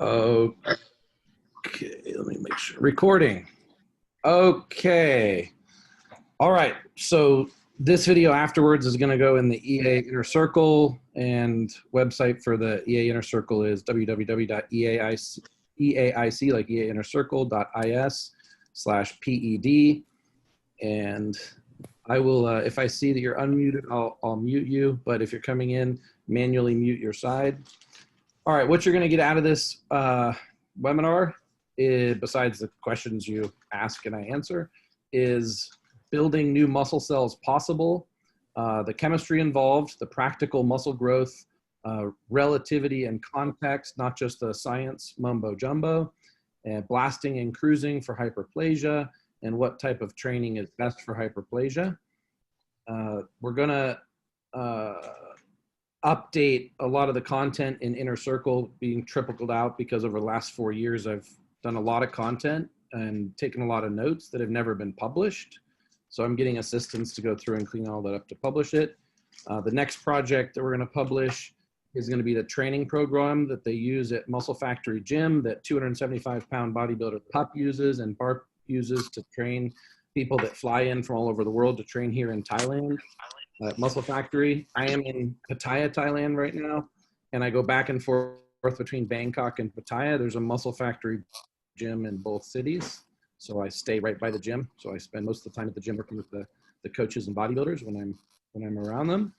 Okay, let me make sure. Recording. Okay. All right. So this video afterwards is going to go in the EA Inner Circle, and website for the EA Inner Circle is www.eaic, like EA Inner Circle.is/PED. And I will, if I see that you're unmuted, I'll mute you. But if you're coming in, manually mute your side. All right, what you're going to get out of this webinar, besides the questions you ask and I answer, is building new muscle cells possible, the chemistry involved, the practical muscle growth, relativity and context, not just the science mumbo jumbo, and blasting and cruising for hyperplasia, and what type of training is best for hyperplasia. We're going to update a lot of the content in Inner Circle being tripled out, because over the last 4 years I've done a lot of content and taken a lot of notes that have never been published. So I'm getting assistants to go through and clean all that up to publish it. The next project that we're going to publish is going to be the training program that they use at Muscle Factory Gym, that 275-pound bodybuilder Pup uses and Barp uses to train people that fly in from all over the world to train here in Thailand. Muscle Factory. I am in Pattaya, Thailand right now, and I go back and forth between Bangkok and Pattaya. There's a Muscle Factory gym in both cities, so I stay right by the gym. So I spend most of the time at the gym working with the coaches and bodybuilders when I'm around them.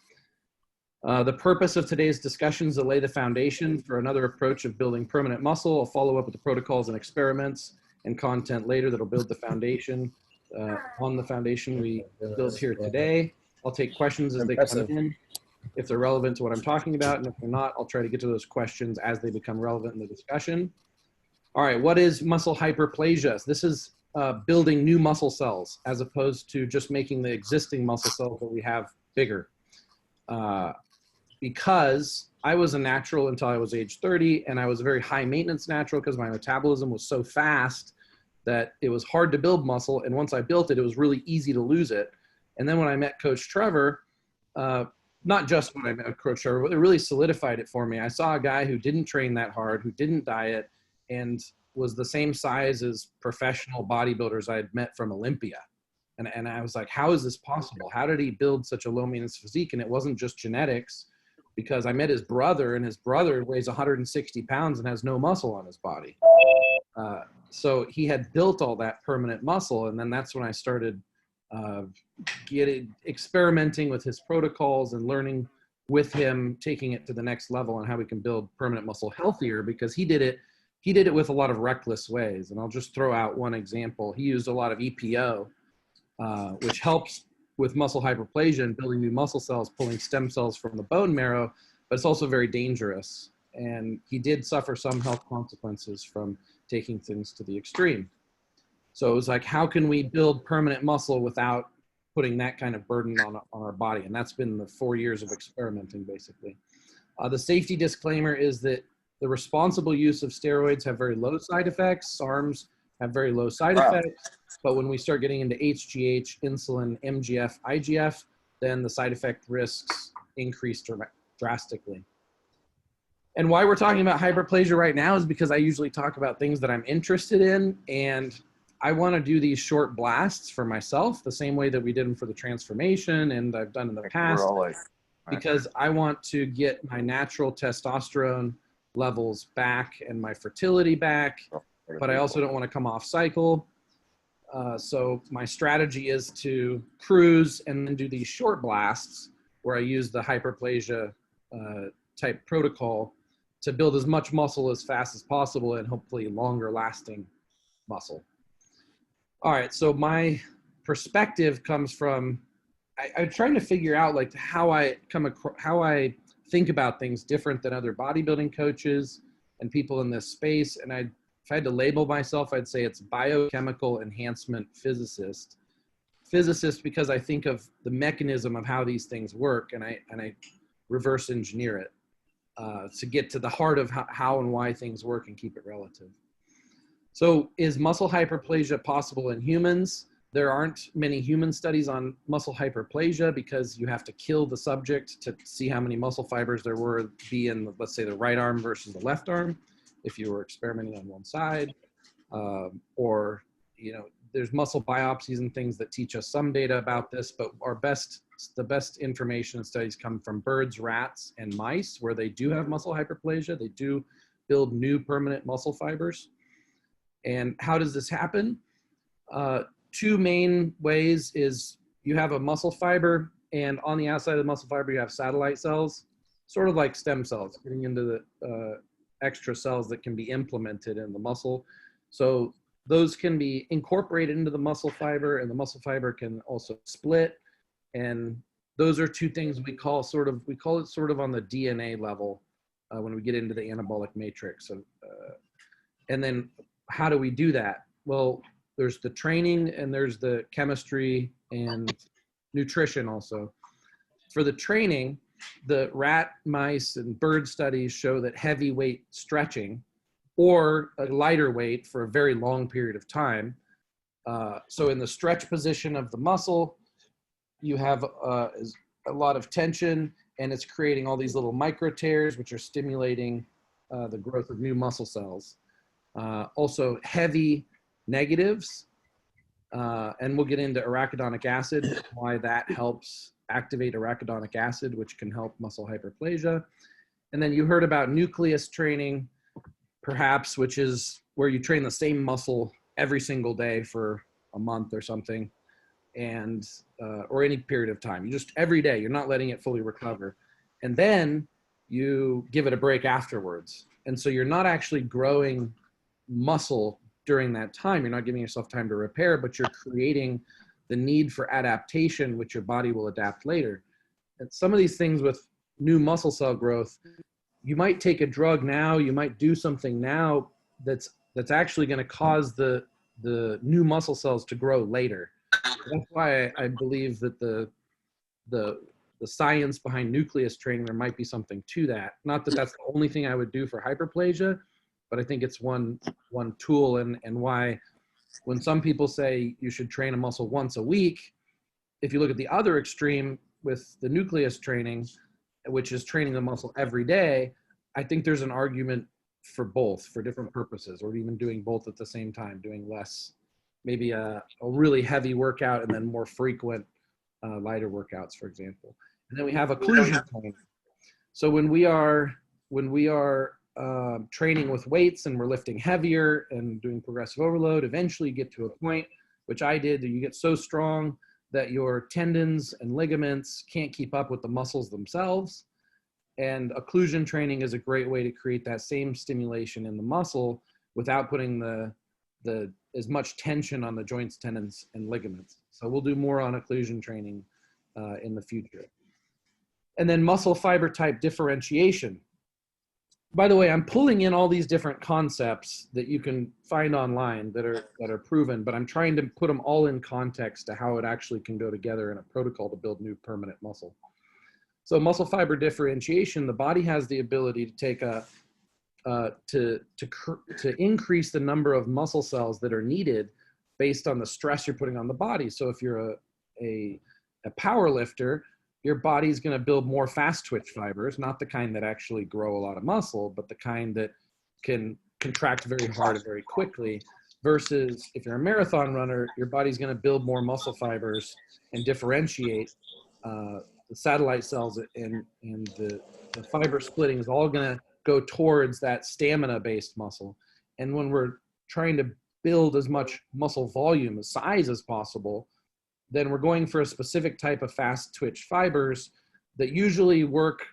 The purpose of today's discussion is to lay the foundation for another approach of building permanent muscle. I'll follow up with the protocols and experiments and content later that'll build the foundation on the foundation we build here today. I'll take questions as they come in, if they're relevant to what I'm talking about, and if they're not, I'll try to get to those questions as they become relevant in the discussion. All right, what is muscle hyperplasia? This is building new muscle cells as opposed to just making the existing muscle cells that we have bigger. Because I was a natural until I was age 30, and I was a very high maintenance natural because my metabolism was so fast that it was hard to build muscle, and once I built it, it was really easy to lose it. And then when I met Coach Trevor, not just when I met Coach Trevor, but it really solidified it for me. I saw a guy who didn't train that hard, who didn't diet, and was the same size as professional bodybuilders I had met from Olympia. And I was like, how is this possible? How did he build such a low maintenance physique? And it wasn't just genetics, because I met his brother, and his brother weighs 160 pounds and has no muscle on his body. So he had built all that permanent muscle. And then that's when I started experimenting with his protocols and learning with him, taking it to the next level on how we can build permanent muscle healthier, because he did it with a lot of reckless ways. And I'll just throw out one example. He used a lot of EPO, which helps with muscle hyperplasia and building new muscle cells, pulling stem cells from the bone marrow, but it's also very dangerous. And he did suffer some health consequences from taking things to the extreme. So it was like, how can we build permanent muscle without putting that kind of burden on our body? And that's been the 4 years of experimenting, basically. The safety disclaimer is that the responsible use of steroids have very low side effects. SARMs have very low side effects. But when we start getting into HGH, insulin, MGF, IGF, then the side effect risks increase drastically. And why we're talking about hyperplasia right now is because I usually talk about things that I'm interested in, and I want to do these short blasts for myself, the same way that we did them for the transformation and I've done in the past, because I want to get my natural testosterone levels back and my fertility back, but I also don't want to come off cycle. So my strategy is to cruise and then do these short blasts where I use the hyperplasia type protocol to build as much muscle as fast as possible, and hopefully longer lasting muscle. All right, so my perspective comes from, I'm trying to figure out like how I think about things different than other bodybuilding coaches and people in this space. And if I had to label myself, I'd say it's biochemical enhancement physicist. Physicist because I think of the mechanism of how these things work, and I reverse engineer it to get to the heart of how and why things work and keep it relative. So is muscle hyperplasia possible in humans? There aren't many human studies on muscle hyperplasia because you have to kill the subject to see how many muscle fibers there be in, let's say, the right arm versus the left arm. if you were experimenting on one side, or, you know, there's muscle biopsies and things that teach us some data about this, but the best information and studies come from birds, rats, and mice, where they do have muscle hyperplasia. They do build new permanent muscle fibers. And how does this happen? Two main ways is you have a muscle fiber, and on the outside of the muscle fiber, you have satellite cells, sort of like stem cells, getting into the extra cells that can be implemented in the muscle. So those can be incorporated into the muscle fiber, and the muscle fiber can also split. And those are two things we call it sort of on the DNA level when we get into the anabolic matrix. So, and then how do we do that? Well, there's the training and there's the chemistry and nutrition also. For the training, the rat, mice, and bird studies show that heavy weight stretching or a lighter weight for a very long period of time. So in the stretch position of the muscle, you have a lot of tension, and it's creating all these little micro tears, which are stimulating the growth of new muscle cells. Also heavy negatives, and we'll get into arachidonic acid, why that helps activate arachidonic acid, which can help muscle hyperplasia. And then you heard about nucleus training, perhaps, which is where you train the same muscle every single day for a month or something, and or any period of time. You just every day, you're not letting it fully recover. And then you give it a break afterwards. And so you're not actually growing muscle during that time. You're not giving yourself time to repair, but you're creating the need for adaptation, which your body will adapt later. And some of these things with new muscle cell growth, you might take a drug now, you might do something now that's actually going to cause the new muscle cells to grow later. That's why I believe that the science behind nucleus training, there might be something to that. Not that that's the only thing I would do for hyperplasia, but I think it's one tool, and why when some people say you should train a muscle once a week, if you look at the other extreme with the nucleus training, which is training the muscle every day, I think there's an argument for both, for different purposes, or even doing both at the same time, doing less, maybe a really heavy workout and then more frequent lighter workouts, for example. And then we have occlusion training. So when we are training with weights and we're lifting heavier and doing progressive overload, eventually you get to a point, which I did, that you get so strong that your tendons and ligaments can't keep up with the muscles themselves. And occlusion training is a great way to create that same stimulation in the muscle without putting as much tension on the joints, tendons, and ligaments. So we'll do more on occlusion training in the future. And then muscle fiber type differentiation. By the way, I'm pulling in all these different concepts that you can find online that are proven, but I'm trying to put them all in context to how it actually can go together in a protocol to build new permanent muscle. So muscle fiber differentiation, the body has the ability to take to increase the number of muscle cells that are needed based on the stress you're putting on the body. So if you're a power lifter, your body's going to build more fast twitch fibers, not the kind that actually grow a lot of muscle, but the kind that can contract very hard and very quickly. Versus if you're a marathon runner, your body's going to build more muscle fibers and differentiate. The satellite cells and the fiber splitting is all going to go towards that stamina-based muscle. And when we're trying to build as much muscle volume, size as possible, then we're going for a specific type of fast twitch fibers that usually work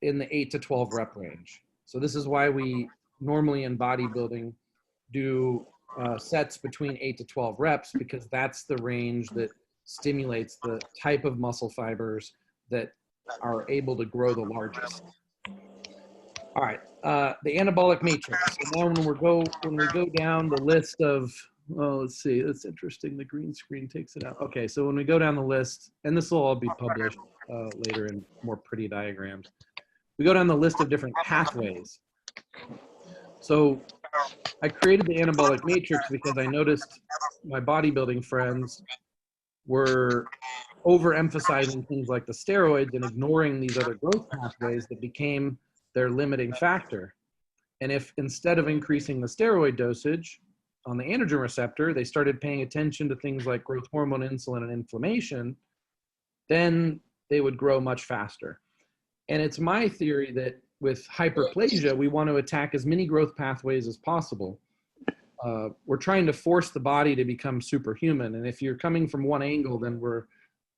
in the 8 to 12 rep range. So this is why we normally in bodybuilding do sets between 8 to 12 reps, because that's the range that stimulates the type of muscle fibers that are able to grow the largest. All right, the anabolic matrix. So now when we go down the list of, oh, let's see, that's interesting. The green screen takes it out. Okay, so when we go down the list, and this will all be published later in more pretty diagrams, we go down the list of different pathways. So I created the anabolic matrix because I noticed my bodybuilding friends were overemphasizing things like the steroids and ignoring these other growth pathways that became their limiting factor. And if instead of increasing the steroid dosage on the androgen receptor, they started paying attention to things like growth hormone, insulin, and inflammation, then they would grow much faster. And it's my theory that with hyperplasia, we want to attack as many growth pathways as possible. We're trying to force the body to become superhuman. And if you're coming from one angle, then we're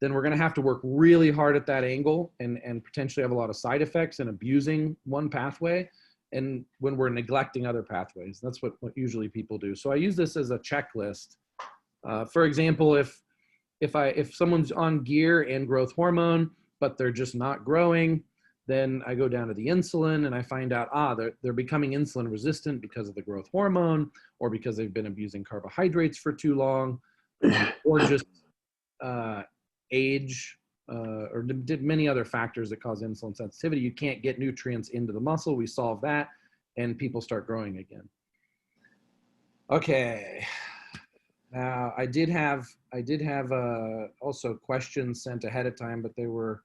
going to have to work really hard at that angle and potentially have a lot of side effects and abusing one pathway. And when we're neglecting other pathways, that's what usually people do. So I use this as a checklist. For example, if someone's on gear and growth hormone, but they're just not growing, then I go down to the insulin and I find out, they're becoming insulin resistant because of the growth hormone, or because they've been abusing carbohydrates for too long, or just age, or did many other factors that cause insulin sensitivity. You can't get nutrients into the muscle. We solve that, and people start growing again. Okay. Now I did have also questions sent ahead of time, but they were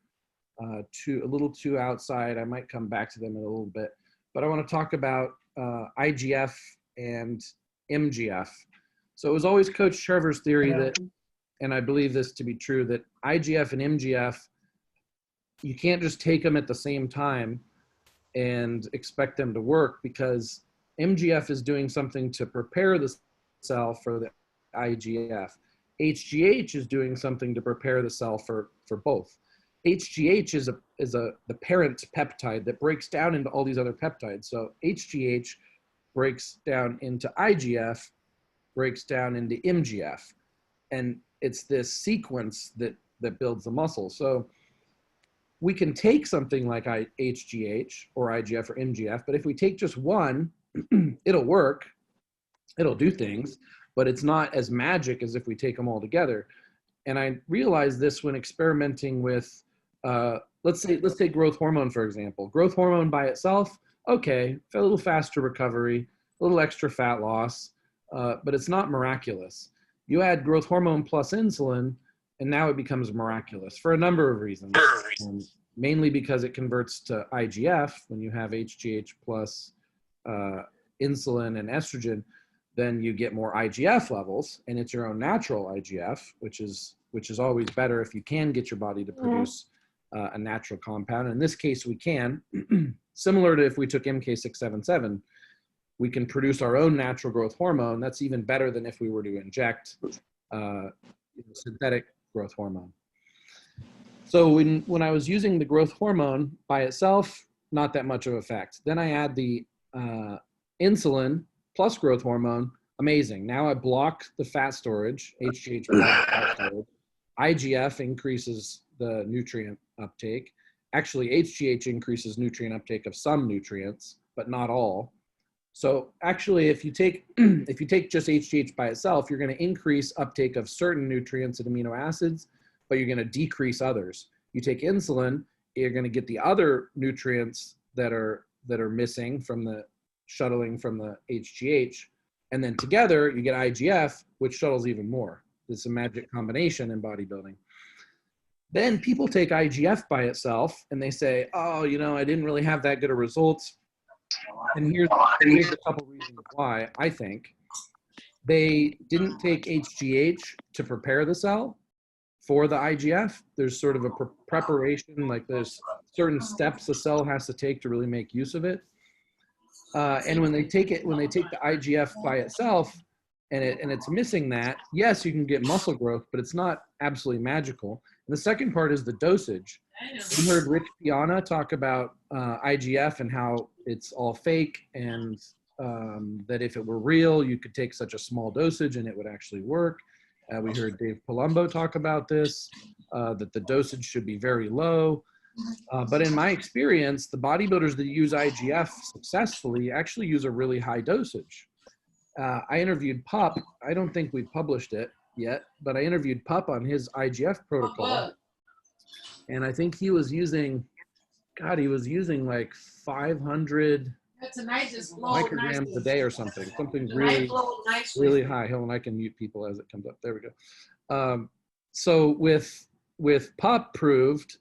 a little too outside. I might come back to them in a little bit, but I want to talk about IGF and MGF. So it was always Coach Trevor's theory that, and I believe this to be true, that IGF and MGF, you can't just take them at the same time and expect them to work, because MGF is doing something to prepare the cell for the IGF. HGH is doing something to prepare the cell for both. HGH is the parent peptide that breaks down into all these other peptides. So HGH breaks down into IGF, breaks down into MGF. And it's this sequence that builds the muscle. So we can take something like HGH or IGF or MGF, but if we take just one, it'll work, it'll do things, but it's not as magic as if we take them all together. And I realized this when experimenting with, let's take growth hormone, for example. Growth hormone by itself, okay, a little faster recovery, a little extra fat loss, but it's not miraculous. You add growth hormone plus insulin, and now it becomes miraculous for a number of reasons. Mainly because it converts to IGF. When you have HGH plus insulin and estrogen, then you get more IGF levels, and it's your own natural IGF, which is always better if you can get your body to produce a natural compound. In this case, we can. Similar to if we took MK677, we can produce our own natural growth hormone. That's even better than if we were to inject synthetic growth hormone. So when I was using the growth hormone by itself, not that much of effect. Then I add the insulin plus growth hormone, amazing. Now I block the fat storage, HGH blocks fat storage. IGF increases the nutrient uptake. Actually, HGH increases nutrient uptake of some nutrients, but not all. So actually, if you take just HGH by itself, you're going to increase uptake of certain nutrients and amino acids, but you're going to decrease others. You take insulin, you're going to get the other nutrients that are missing from the shuttling from the HGH, and then together you get IGF, which shuttles even more. It's a magic combination in bodybuilding. Then people take IGF by itself and they say, oh, I didn't really have that good of results. And here's a couple reasons why. I think they didn't take HGH to prepare the cell for the IGF. There's sort of a preparation, like there's certain steps the cell has to take to really make use of it. And when they take the IGF by itself and it's missing that, yes, you can get muscle growth, but it's not absolutely magical. And the second part is the dosage. We heard Rich Piana talk about IGF and how it's all fake, and that if it were real, you could take such a small dosage and it would actually work. We heard Dave Palumbo talk about this, that the dosage should be very low. But in my experience, the bodybuilders that use IGF successfully actually use a really high dosage. I interviewed Pup. I don't think we've published it yet, but I interviewed Pup on his IGF protocol. And I think he was using like 500 micrograms a day or something really, really high. Hold on, I can mute people as it comes up. There we go. So with Pup proved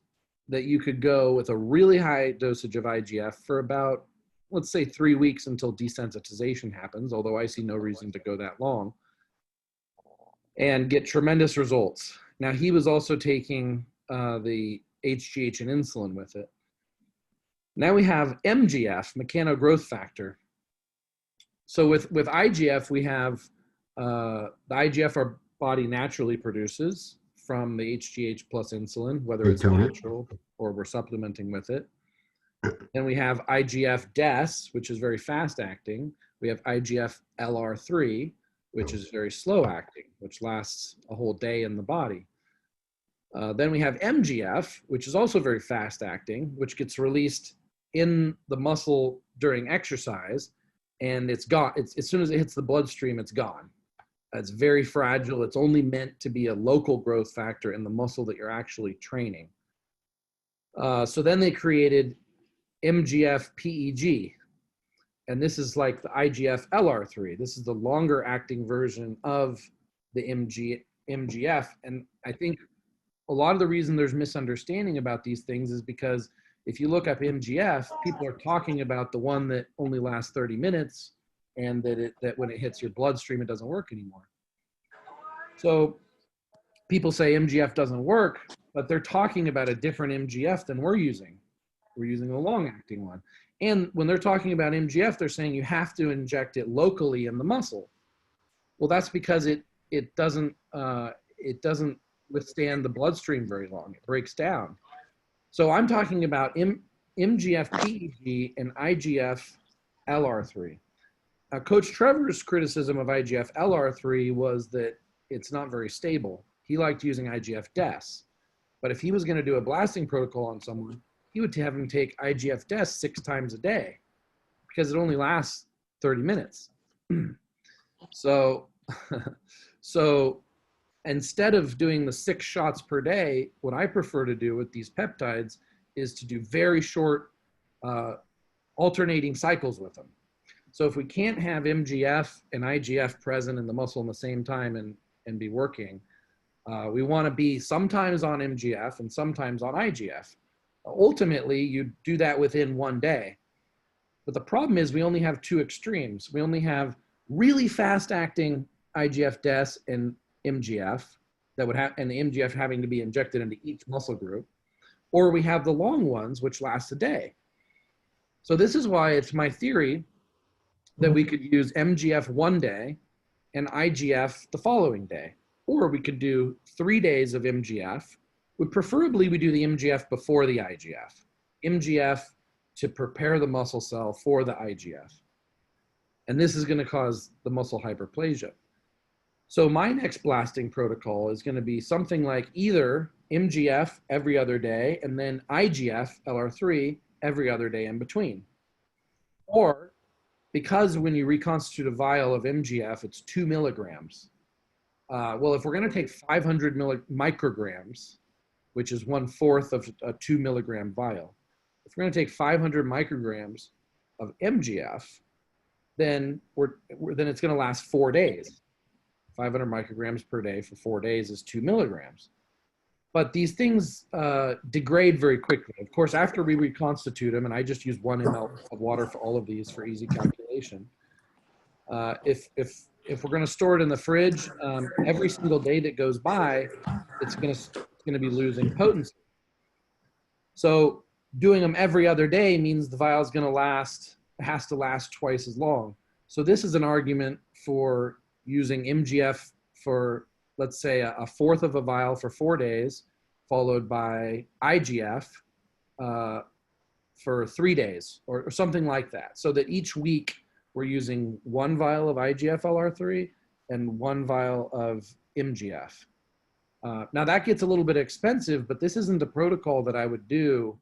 that you could go with a really high dosage of IGF for about let's say 3 weeks until desensitization happens, although I see no reason to go that long, and get tremendous results. Now, he was also taking the HGH and insulin with it. Now we have MGF, mechanogrowth factor. So with IGF, we have the IGF our body naturally produces from the HGH plus insulin, whether it's natural or we're supplementing with it. Then we have IGF-DES, which is very fast acting. We have IGF-LR3, which is very slow acting, which lasts a whole day in the body. Then we have MGF, which is also very fast acting, which gets released in the muscle during exercise, and it's gone. As soon as it hits the bloodstream, it's gone. It's very fragile. It's only meant to be a local growth factor in the muscle that you're actually training. So then they created MGF-PEG, and this is like the IGF-LR3. This is the longer acting version of the MGF, and I think a lot of the reason there's misunderstanding about these things is because if you look up MGF, people are talking about the one that only lasts 30 minutes and that when it hits your bloodstream, it doesn't work anymore. So people say MGF doesn't work, but they're talking about a different MGF than we're using. We're using a long-acting one. And when they're talking about MGF, they're saying you have to inject it locally in the muscle. Well, that's because it doesn't withstand the bloodstream very long. It breaks down. So I'm talking about MGF-PEG and IGF-LR3. Coach Trevor's criticism of IGF-LR3 was that it's not very stable. He liked using IGF-DES. But if he was going to do a blasting protocol on someone, he would have him take IGF-DES 6 times a day because it only lasts 30 minutes. So instead of doing the 6 shots per day, what I prefer to do with these peptides is to do very short alternating cycles with them. So if we can't have MGF and IGF present in the muscle in the same time and be working, we want to be sometimes on MGF and sometimes on IGF. Ultimately, you do that within 1 day. But the problem is we only have 2 extremes. We only have really fast acting IGF-DES and MGF that would have, and the MGF having to be injected into each muscle group, or we have the long ones which last a day. So this is why it's my theory that we could use MGF 1 day and IGF the following day, or we could do 3 days of MGF. Preferably we do the MGF before the IGF. MGF to prepare the muscle cell for the IGF. And this is going to cause the muscle hyperplasia. So my next blasting protocol is going to be something like either MGF every other day and then IGF LR3 every other day in between. Or because when you reconstitute a vial of MGF, it's 2 milligrams. Well, if we're going to take 500 micrograms, which is 1/4 of a 2 milligram vial, if we're going to take 500 micrograms of MGF, then it's going to last 4 days. 500 micrograms per day for 4 days is 2 milligrams. But these things degrade very quickly. Of course, after we reconstitute them, and I just use 1 ml of water for all of these for easy calculation. If we're going to store it in the fridge, every single day that goes by, it's going to be losing potency. So doing them every other day means the vial is going to has to last twice as long. So this is an argument for using MGF for, let's say, a 1/4 of a vial for 4 days, followed by IGF for 3 days or something like that. So that each week we're using 1 vial of IGF LR3 and 1 vial of MGF. Now that gets a little bit expensive, but this isn't a protocol that I would do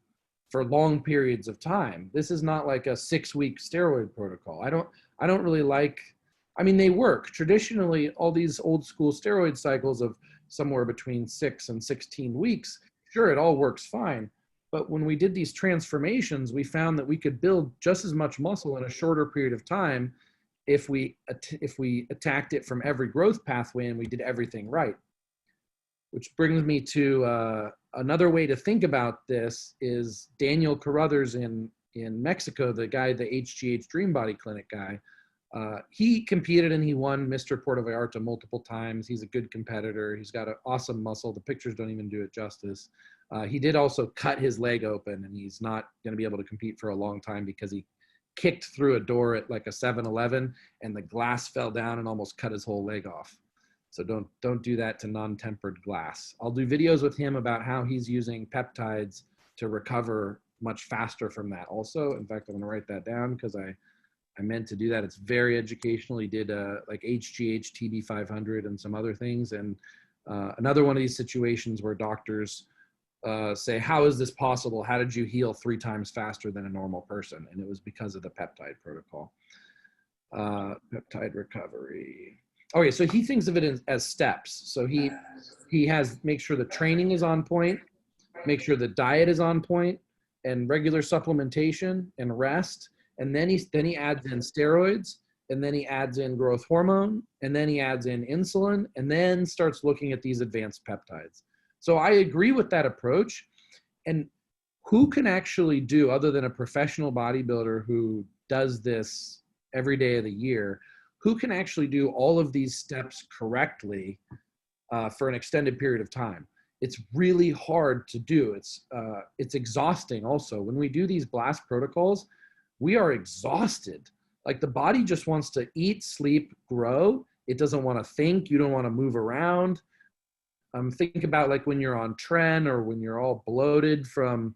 for long periods of time. This is not like a 6-week steroid protocol. I don't really like, I mean, they work. Traditionally, all these old school steroid cycles of somewhere between 6 and 16 weeks, sure, it all works fine. But when we did these transformations, we found that we could build just as much muscle in a shorter period of time if we attacked it from every growth pathway and we did everything right. Which brings me to another way to think about this is Daniel Carruthers in in Mexico, the guy, the HGH Dream Body Clinic guy, he competed and he won Mr. Puerto Vallarta multiple times. He's a good competitor. He's got an awesome muscle. The pictures don't even do it justice. He did also cut his leg open, and he's not going to be able to compete for a long time because he kicked through a door at like a 7-Eleven and the glass fell down and almost cut his whole leg off. So don't do that to non-tempered glass. I'll do videos with him about how he's using peptides to recover much faster from that also. In fact, I'm gonna write that down because I meant to do that. It's very educational. He did like HGH, TB500 and some other things. And another one of these situations where doctors say, how is this possible? How did you heal 3 times faster than a normal person? And it was because of the peptide protocol. Peptide recovery. Okay, so he thinks of it as steps. So he has, make sure the training is on point, make sure the diet is on point, and regular supplementation and rest. And then he adds in steroids, and then he adds in growth hormone, and then he adds in insulin, and then starts looking at these advanced peptides. So I agree with that approach. And who can actually do, other than a professional bodybuilder who does this every day of the year, who can actually do all of these steps correctly for an extended period of time? It's really hard to do. It's exhausting also. When we do these blast protocols, we are exhausted. Like the body just wants to eat, sleep, grow. It doesn't want to think. You don't want to move around. Think about like when you're on tren or when you're all bloated from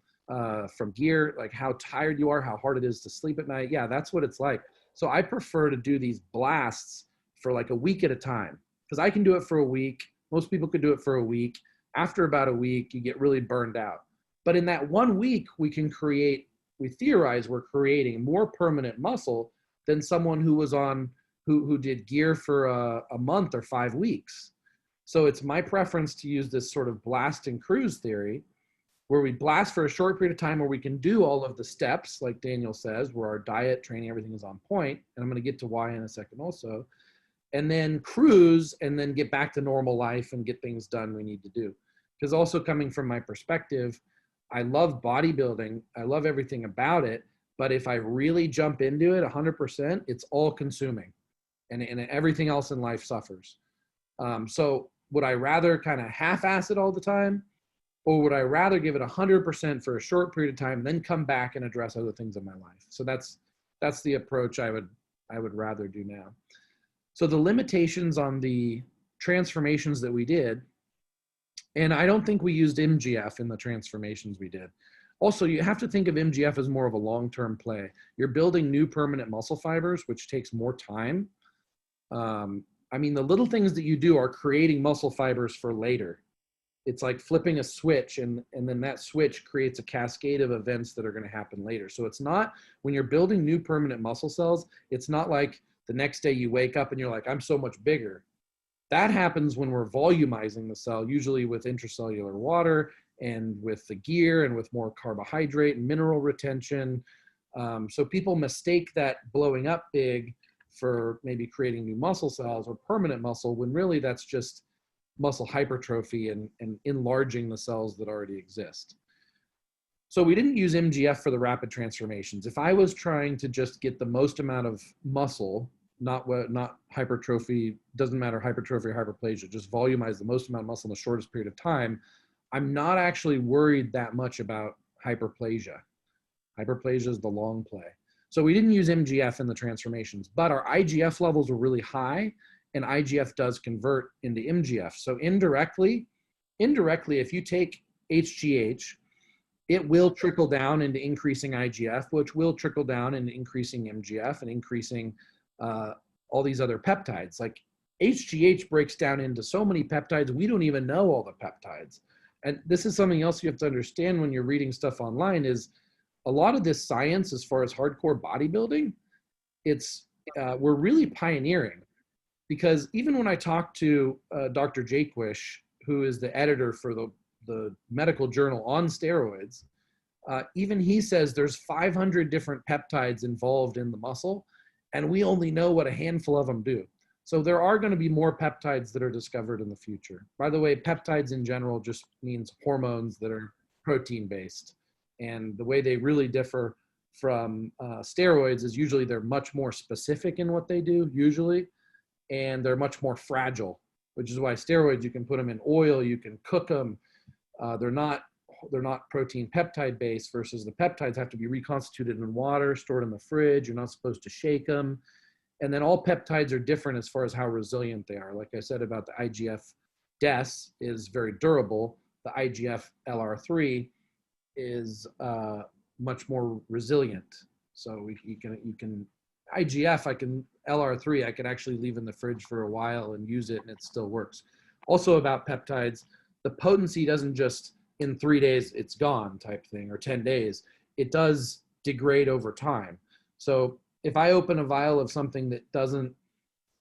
gear, like how tired you are, how hard it is to sleep at night. Yeah, that's what it's like. So I prefer to do these blasts for like a week at a time because I can do it for a week. Most people could do it for a week. After about a week, you get really burned out. But in that 1 week, we theorize we're creating more permanent muscle than someone who was on, who did gear for a month or 5 weeks. So it's my preference to use this sort of blast and cruise theory where we blast for a short period of time where we can do all of the steps, like Daniel says, where our diet, training, everything is on point. And I'm going to get to why in a second also. And then cruise and then get back to normal life and get things done we need to do. Because also coming from my perspective, I love bodybuilding. I love everything about it. But if I really jump into it 100%, it's all consuming. And everything else in life suffers. So would I rather kind of half-ass it all the time? Or would I rather give it 100% for a short period of time, then come back and address other things in my life? So that's the approach I would rather do now. So the limitations on the transformations that we did, and I don't think we used MGF in the transformations we did. Also, you have to think of MGF as more of a long-term play. You're building new permanent muscle fibers, which takes more time. I mean, the little things that you do are creating muscle fibers for later. It's like flipping a switch, and then that switch creates a cascade of events that are going to happen later. So it's not, when you're building new permanent muscle cells, it's not like the next day you wake up and you're like, I'm so much bigger. That happens when we're volumizing the cell, usually with intracellular water and with the gear and with more carbohydrate and mineral retention. So people mistake that blowing up big for maybe creating new muscle cells or permanent muscle, when really that's just muscle hypertrophy and enlarging the cells that already exist. So we didn't use MGF for the rapid transformations. If I was trying to just get the most amount of muscle, not hypertrophy, doesn't matter hypertrophy or hyperplasia, just volumize the most amount of muscle in the shortest period of time, I'm not actually worried that much about hyperplasia. Hyperplasia is the long play. So we didn't use MGF in the transformations, but our IGF levels were really high, and IGF does convert into MGF. So indirectly, if you take HGH, it will trickle down into increasing IGF, which will trickle down into increasing MGF and increasing all these other peptides. Like HGH breaks down into so many peptides, we don't even know all the peptides. And this is something else you have to understand when you're reading stuff online, is a lot of this science, as far as hardcore bodybuilding, we're really pioneering. Because even when I talk to Dr. Jaquish, who is the editor for the medical journal on steroids, even he says there's 500 different peptides involved in the muscle, and we only know what a handful of them do. So there are going to be more peptides that are discovered in the future. By the way, peptides in general just means hormones that are protein-based. And the way they really differ steroids is usually they're much more specific in what they do, usually, and they're much more fragile, which is why steroids, you can put them in oil, you can cook them. They're not protein peptide based, versus the peptides have to be reconstituted in water, stored in the fridge. You're not supposed to shake them. And then all peptides are different as far as how resilient they are. Like I said about the IGF-DES is very durable. The IGF-LR3 is much more resilient. So you can IGF, LR3, I can actually leave in the fridge for a while and use it and it still works. Also about peptides, the potency doesn't just in 3 days it's gone type thing, or 10 days. It does degrade over time. So if I open a vial of something that doesn't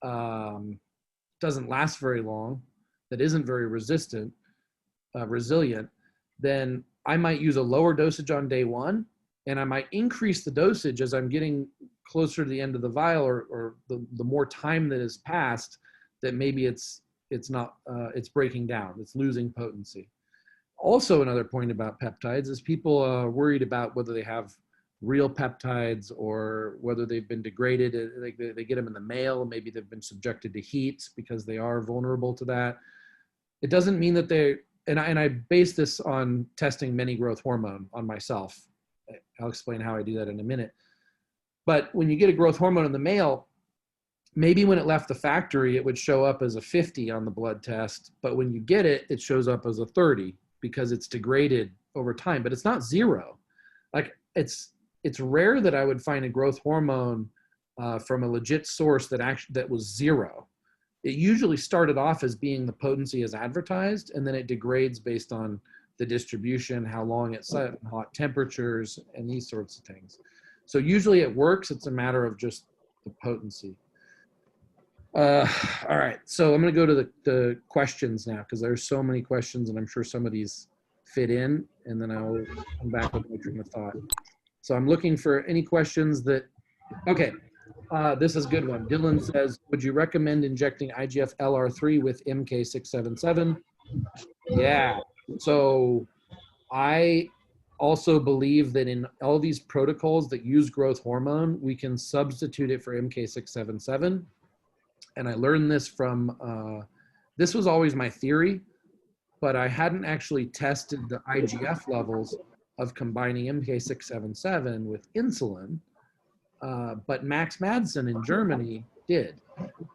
last very long, that isn't very resilient, then I might use a lower dosage on day one, and I might increase the dosage as I'm getting closer to the end of the vial, or the more time that has passed, that maybe it's breaking down, it's losing potency. Also, another point about peptides is people are worried about whether they have real peptides or whether they've been degraded. They get them in the mail. Maybe they've been subjected to heat because they are vulnerable to that. It doesn't mean that and I base this on testing many growth hormone on myself. I'll explain how I do that in a minute. But when you get a growth hormone in the mail, maybe when it left the factory, it would show up as a 50 on the blood test. But when you get it, it shows up as a 30 because it's degraded over time. But it's not zero. Like it's rare that I would find a growth hormone from a legit source that was zero. It usually started off as being the potency as advertised, and then it degrades based on the distribution, how long it's set, hot temperatures, and these sorts of things. So usually it works. It's a matter of just the potency. All right, so I'm going to go to the questions now, because there's so many questions, and I'm sure some of these fit in, and then I'll come back with my train of thought. So I'm looking for any questions that, okay, this is a good one. Dylan says, would you recommend injecting IGF-LR3 with MK677? Yeah, so I also believe that in all these protocols that use growth hormone, we can substitute it for MK677. And I learned this from, this was always my theory, but I hadn't actually tested the IGF levels of combining MK677 with insulin, but Max Madsen in Germany did.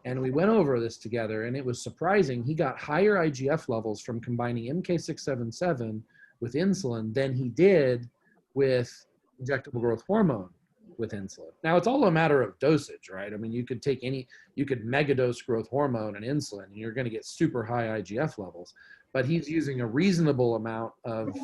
And we went over this together, and it was surprising. He got higher IGF levels from combining MK677 with insulin than he did with injectable growth hormone with insulin. Now, it's all a matter of dosage, right? I mean, you could megadose growth hormone and insulin, and you're going to get super high IGF levels. But he's using a reasonable amount of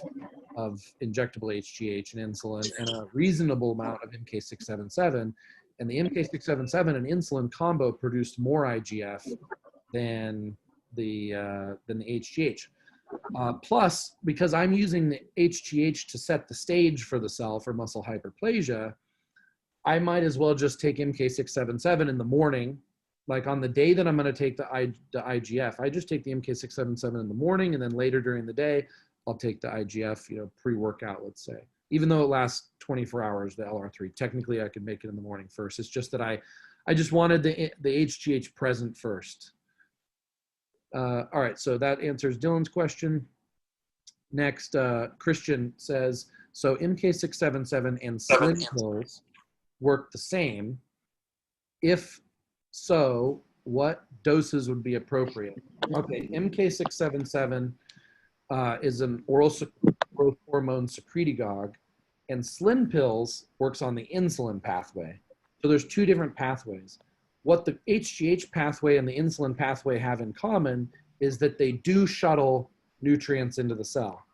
injectable HGH and insulin, and a reasonable amount of MK677. And the MK677 and insulin combo produced more IGF than the HGH. Plus, because I'm using the HGH to set the stage for the cell for muscle hyperplasia, I might as well just take MK677 in the morning. Like on the day that I'm going to take the IGF, I just take the MK677 in the morning, and then later during the day, I'll take the IGF, pre-workout, let's say. Even though it lasts 24 hours, the LR3, technically I could make it in the morning first. It's just that I just wanted the HGH present first. All right, so that answers Dylan's question. Next, Christian says, so MK677 and slim pills work the same. If so, what doses would be appropriate? Okay, MK677 is an oral growth hormone secretagogue, and slim pills works on the insulin pathway. So there's two different pathways. What the HGH pathway and the insulin pathway have in common is that they do shuttle nutrients into the cell,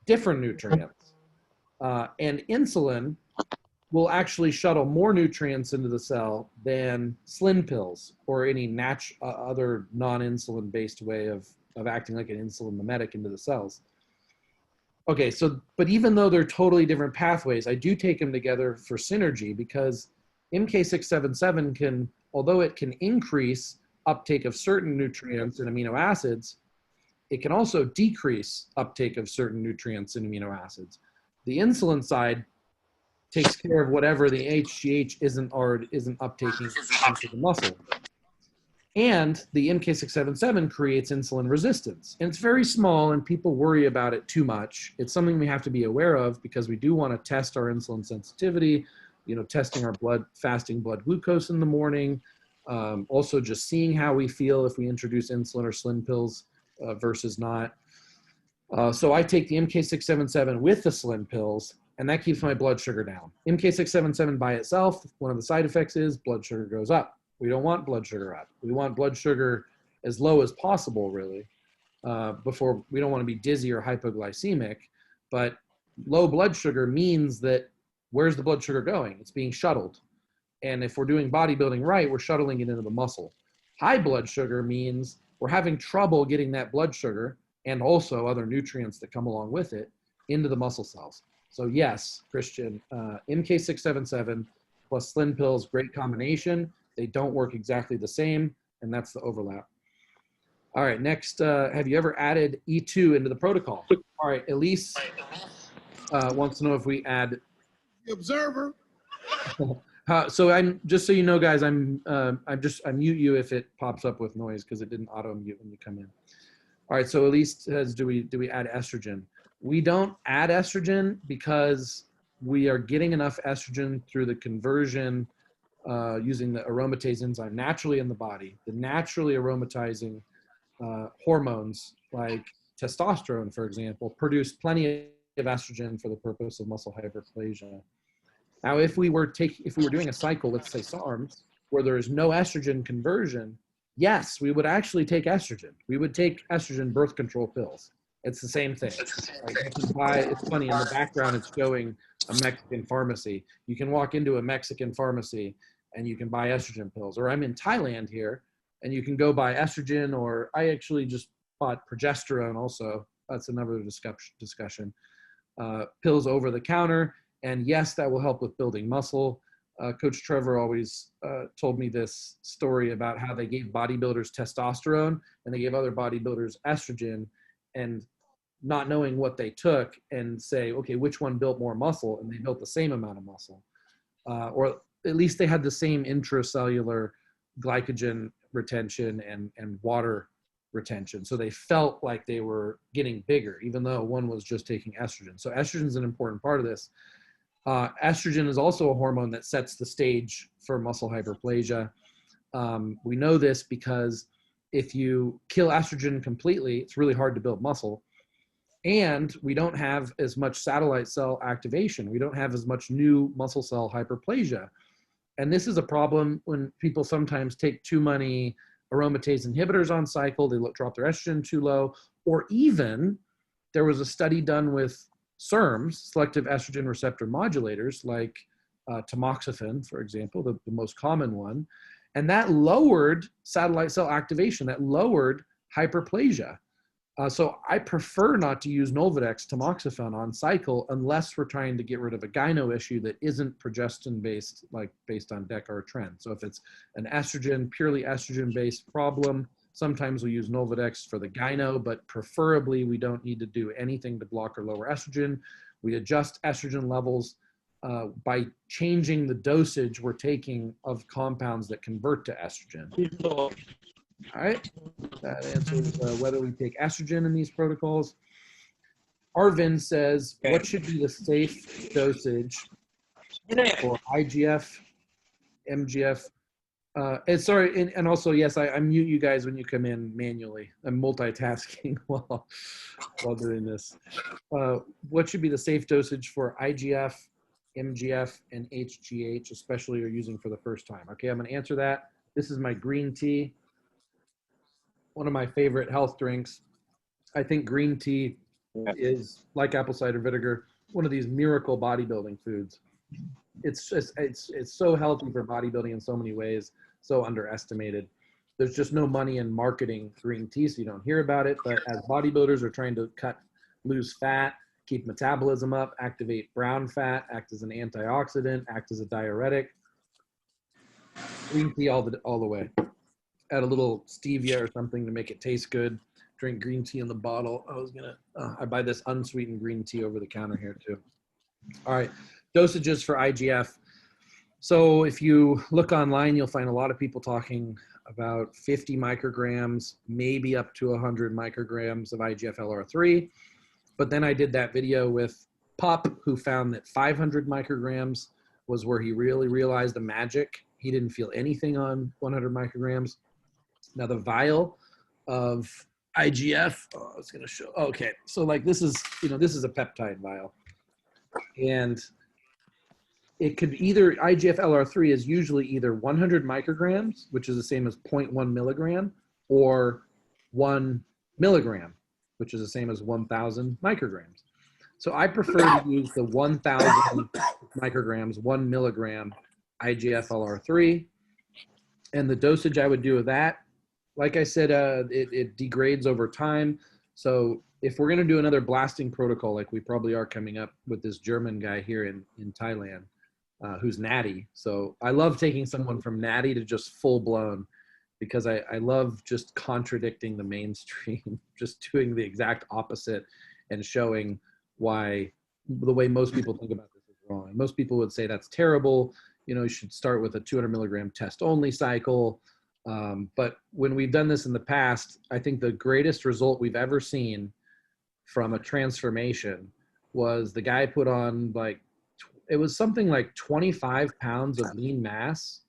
different nutrients. And insulin will actually shuttle more nutrients into the cell than slim pills or any other non-insulin based way of acting like an insulin mimetic into the cells. Okay, so, but even though they're totally different pathways, I do take them together for synergy, because MK677 can, although it can increase uptake of certain nutrients and amino acids, it can also decrease uptake of certain nutrients and amino acids. The insulin side takes care of whatever the HGH isn't uptaking into the muscle. And the MK677 creates insulin resistance. And it's very small, and people worry about it too much. It's something we have to be aware of because we do want to test our insulin sensitivity, testing our fasting blood glucose in the morning. Also just seeing how we feel if we introduce insulin or Slim pills versus not. So I take the MK677 with the Slim pills, and that keeps my blood sugar down. MK677 by itself, one of the side effects is blood sugar goes up. We don't want blood sugar up. We want blood sugar as low as possible, really, before we don't want to be dizzy or hypoglycemic. But low blood sugar means that where's the blood sugar going? It's being shuttled. And if we're doing bodybuilding right, we're shuttling it into the muscle. High blood sugar means we're having trouble getting that blood sugar and also other nutrients that come along with it into the muscle cells. So yes, Christian, MK677 plus Slim pills, great combination. They don't work exactly the same, and that's the overlap. All right, next, have you ever added E2 into the protocol? All right, Elise wants to know if we add the observer. So I'm just so you know, guys, I mute you if it pops up with noise because it didn't auto mute when you come in. All right, so Elise says, do we add estrogen? We don't add estrogen because we are getting enough estrogen through the conversion using the aromatase enzyme naturally in the body. The naturally aromatizing hormones like testosterone, for example, produce plenty of estrogen for the purpose of muscle hyperplasia. Now, if we were doing a cycle, let's say SARMs, where there is no estrogen conversion, yes, we would actually take estrogen. We would take estrogen birth control pills. It's the same thing. Like it's funny, in the background, it's showing a Mexican pharmacy. You can walk into a Mexican pharmacy and you can buy estrogen pills. Or I'm in Thailand here, and you can go buy estrogen, or I actually just bought progesterone also. That's another discussion. Pills over the counter. And yes, that will help with building muscle. Coach Trevor always told me this story about how they gave bodybuilders testosterone and they gave other bodybuilders estrogen, and not knowing what they took, and say, okay, which one built more muscle? And they built the same amount of muscle. Or at least they had the same intracellular glycogen retention and water retention. So they felt like they were getting bigger, even though one was just taking estrogen. So estrogen is an important part of this. Estrogen is also a hormone that sets the stage for muscle hyperplasia. We know this because if you kill estrogen completely, it's really hard to build muscle. And we don't have as much satellite cell activation. We don't have as much new muscle cell hyperplasia. And this is a problem when people sometimes take too many aromatase inhibitors on cycle, they drop their estrogen too low, or even there was a study done with SERMs, selective estrogen receptor modulators, like tamoxifen, for example, the most common one, and that lowered satellite cell activation, that lowered hyperplasia. So I prefer not to use Nolvadex tamoxifen on cycle unless we're trying to get rid of a gyno issue that isn't progestin-based, like based on DECA or trend. So if it's an purely estrogen-based problem, sometimes we use Nolvadex for the gyno, but preferably we don't need to do anything to block or lower estrogen. We adjust estrogen levels by changing the dosage we're taking of compounds that convert to estrogen. All right, that answers whether we take estrogen in these protocols. Arvin says, what should be the safe dosage for IGF, MGF? And also, yes, I mute you guys when you come in manually. I'm multitasking while doing this. What should be the safe dosage for IGF, MGF, and HGH, especially you're using for the first time? Okay, I'm going to answer that. This is my green tea, one of my favorite health drinks. I think green tea is, like apple cider vinegar, one of these miracle bodybuilding foods. It's so healthy for bodybuilding in so many ways, so underestimated. There's just no money in marketing green tea, so you don't hear about it. But as bodybuilders are trying to lose fat, keep metabolism up, activate brown fat, act as an antioxidant, act as a diuretic, green tea all the way. Add a little stevia or something to make it taste good. Drink green tea in the bottle. I buy this unsweetened green tea over the counter here too. All right, dosages for IGF. So if you look online, you'll find a lot of people talking about 50 micrograms, maybe up to 100 micrograms of IGF-LR3. But then I did that video with Pup, who found that 500 micrograms was where he really realized the magic. He didn't feel anything on 100 micrograms. Now the vial of IGF, oh, it's going to show. Okay, so like this is, this is a peptide vial. And it could either, IGF-LR3 is usually either 100 micrograms, which is the same as 0.1 milligram, or 1 milligram, which is the same as 1,000 micrograms. So I prefer to use the 1,000 micrograms, 1 milligram IGF-LR3. And the dosage I would do with that, like I said, it degrades over time. So if we're going to do another blasting protocol, like we probably are coming up with this German guy here in Thailand, who's natty. So I love taking someone from natty to just full blown, because I love just contradicting the mainstream, just doing the exact opposite and showing why the way most people think about this is wrong. And most people would say that's terrible. You should start with a 200 milligram test only cycle. But when we've done this in the past, I think the greatest result we've ever seen from a transformation was the guy put on it was something like 25 pounds of lean mass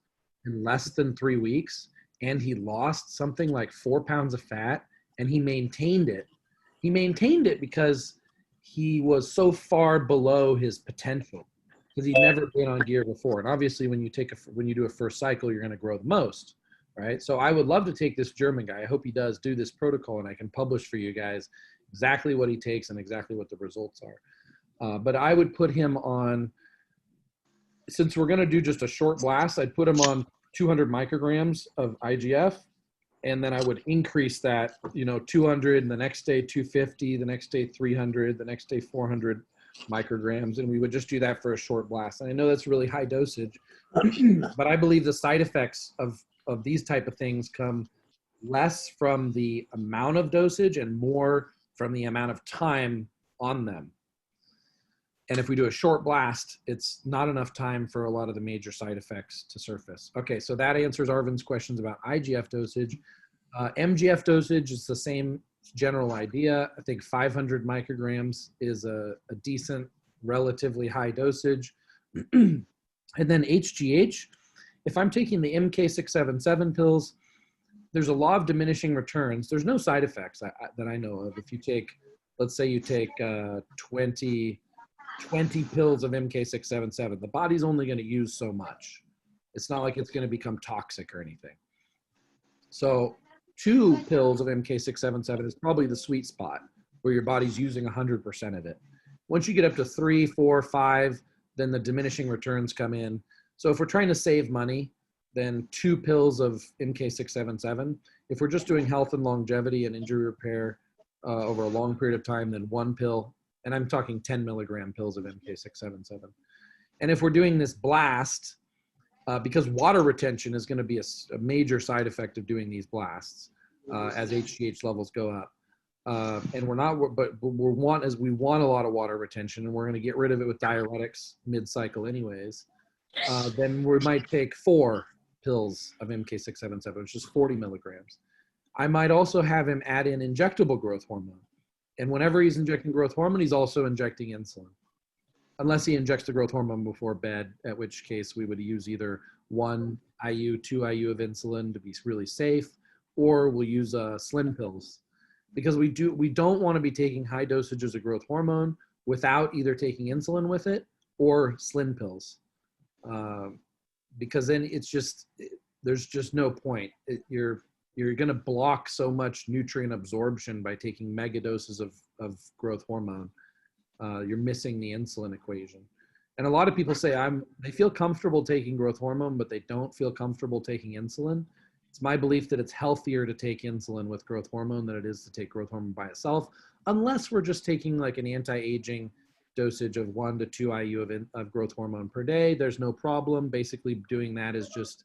in less than 3 weeks. And he lost something like 4 pounds of fat, and he maintained it. He maintained it because he was so far below his potential, because he'd never been on gear before. And obviously when you do a first cycle, you're going to grow the most, right? So I would love to take this German guy. I hope he does do this protocol, and I can publish for you guys exactly what he takes and exactly what the results are. But I would put him on, since we're going to do just a short blast, I'd put him on 200 micrograms of IGF. And then I would increase that, 200, and the next day 250, the next day 300, the next day 400 micrograms. And we would just do that for a short blast. And I know that's really high dosage, but I believe the side effects of these type of things come less from the amount of dosage and more from the amount of time on them. And if we do a short blast, it's not enough time for a lot of the major side effects to surface. Okay, so that answers Arvin's questions about IGF dosage. MGF dosage is the same general idea. I think 500 micrograms is a decent, relatively high dosage. And then HGH, if I'm taking the MK677 pills, there's a law of diminishing returns. There's no side effects that I know of. If you take, let's say you take 20 pills of MK677, the body's only going to use so much. It's not like it's going to become toxic or anything. So 2 pills of MK677 is probably the sweet spot where your body's using 100% of it. Once you get up to 3, 4, 5, then the diminishing returns come in. So if we're trying to save money, then 2 pills of MK677. If we're just doing health and longevity and injury repair over a long period of time, then 1 pill. And I'm talking 10 milligram pills of MK677. And if we're doing this blast, because water retention is going to be a major side effect of doing these blasts as HGH levels go up. And we're not, but we want a lot of water retention, and we're going to get rid of it with diuretics mid-cycle anyways. Then we might take 4 pills of MK677, which is 40 milligrams. I might also have him add in injectable growth hormone. And whenever he's injecting growth hormone, he's also injecting insulin. Unless he injects the growth hormone before bed, at which case we would use either 1 IU, 2 IU of insulin to be really safe, or we'll use slim pills. Because we don't want to be taking high dosages of growth hormone without either taking insulin with it or slim pills. Because then there's just no point. You're going to block so much nutrient absorption by taking mega doses of growth hormone. You're missing the insulin equation. And a lot of people say they feel comfortable taking growth hormone, but they don't feel comfortable taking insulin. It's my belief that it's healthier to take insulin with growth hormone than it is to take growth hormone by itself, unless we're just taking like an anti-aging dosage of 1 to 2 IU of growth hormone per day. There's no problem. Basically doing that is just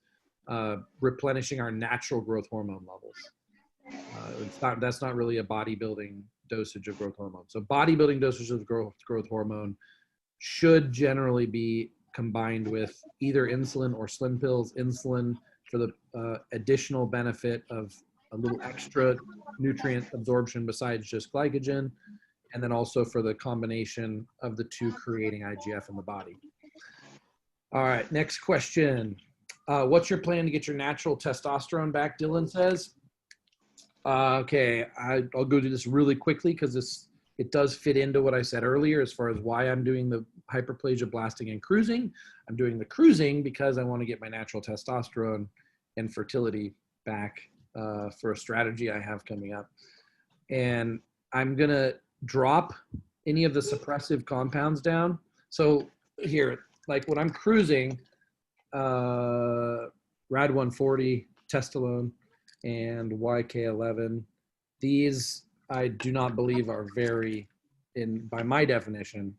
replenishing our natural growth hormone levels. That's not really a bodybuilding dosage of growth hormone. So bodybuilding dosage of growth hormone should generally be combined with either insulin or slim pills. Insulin for the additional benefit of a little extra nutrient absorption besides just glycogen, and then also for the combination of the two creating IGF in the body. All right, next question. What's your plan to get your natural testosterone back, Dylan says? Okay, I'll go do this really quickly because it does fit into what I said earlier as far as why I'm doing the hyperplasia, blasting, and cruising. I'm doing the cruising because I want to get my natural testosterone and fertility back for a strategy I have coming up. And I'm going to drop any of the suppressive compounds down. So here, like when I'm cruising, Rad 140, Testolone, and YK11, these I do not believe are by my definition,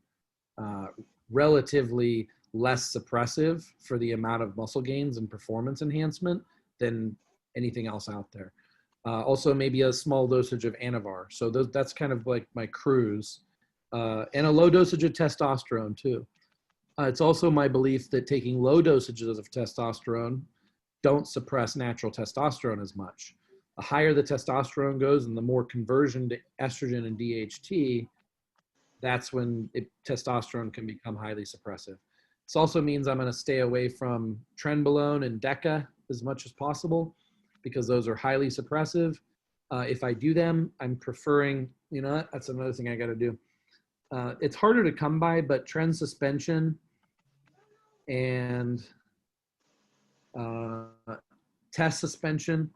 relatively less suppressive for the amount of muscle gains and performance enhancement than anything else out there. Also maybe a small dosage of Anavar. So that's kind of like my cruise, and a low dosage of testosterone too. It's also my belief that taking low dosages of testosterone don't suppress natural testosterone as much. The higher the testosterone goes and the more conversion to estrogen and DHT, that's when testosterone can become highly suppressive. This also means I'm going to stay away from trenbolone and DECA as much as possible because those are highly suppressive. If I do them, I'm preferring, you know, that's another thing I got to do. It's harder to come by, but tren suspension and test suspension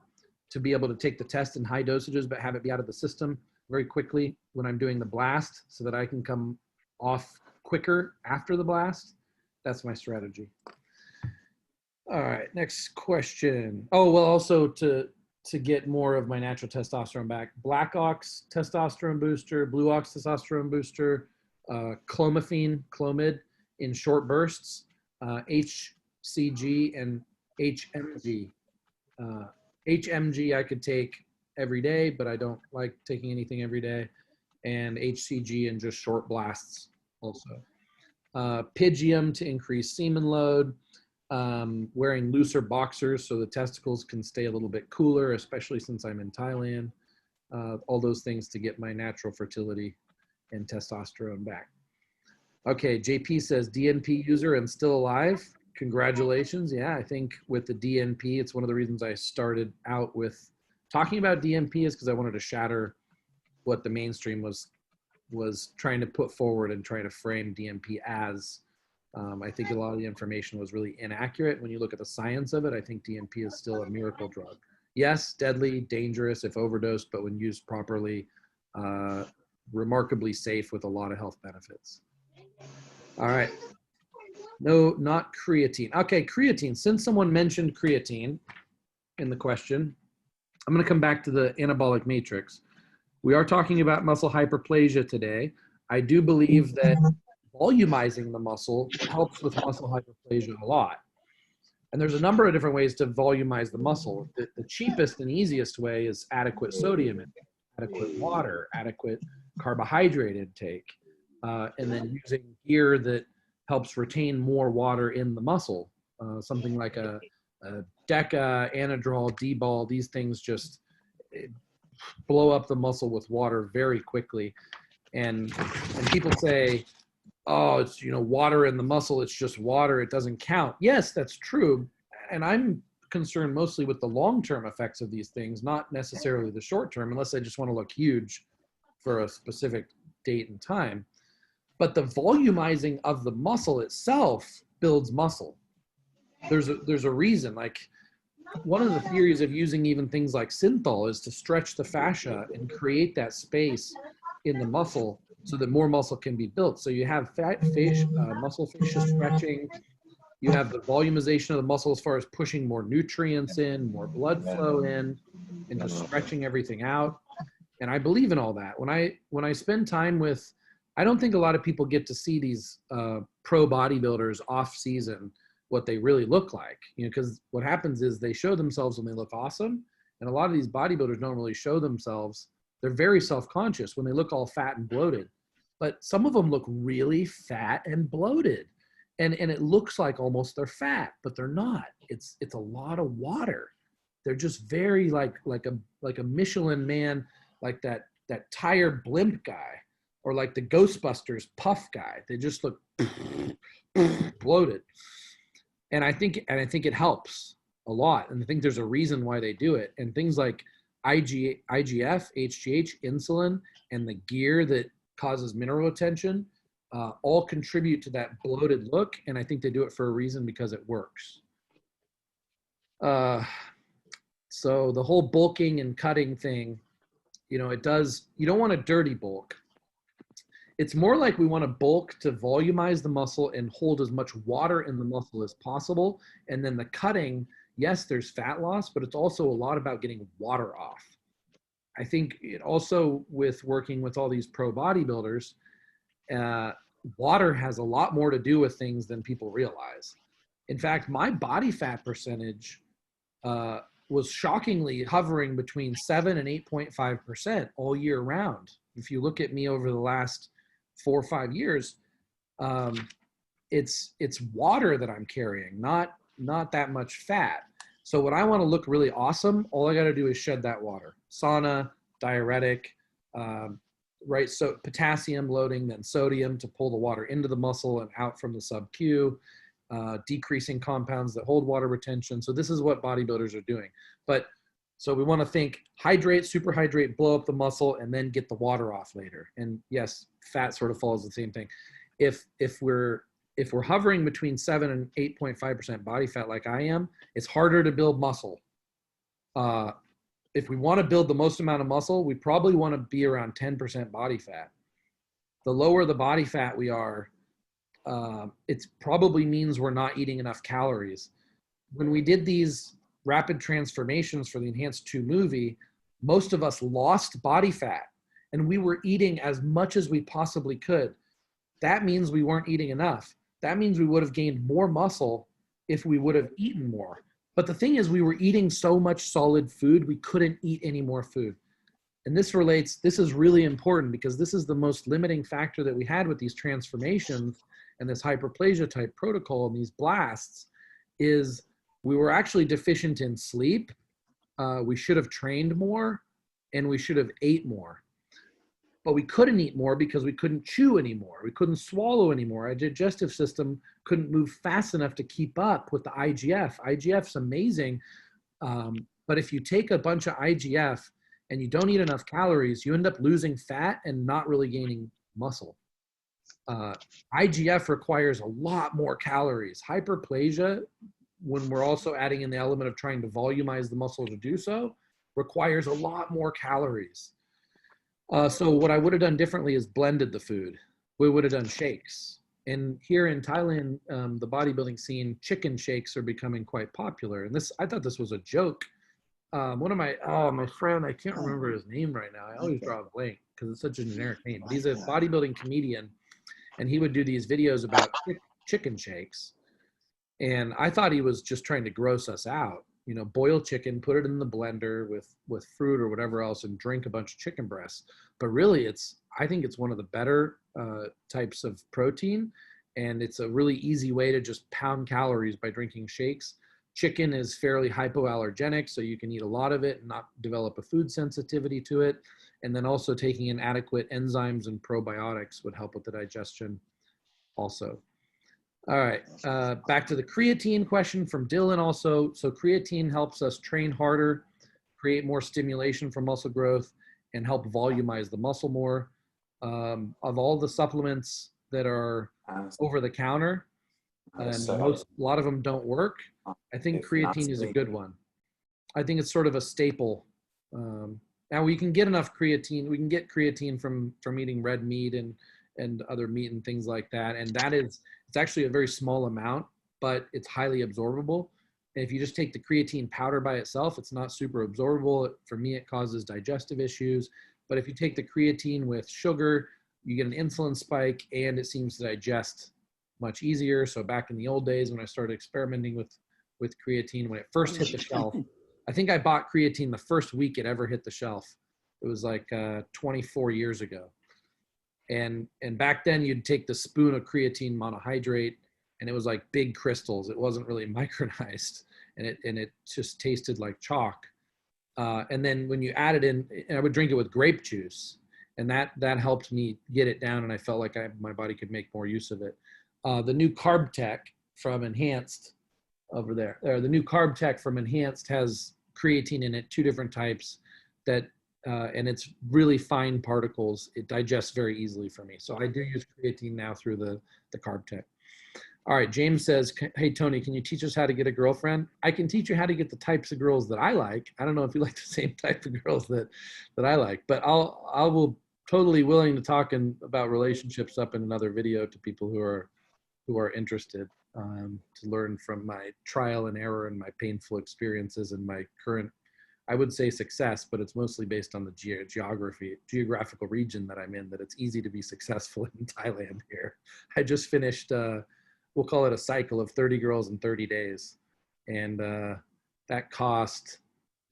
to be able to take the test in high dosages but have it be out of the system very quickly when I'm doing the blast so that I can come off quicker after the blast. That's my strategy. All right, next question. Oh, well, also to get more of my natural testosterone back, Black Ox testosterone booster, Blue Ox testosterone booster, Clomid in short bursts, HCG and HMG. HMG I could take every day, but I don't like taking anything every day. And HCG in just short blasts also. Pygium to increase semen load. Wearing looser boxers so the testicles can stay a little bit cooler, especially since I'm in Thailand. All those things to get my natural fertility and testosterone back. Okay, JP says DNP user and still alive. Congratulations. Yeah, I think with the DNP, it's one of the reasons I started out with talking about DNP is because I wanted to shatter what the mainstream was trying to put forward and trying to frame DNP as. I think a lot of the information was really inaccurate. When you look at the science of it, I think DNP is still a miracle drug. Yes, deadly, dangerous if overdosed, but when used properly, remarkably safe with a lot of health benefits. All right. No, not creatine. Okay, creatine. Since someone mentioned creatine in the question, I'm going to come back to the anabolic matrix. We are talking about muscle hyperplasia today. I do believe that volumizing the muscle helps with muscle hyperplasia a lot. And there's a number of different ways to volumize the muscle. The cheapest and easiest way is adequate sodium intake, adequate water, adequate carbohydrate intake, and then using gear that helps retain more water in the muscle. Something like a DECA, Anadrol, D-ball, these things just blow up the muscle with water very quickly. And people say, oh, it's, you know, water in the muscle, it's just water, it doesn't count. Yes, that's true. And I'm concerned mostly with the long-term effects of these things, not necessarily the short-term, unless I just want to look huge for a specific date and time. But the volumizing of the muscle itself builds muscle. There's a reason. Like, one of the theories of using even things like synthol is to stretch the fascia and create that space in the muscle so that more muscle can be built. So you have muscle fascia stretching, you have the volumization of the muscle as far as pushing more nutrients in, more blood flow in, and just stretching everything out. And I believe in all that. When I spend time with, I don't think a lot of people get to see these pro bodybuilders off season, what they really look like, you know, because what happens is they show themselves when they look awesome. And a lot of these bodybuilders don't really show themselves. They're very self-conscious when they look all fat and bloated. but some of them look really fat and bloated. And it looks like almost they're fat, but they're not. It's a lot of water. They're just very like a Michelin man, like that tired blimp guy, or like the Ghostbusters puff guy. They just look bloated. And I think it helps a lot. And I think there's a reason why they do it. And things like IGF, HGH, insulin, and the gear that causes mineral retention all contribute to that bloated look. And I think they do it for a reason, because it works. So the whole bulking and cutting thing, you know, you don't want a dirty bulk. It's more like we want to bulk to volumize the muscle and hold as much water in the muscle as possible. And then the cutting, yes, there's fat loss, but it's also a lot about getting water off. I think it also, with working with all these pro bodybuilders, water has a lot more to do with things than people realize. In fact, my body fat percentage was shockingly hovering between 7 and 8.5% all year round. If you look at me over the last 4 or 5 years, it's water that I'm carrying, not that much fat. So when I want to look really awesome, all I got to do is shed that water. Sauna, diuretic, right? So potassium loading, then sodium to pull the water into the muscle and out from the sub-Q, decreasing compounds that hold water retention. So this is what bodybuilders are doing. But so we want to think hydrate, superhydrate, blow up the muscle, and then get the water off later. And yes, fat sort of follows the same thing. If we're hovering between 7 and 8.5% body fat like I am, it's harder to build muscle. If we want to build the most amount of muscle, we probably want to be around 10% body fat. The lower the body fat we are, it probably means we're not eating enough calories. When we did these rapid transformations for the Enhanced 2 movie, most of us lost body fat, and we were eating as much as we possibly could. That means we weren't eating enough. That means we would have gained more muscle if we would have eaten more. But the thing is, we were eating so much solid food, we couldn't eat any more food. And this is really important, because this is the most limiting factor that we had with these transformations and this hyperplasia type protocol and these blasts, is we were actually deficient in sleep. We should have trained more, and we should have ate more. But we couldn't eat more because we couldn't chew anymore. We couldn't swallow anymore. Our digestive system couldn't move fast enough to keep up with the IGF. IGF's amazing, but if you take a bunch of IGF and you don't eat enough calories, you end up losing fat and not really gaining muscle. IGF requires a lot more calories. Hyperplasia, when we're also adding in the element of trying to volumize the muscle to do so, requires a lot more calories. So what I would have done differently is blended the food. We would have done shakes. And here in Thailand, the bodybuilding scene, chicken shakes are becoming quite popular. And I thought this was a joke. One of my friend, I can't remember his name right now. I always draw a blank because it's such a generic name. But he's a bodybuilding comedian, and he would do these videos about chicken shakes. And I thought he was just trying to gross us out. You know, boil chicken, put it in the blender with fruit or whatever else, and drink a bunch of chicken breasts. But really, I think it's one of the better types of protein, and it's a really easy way to just pound calories by drinking shakes. Chicken is fairly hypoallergenic, so you can eat a lot of it and not develop a food sensitivity to it. And then also taking in adequate enzymes and probiotics would help with the digestion also. All right, back to the creatine question from Dylan also. So creatine helps us train harder, create more stimulation for muscle growth, and help volumize the muscle more. Of all the supplements that are over the counter, and a lot of them don't work, I think creatine is a good one. I think it's sort of a staple. Now we can get enough creatine. We can get creatine from eating red meat and other meat and things like that. And it's actually a very small amount, but it's highly absorbable. And if you just take the creatine powder by itself, it's not super absorbable. For me, it causes digestive issues. But if you take the creatine with sugar, you get an insulin spike, and it seems to digest much easier. So back in the old days when I started experimenting with creatine, when it first hit the shelf, I think I bought creatine the first week it ever hit the shelf. It was like 24 years ago. And back then you'd take the spoon of creatine monohydrate and it was like big crystals. It wasn't really micronized, and it just tasted like chalk. And then when you add it in, and I would drink it with grape juice, and that helped me get it down, and I felt like my body could make more use of it. The new Carb Tech from Enhanced over there, or the new Carb Tech from Enhanced has creatine in it, 2 different types that, and it's really fine particles. It digests very easily for me. So I do use creatine now through the Carb Tech. All right, James says, hey, Tony, can you teach us how to get a girlfriend? I can teach you how to get the types of girls that I like. I don't know if you like the same type of girls that I like, but I will totally willing to talk about relationships up in another video to people who are interested, to learn from my trial and error and my painful experiences and my current, I would say, success, but it's mostly based on the geographical region that I'm in, that it's easy to be successful in Thailand here. I just finished, we'll call it a cycle of 30 girls in 30 days. And that cost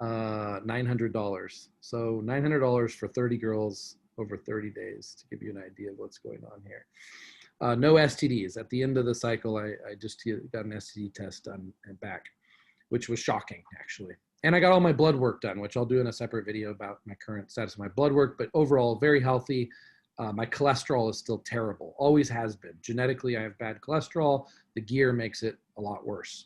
$900. So $900 for 30 girls over 30 days, to give you an idea of what's going on here. No STDs. At the end of the cycle, I just got an STD test done and back, which was shocking, actually. And I got all my blood work done, which I'll do in a separate video about my current status of my blood work, but overall, very healthy. My cholesterol is still terrible, always has been. Genetically, I have bad cholesterol. The gear makes it a lot worse.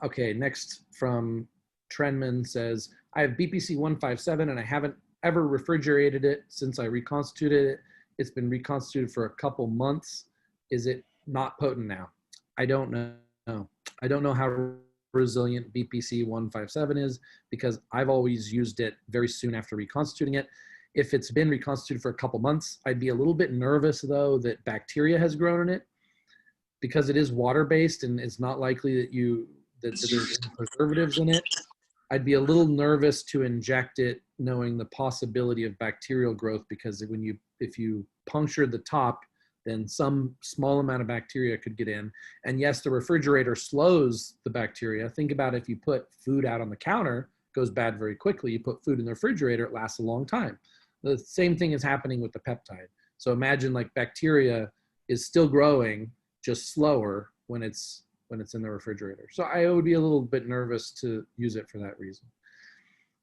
Okay, next from Trenman says, I have BPC 157 and I haven't ever refrigerated it since I reconstituted it. It's been reconstituted for a couple months. Is it not potent now? I don't know. I don't know how resilient BPC 157 is, because I've always used it very soon after reconstituting it. If it's been reconstituted for a couple months, I'd be a little bit nervous, though, that bacteria has grown in it, because it is water-based and it's not likely that there's preservatives in it. I'd be a little nervous to inject it knowing the possibility of bacterial growth, because if you punctured the top, then some small amount of bacteria could get in. And yes, the refrigerator slows the bacteria. Think about if you put food out on the counter, it goes bad very quickly. You put food in the refrigerator, it lasts a long time. The same thing is happening with the peptide. So imagine like bacteria is still growing, just slower when it's in the refrigerator. So I would be a little bit nervous to use it for that reason.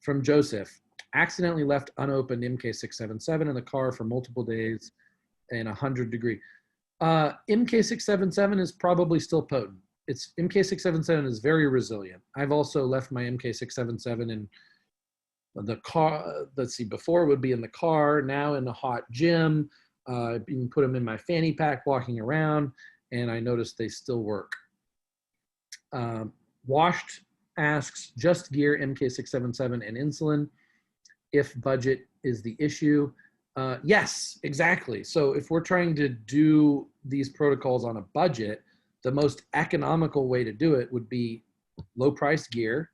From Joseph, accidentally left unopened MK677 in the car for multiple days in 100-degree. MK677 is probably still potent. MK677 is very resilient. I've also left my MK677 in the car. Let's see, before it would be in the car, now in the hot gym. You can put them in my fanny pack walking around, and I noticed they still work. Washed asks, just gear MK677 and insulin if budget is the issue. Yes, exactly. So if we're trying to do these protocols on a budget, the most economical way to do it would be low price gear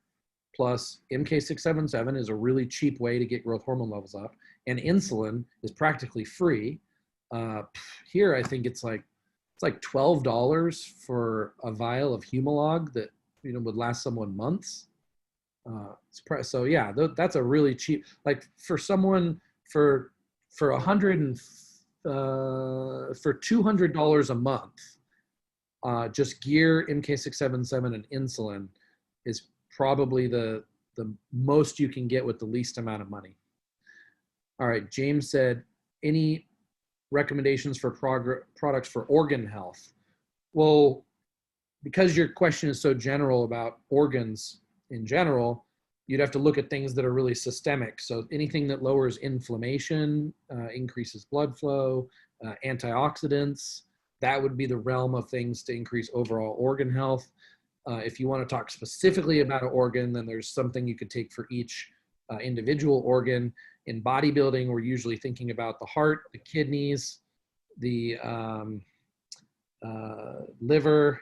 plus MK677 is a really cheap way to get growth hormone levels up, and insulin is practically free. Here, I think it's like $12 for a vial of Humalog that would last someone months. So yeah, that's a really cheap, like for someone for $200 a month, just gear, MK677 and insulin is probably the most you can get with the least amount of money. All right, James said, any recommendations for products for organ health? Well, because your question is so general about organs in general, you'd have to look at things that are really systemic. So anything that lowers inflammation, increases blood flow, antioxidants, that would be the realm of things to increase overall organ health. If you want to talk specifically about an organ, then there's something you could take for each individual organ. In bodybuilding, we're usually thinking about the heart, the kidneys, the liver,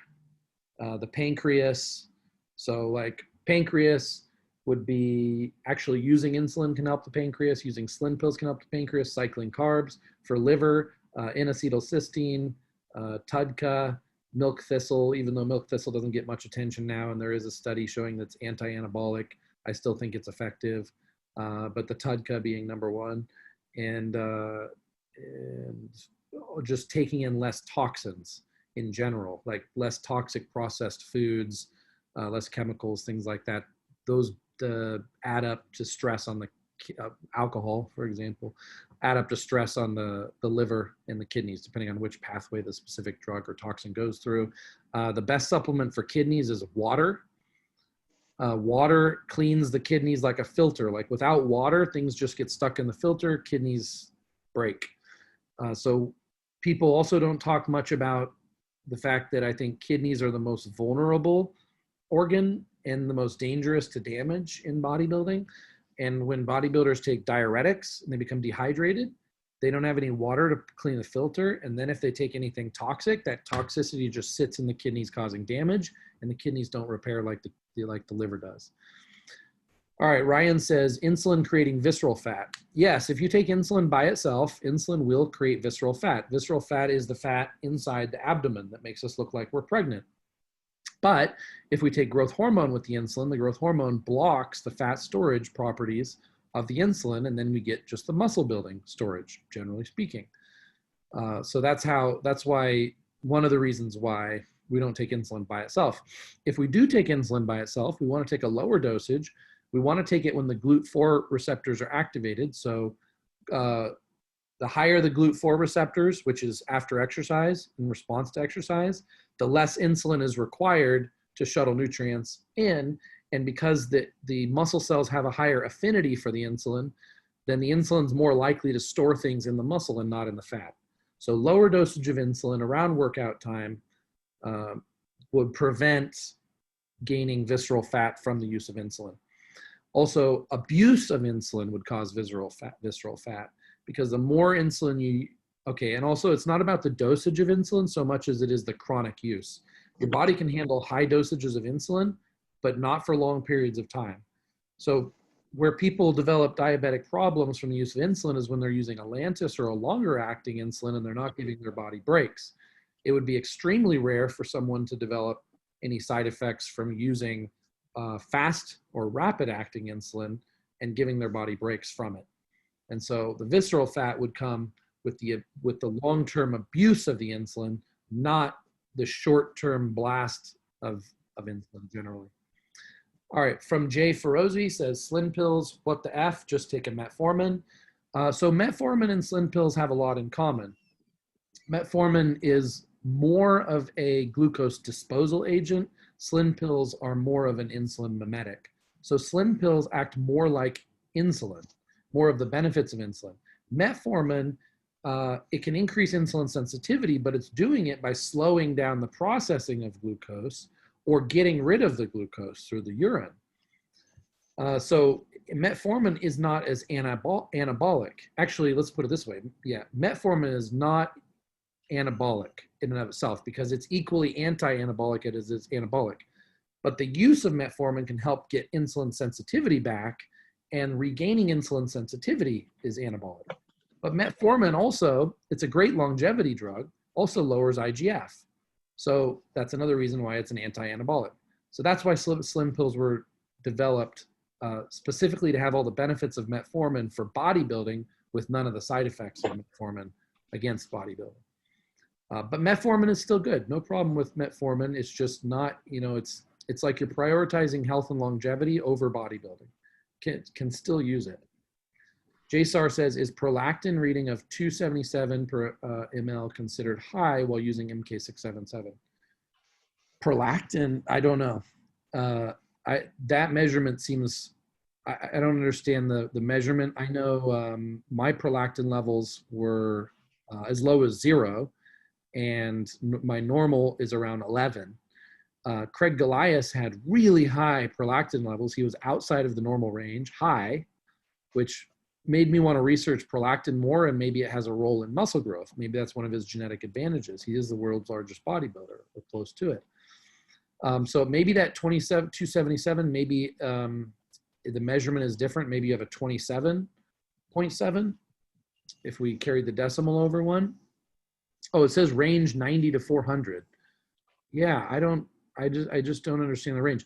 the pancreas. So like pancreas would be actually using insulin can help the pancreas, using slim pills can help the pancreas, cycling carbs. For liver, N-acetylcysteine, TUDCA, milk thistle, even though milk thistle doesn't get much attention now, and there is a study showing that's anti-anabolic, I still think it's effective, but the TUDCA being number one. And and just taking in less toxins in general, like less toxic processed foods, less chemicals, things like that. Those add up to stress on the alcohol, for example, add up to stress on the liver and the kidneys, depending on which pathway the specific drug or toxin goes through. The best supplement for kidneys is water. Water cleans the kidneys like a filter. Like without water, things just get stuck in the filter, kidneys break. So people also don't talk much about the fact that I think kidneys are the most vulnerable organ and the most dangerous to damage in bodybuilding. And when bodybuilders take diuretics and they become dehydrated, they don't have any water to clean the filter. And then if they take anything toxic, that toxicity just sits in the kidneys causing damage, and the kidneys don't repair like the liver does. All right, Ryan says, insulin creating visceral fat. Yes, if you take insulin by itself, insulin will create visceral fat. Visceral fat is the fat inside the abdomen that makes us look like we're pregnant. But if we take growth hormone with the growth hormone blocks the fat storage properties of the insulin, and then we get just the muscle building storage, generally speaking. So that's why, one of the reasons why we don't take insulin by itself. If we do take insulin by itself, we want to take a lower dosage. We want to take it when the GLUT4 receptors are activated. So the higher the GLUT4 receptors, which is after exercise, in response to exercise, the less insulin is required to shuttle nutrients in. And because the muscle cells have a higher affinity for the insulin, then the insulin's more likely to store things in the muscle and not in the fat. So lower dosage of insulin around workout time would prevent gaining visceral fat from the use of insulin. Also, abuse of insulin would cause visceral fat, because the more insulin and also it's not about the dosage of insulin so much as it is the chronic use. Your body can handle high dosages of insulin, but not for long periods of time. So where people develop diabetic problems from the use of insulin is when they're using a Lantus or a longer acting insulin and they're not giving their body breaks. It would be extremely rare for someone to develop any side effects from using fast or rapid acting insulin and giving their body breaks from it. And so the visceral fat would come with the long-term abuse of the insulin, not the short-term blast of insulin generally. All right, from Jay Ferozi says, Slim pills, what the F, just take a metformin. So metformin and Slim pills have a lot in common. Metformin is more of a glucose disposal agent. Slim pills are more of an insulin mimetic. So Slim pills act more like insulin, more of the benefits of insulin. Metformin, it can increase insulin sensitivity, but it's doing it by slowing down the processing of glucose or getting rid of the glucose through the urine. So metformin is not as anabolic. Actually, let's put it this way. Yeah, metformin is not anabolic in and of itself because it's equally anti-anabolic as it's anabolic. But the use of metformin can help get insulin sensitivity back, and regaining insulin sensitivity is anabolic. But metformin also, it's a great longevity drug, also lowers IGF. So that's another reason why it's an anti-anabolic. So that's why slim pills were developed specifically to have all the benefits of metformin for bodybuilding with none of the side effects of metformin against bodybuilding. But metformin is still good. No problem with metformin. It's just not, it's like you're prioritizing health and longevity over bodybuilding. Can still use it. JSAR says, is prolactin reading of 277 per ml considered high while using MK677? Prolactin, I don't know. That measurement seems, I don't understand the measurement. I know my prolactin levels were as low as 0, and my normal is around 11. Craig Goliath had really high prolactin levels. He was outside of the normal range, high, which made me want to research prolactin more, and maybe it has a role in muscle growth. Maybe that's one of his genetic advantages. He is the world's largest bodybuilder, or close to it. So maybe that 277, maybe the measurement is different. Maybe you have a 27.7 if we carried the decimal over one. Oh, it says range 90 to 400. Yeah, I just don't understand the range.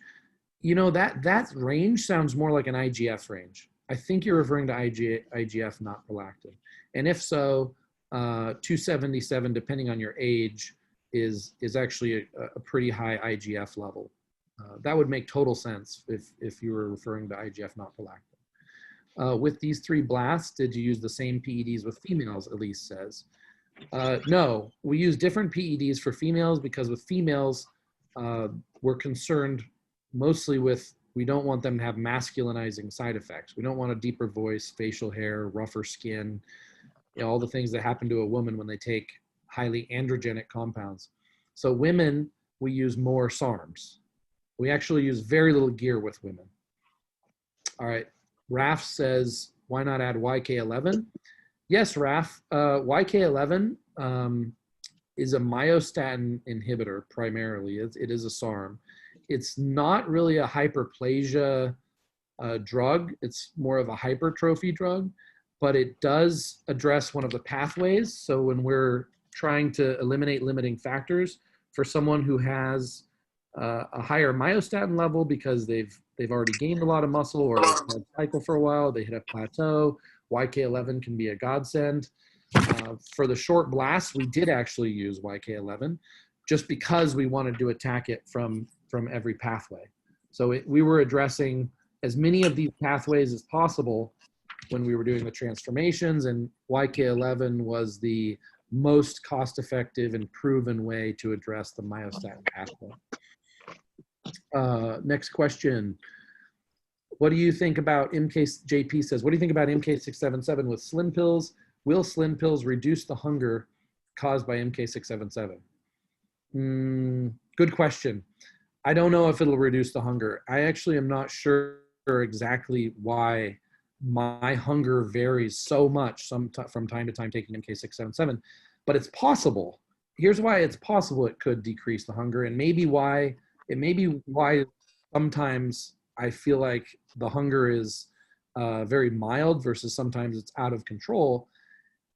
That range sounds more like an IGF range. I think you're referring to IGF, not prolactin. And if so, 277, depending on your age, is actually a pretty high IGF level. That would make total sense if you were referring to IGF, not prolactin. With these 3 blasts, did you use the same PEDs with females, Elise says. No, we use different PEDs for females because with females, we're concerned mostly with, we don't want them to have masculinizing side effects. We don't want a deeper voice, facial hair, rougher skin, you know, all the things that happen to a woman when they take highly androgenic compounds. So women, we use more SARMs. We actually use very little gear with women. All right, Raf says, why not add YK11? Yes, Raf, YK11 is a myostatin inhibitor primarily. It is a SARM. It's not really a hyperplasia drug. It's more of a hypertrophy drug, but it does address one of the pathways. So when we're trying to eliminate limiting factors for someone who has a higher myostatin level because they've already gained a lot of muscle or they've had cycle for a while, they hit a plateau, YK11 can be a godsend. For the short blasts, we did actually use YK11 just because we wanted to attack it from every pathway. So we were addressing as many of these pathways as possible when we were doing the transformations, and YK11 was the most cost-effective and proven way to address the myostatin pathway. Next question. What do you think about JP says, what do you think about MK677 with Slim pills? Will Slim pills reduce the hunger caused by MK677? Good question. I don't know if it'll reduce the hunger. I actually am not sure exactly why my hunger varies so much from time to time taking MK677, but it's possible. Here's why it's possible it could decrease the hunger, and maybe why sometimes I feel like the hunger is very mild versus sometimes it's out of control,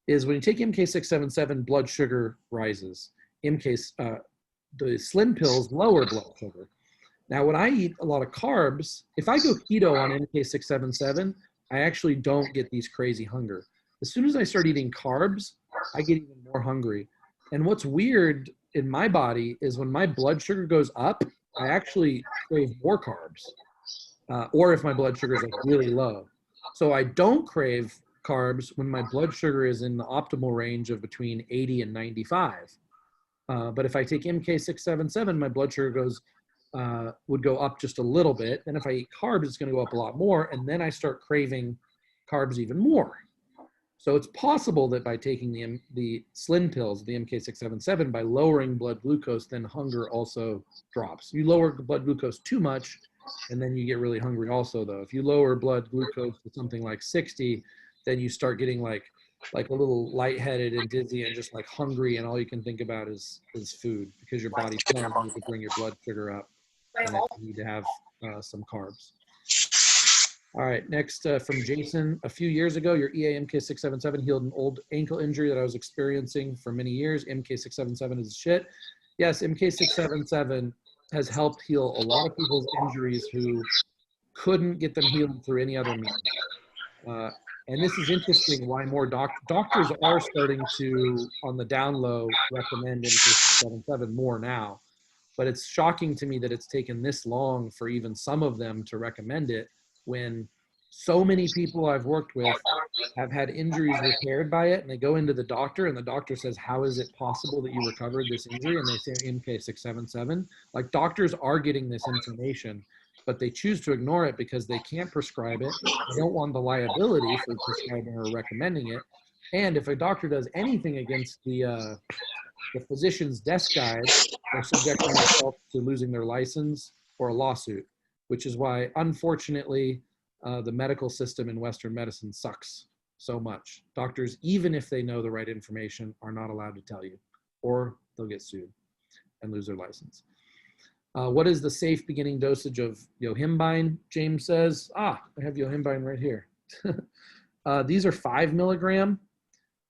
is when you take MK677, blood sugar rises. The Slim pills lower blood sugar. Now, when I eat a lot of carbs, if I go keto on MK677, I actually don't get these crazy hunger. As soon as I start eating carbs, I get even more hungry. And what's weird in my body is when my blood sugar goes up, I actually crave more carbs. Or if my blood sugar is like really low. So I don't crave carbs when my blood sugar is in the optimal range of between 80 and 95. But if I take MK677, my blood sugar would go up just a little bit. And if I eat carbs, it's going to go up a lot more. And then I start craving carbs even more. So it's possible that by taking the Slim pills, the MK677, by lowering blood glucose, then hunger also drops. You lower blood glucose too much, and then you get really hungry also, though. If you lower blood glucose to something like 60, then you start getting like a little lightheaded and dizzy and just like hungry, and all you can think about is food because your body's telling you to bring your blood sugar up and you need to have some carbs. All right, next from Jason. A few years ago, your EA MK677 healed an old ankle injury that I was experiencing for many years. MK677 is shit. Yes, MK677 has helped heal a lot of people's injuries who couldn't get them healed through any other means. And this is interesting why more doctors are starting to, on the down low, recommend MK677 more now. But it's shocking to me that it's taken this long for even some of them to recommend it when so many people I've worked with have had injuries repaired by it, and they go into the doctor and the doctor says, how is it possible that you recovered this injury? And they say MK677. Like, doctors are getting this information, but they choose to ignore it because they can't prescribe it. They don't want the liability for prescribing or recommending it. And if a doctor does anything against the physician's desk guide, they're subjecting themselves to losing their license or a lawsuit, which is why, unfortunately, the medical system in Western medicine sucks so much. Doctors, even if they know the right information, are not allowed to tell you, or they'll get sued and lose their license. What is the safe beginning dosage of yohimbine? James says, I have yohimbine right here. These are 5 milligram,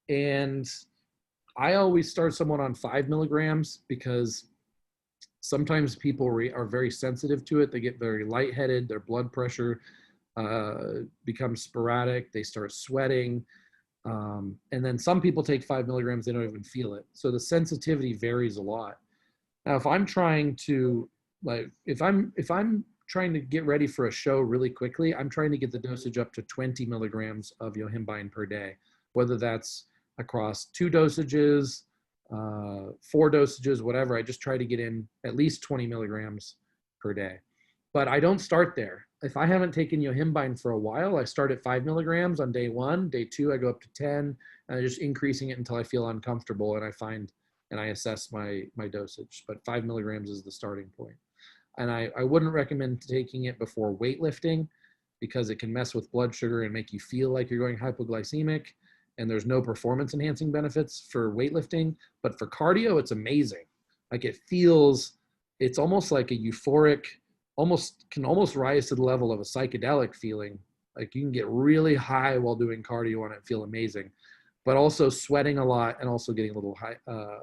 and I always start someone on 5 milligrams because sometimes people are very sensitive to it. They get very lightheaded, their blood pressure becomes sporadic, they start sweating. And then some people take 5 milligrams, they don't even feel it. So the sensitivity varies a lot. Now, if I'm trying to, like, if I'm trying to get ready for a show really quickly, I'm trying to get the dosage up to 20 milligrams of yohimbine per day, whether that's across 2 dosages, 4 dosages, whatever. I just try to get in at least 20 milligrams per day. But I don't start there. If I haven't taken yohimbine for a while, I start at 5 milligrams on day 1. Day 2, I go up to 10, and I'm just increasing it until I feel uncomfortable, and I assess my dosage. But 5 milligrams is the starting point. And I wouldn't recommend taking it before weightlifting, because it can mess with blood sugar and make you feel like you're going hypoglycemic. And there's no performance enhancing benefits for weightlifting. But for cardio, it's amazing. Like, it's almost like a euphoric, can almost rise to the level of a psychedelic feeling. Like, you can get really high while doing cardio on it, feel amazing, but also sweating a lot and also getting a little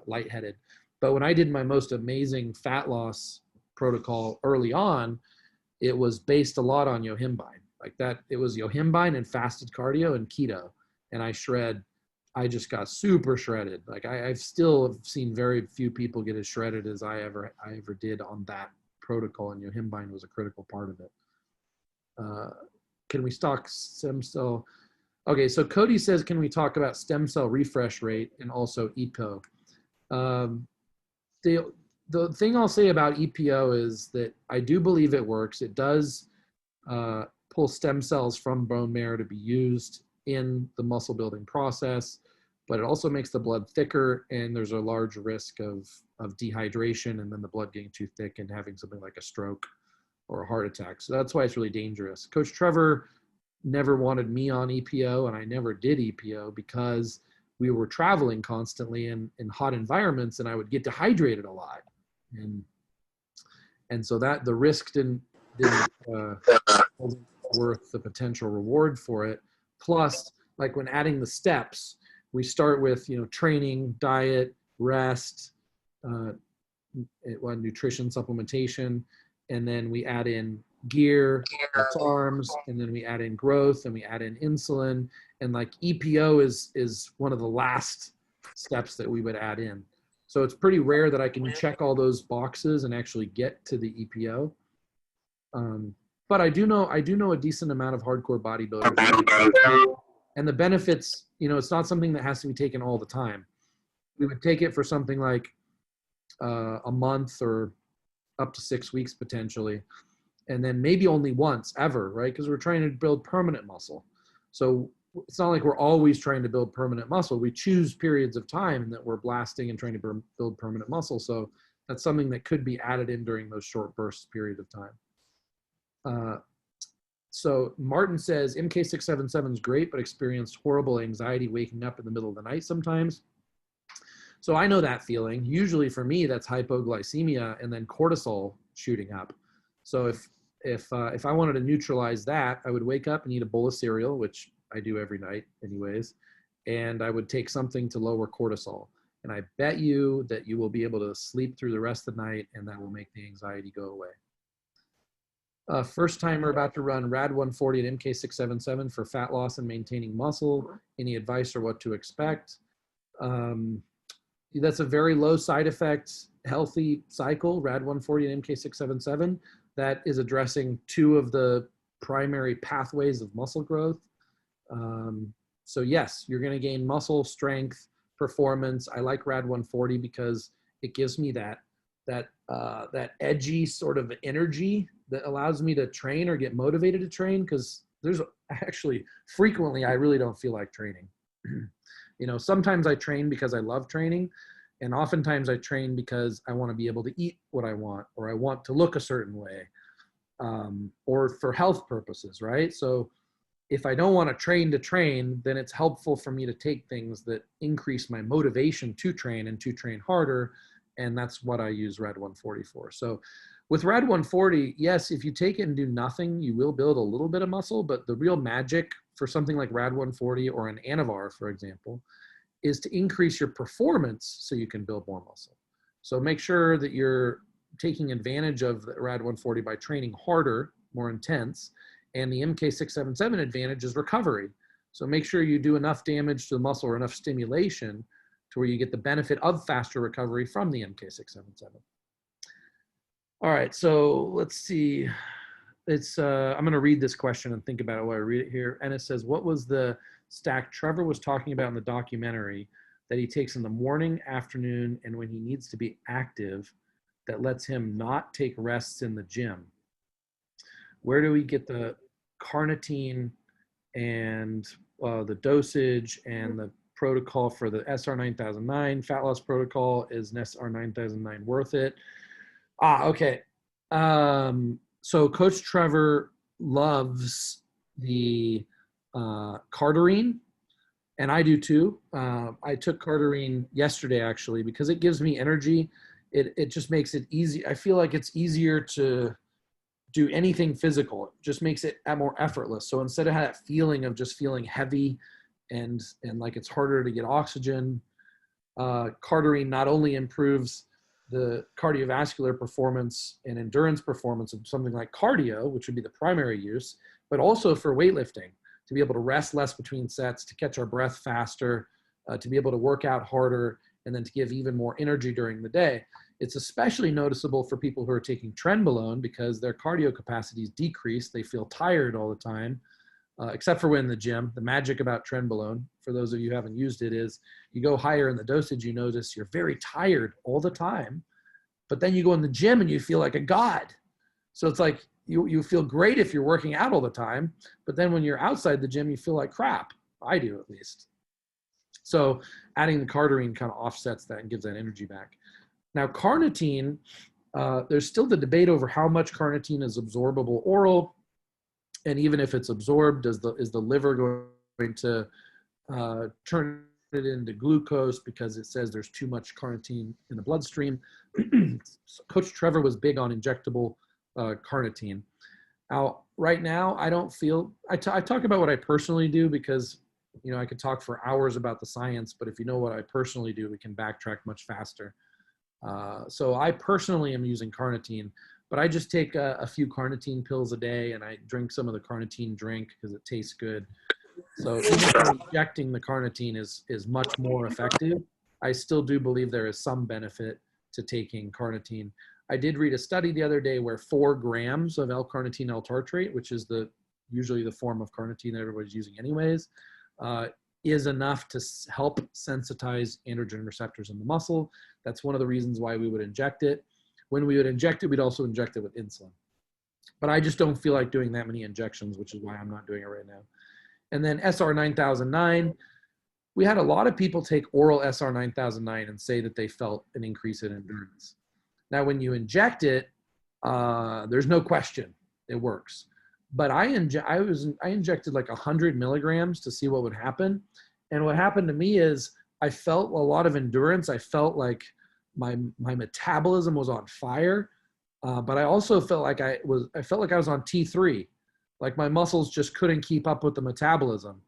lightheaded. But when I did my most amazing fat loss protocol early on, it was based a lot on yohimbine. Like that, it was yohimbine and fasted cardio and keto. And I just got super shredded. Like I've still seen very few people get as shredded as I ever did on that protocol, and yohimbine was a critical part of it. Can we talk stem cell? Okay, so Cody says, can we talk about stem cell refresh rate and also EPO? The thing I'll say about EPO is that I do believe it works. It does pull stem cells from bone marrow to be used in the muscle building process, but it also makes the blood thicker, and there's a large risk of dehydration and then the blood getting too thick and having something like a stroke or a heart attack. So that's why it's really dangerous. Coach Trevor never wanted me on EPO, and I never did EPO because we were traveling constantly in hot environments, and I would get dehydrated a lot. And so that the risk didn't wasn't worth the potential reward for it. Plus, like when adding the steps, we start with, training, diet, rest, nutrition, supplementation, and then we add in gear, arms, and then we add in growth, and we add in insulin, and like EPO is one of the last steps that we would add in. So it's pretty rare that I can check all those boxes and actually get to the EPO. But I do know a decent amount of hardcore bodybuilders, and the benefits, it's not something that has to be taken all the time. We would take it for something like a month or up to 6 weeks potentially, and then maybe only once ever, right? Because we're trying to build permanent muscle. So it's not like we're always trying to build permanent muscle. We choose periods of time that we're blasting and trying to build permanent muscle. So that's something that could be added in during those short bursts period of time. So Martin says, MK677 is great, but experienced horrible anxiety waking up in the middle of the night sometimes. So I know that feeling. Usually for me, that's hypoglycemia and then cortisol shooting up. So if I wanted to neutralize that, I would wake up and eat a bowl of cereal, which I do every night anyways, and I would take something to lower cortisol. And I bet you that you will be able to sleep through the rest of the night, and that will make the anxiety go away. First timer about to run RAD 140 at MK677 for fat loss and maintaining muscle. Any advice or what to expect? That's a very low side effect, healthy cycle, RAD 140 and MK677. That is addressing 2 of the primary pathways of muscle growth. So yes, you're going to gain muscle strength, performance. I like RAD 140 because it gives me that edgy sort of energy that allows me to train or get motivated to train, because there's actually frequently I really don't feel like training. Sometimes I train because I love training, and oftentimes I train because I want to be able to eat what I want, or I want to look a certain way, or for health purposes, right? So if I don't want to train, then it's helpful for me to take things that increase my motivation to train and to train harder. And that's what I use RAD 140 for. So with RAD 140, yes, if you take it and do nothing, you will build a little bit of muscle, but the real magic for something like RAD 140 or an Anavar, for example, is to increase your performance so you can build more muscle. So make sure that you're taking advantage of the RAD 140 by training harder, more intense, and the MK677 advantage is recovery. So make sure you do enough damage to the muscle or enough stimulation to where you get the benefit of faster recovery from the MK677. All right, so let's see. I'm going to read this question and think about it while I read it here. And it says, what was the stack Trevor was talking about in the documentary that he takes in the morning, afternoon, and when he needs to be active that lets him not take rests in the gym? Where do we get the carnitine and the dosage and the protocol for the SR9009 fat loss protocol? Is an SR9009 worth it? Okay. So Coach Trevor loves the cardarine, and I do too. I took cardarine yesterday actually because it gives me energy. It just makes it easy. I feel like it's easier to do anything physical. It just makes it more effortless. So instead of that feeling of just feeling heavy and like it's harder to get oxygen, cardarine not only improves the cardiovascular performance and endurance performance of something like cardio, which would be the primary use, but also for weightlifting, to be able to rest less between sets, to catch our breath faster, to be able to work out harder, and then to give even more energy during the day. It's especially noticeable for people who are taking trenbolone because their cardio capacities decrease. They feel tired all the time, except for when in the gym. The magic about trenbolone, for those of you who haven't used it, is you go higher in the dosage, you notice you're very tired all the time, but then you go in the gym and you feel like a god. So it's like you feel great if you're working out all the time, but then when you're outside the gym, you feel like crap. I do, at least. So adding the cardarine kind of offsets that and gives that energy back. Now, carnitine, there's still the debate over how much carnitine is absorbable oral. And even if it's absorbed, is the liver going to turn it into glucose because it says there's too much carnitine in the bloodstream? So Coach Trevor was big on injectable carnitine. Now, right now, I don't feel, I talk about what I personally do because, you know, I could talk for hours about the science, but if you know what I personally do, we can backtrack much faster. So I personally am using carnitine, but I just take a few carnitine pills a day and I drink some of the carnitine drink because it tastes good. So even injecting the carnitine is much more effective. I still do believe there is some benefit to taking carnitine. I did read a study the other day where 4 grams of L-carnitine L-tartrate, which is usually the form of carnitine that everybody's using anyways, is enough to help sensitize androgen receptors in the muscle. That's one of the reasons why we would inject it. When we would inject it, we'd also inject it with insulin. But I just don't feel like doing that many injections, which is why I'm not doing it right now. And then SR9009, we had a lot of people take oral SR9009 and say that they felt an increase in endurance. Now, when you inject it, there's no question it works. But I injected like 100 milligrams to see what would happen. And what happened to me is I felt a lot of endurance. I felt like my metabolism was on fire. But I also felt like I was on T3. Like my muscles just couldn't keep up with the metabolism.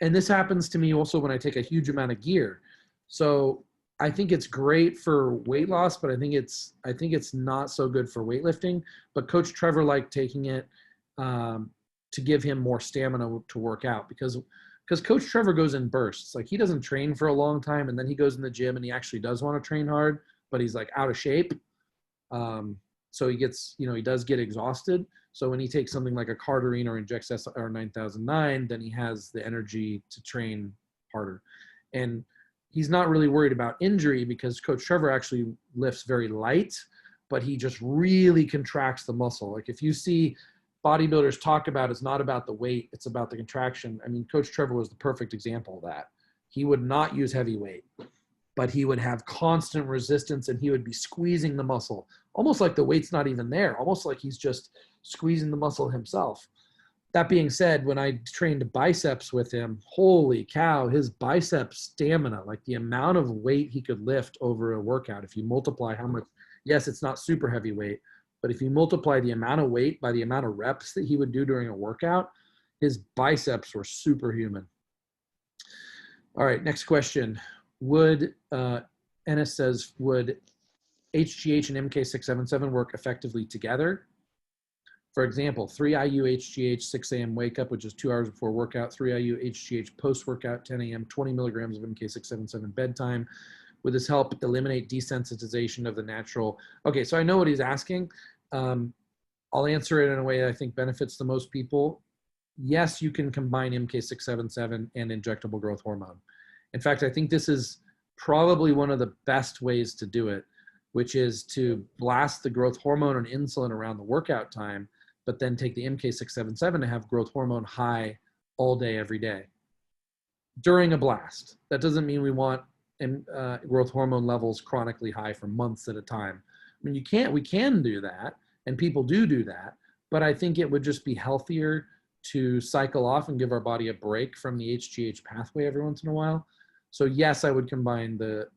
And this happens to me also when I take a huge amount of gear. So I think it's great for weight loss, but I think it's not so good for weightlifting. But Coach Trevor liked taking it to give him more stamina to work out because Coach Trevor goes in bursts. Like he doesn't train for a long time and then he goes in the gym and he actually does want to train hard, but he's like out of shape. So he gets, he does get exhausted. So when he takes something like a cardarine or injects SR9009, then he has the energy to train harder. And he's not really worried about injury because Coach Trevor actually lifts very light, but he just really contracts the muscle. Like if you see bodybuilders talk about, it's not about the weight, it's about the contraction. I mean, Coach Trevor was the perfect example of that. He would not use heavy weight, but he would have constant resistance and he would be squeezing the muscle, almost like the weight's not even there, almost like he's just squeezing the muscle himself. That being said, when I trained biceps with him, holy cow, his bicep stamina, like the amount of weight he could lift over a workout, if you multiply how much, yes, it's not super heavy weight, but if you multiply the amount of weight by the amount of reps that he would do during a workout, his biceps were superhuman. All right, next question. Ennis says, would HGH and MK677 work effectively together? For example, 3 IU HGH, 6 a.m. wake up, which is 2 hours before workout, 3 IU HGH post-workout, 10 a.m., 20 milligrams of MK677 bedtime. Would this help eliminate desensitization of the natural? Okay, so I know what he's asking. I'll answer it in a way that I think benefits the most people. Yes, you can combine MK677 and injectable growth hormone. In fact, I think this is probably one of the best ways to do it, which is to blast the growth hormone and insulin around the workout time, but then take the MK677 to have growth hormone high all day, every day during a blast. That doesn't mean we want growth hormone levels chronically high for months at a time. I mean, we can do that, and people do that, but I think it would just be healthier to cycle off and give our body a break from the HGH pathway every once in a while. So yes, I would combine the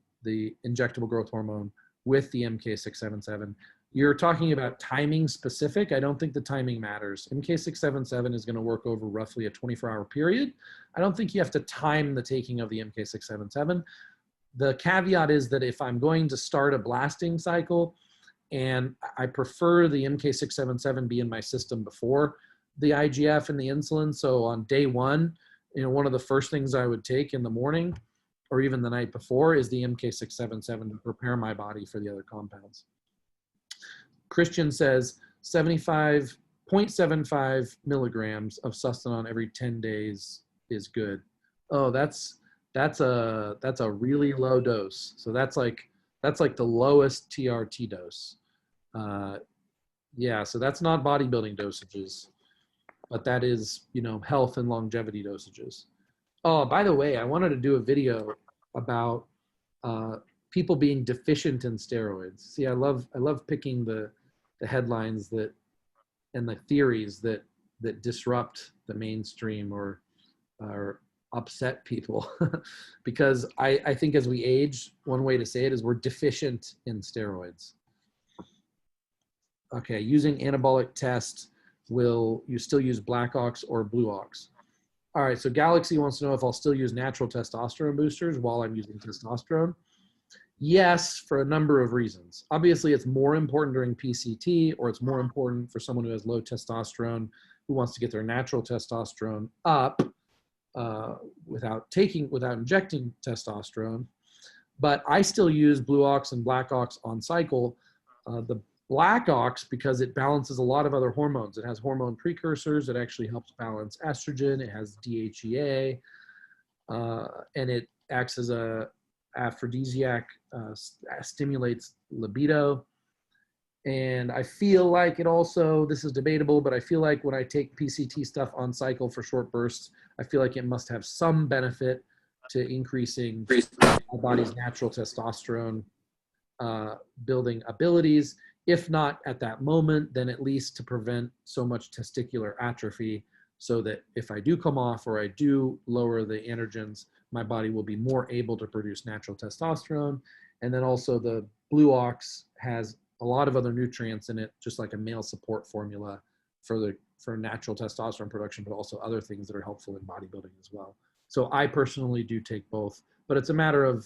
injectable growth hormone with the MK677. You're talking about timing specific. I don't think the timing matters. MK677 is going to work over roughly a 24-hour period. I don't think you have to time the taking of the MK677. The caveat is that if I'm going to start a blasting cycle and I prefer the MK677 be in my system before the IGF and the insulin. So on day one, one of the first things I would take in the morning or even the night before is the MK677 to prepare my body for the other compounds. Christian says 0.75 milligrams of Sustanon every 10 days is good. Oh, that's a really low dose. So that's like the lowest TRT dose. Yeah, so that's not bodybuilding dosages, but that is, health and longevity dosages. Oh, by the way, I wanted to do a video about people being deficient in steroids. See, I love picking the headlines and the theories that disrupt the mainstream or upset people because I think as we age, one way to say it is we're deficient in steroids. Okay, using anabolic test, will you still use Black Ox or Blue Ox? All right, so Galaxy wants to know if I'll still use natural testosterone boosters while I'm using testosterone. Yes, for a number of reasons. Obviously, it's more important during PCT, or it's more important for someone who has low testosterone who wants to get their natural testosterone up without injecting testosterone. But I still use Blue Ox and Black Ox on cycle. The Black Ox, because it balances a lot of other hormones. It has hormone precursors. It actually helps balance estrogen. It has DHEA, and it acts as a aphrodisiac, stimulates libido. And I feel like it also, this is debatable, but I feel like when I take PCT stuff on cycle for short bursts, I feel like it must have some benefit to increasing my body's natural testosterone building abilities. If not at that moment, then at least to prevent so much testicular atrophy, so that if I do come off or I do lower the androgens, my body will be more able to produce natural testosterone. And then also the Blue Ox has a lot of other nutrients in it, just like a male support formula for natural testosterone production, but also other things that are helpful in bodybuilding as well. So I personally do take both, but it's a matter of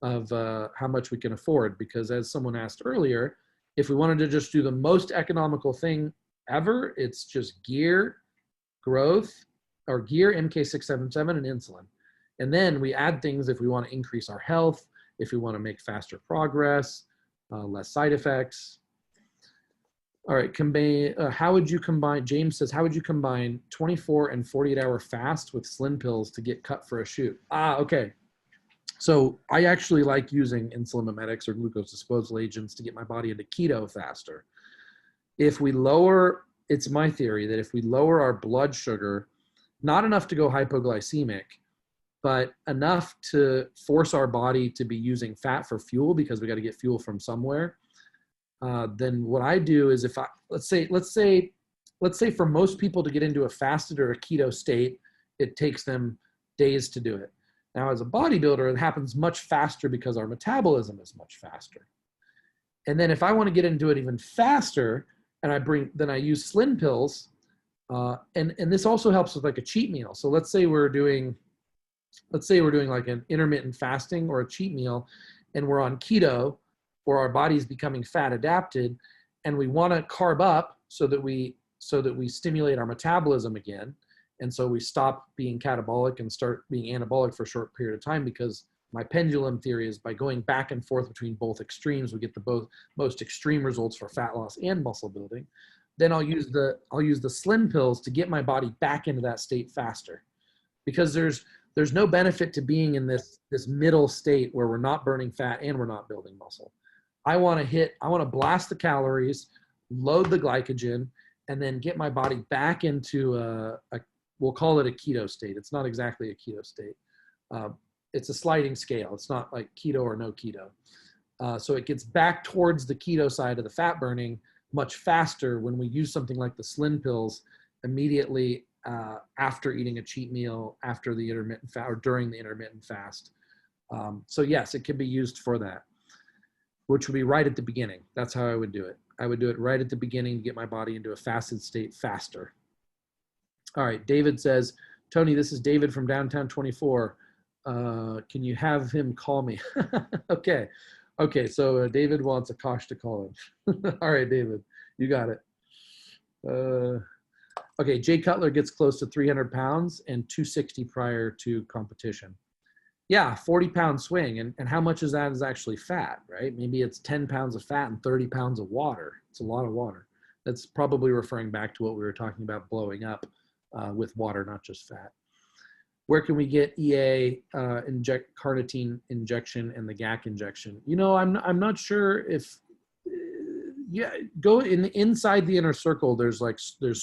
how much we can afford, because as someone asked earlier, if we wanted to just do the most economical thing ever, it's just gear, growth, or gear, MK677, and insulin. And then we add things if we want to increase our health, if we want to make faster progress, less side effects. All right, how would you combine, James says, how would you combine 24 and 48-hour fast with slim pills to get cut for a shoot? Okay. So I actually like using insulin mimetics or glucose disposal agents to get my body into keto faster. If we lower, it's my theory that if we lower our blood sugar, not enough to go hypoglycemic, but enough to force our body to be using fat for fuel, because we got to get fuel from somewhere, then what I do is let's say for most people to get into a fasted or a keto state, it takes them days to do it. Now, as a bodybuilder, it happens much faster because our metabolism is much faster. And then if I want to get into it even faster, and I use slim pills, and this also helps with like a cheat meal. So let's say we're doing like an intermittent fasting or a cheat meal, and we're on keto, or our body's becoming fat adapted, and we want to carb up so that we so that we stimulate our metabolism again. And so we stop being catabolic and start being anabolic for a short period of time, because my pendulum theory is by going back and forth between both extremes, we get the most extreme results for fat loss and muscle building. Then I'll use the slim pills to get my body back into that state faster, because there's no benefit to being in this middle state where we're not burning fat and we're not building muscle. I want to blast the calories, load the glycogen, and then get my body back into we'll call it a keto state. It's not exactly a keto state. It's a sliding scale. It's not like keto or no keto. So it gets back towards the keto side of the fat burning much faster when we use something like the slim pills immediately after eating a cheat meal, after the intermittent fast, or during the intermittent fast. So yes, it can be used for that, which would be right at the beginning. That's how I would do it. I would do it right at the beginning to get my body into a fasted state faster. All right, David says, Tony, this is David from Downtown 24. Can you have him call me? Okay, so David wants Akash to call him. All right, David, you got it. Okay, Jay Cutler gets close to 300 pounds and 260 prior to competition. Yeah, 40-pound swing. And how much of that is actually fat, right? Maybe it's 10 pounds of fat and 30 pounds of water. It's a lot of water. That's probably referring back to what we were talking about blowing up with water, not just fat. Where can we get EA, carnitine injection and the GAC injection? You know, I'm not sure if, yeah, go inside the inner circle. There's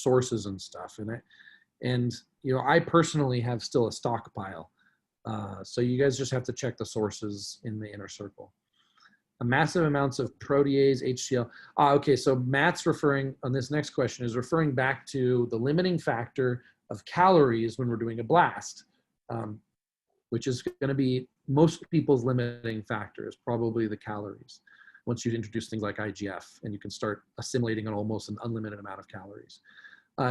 sources and stuff in it. And, you know, I personally have still a stockpile. So you guys just have to check the sources in the inner circle. Massive amounts of protease, HCl. Okay, so Matt's referring, on this next question, is referring back to the limiting factor of calories when we're doing a blast, which is going to be most people's limiting factor is probably the calories. Once you introduce things like IGF, and you can start assimilating an almost an unlimited amount of calories.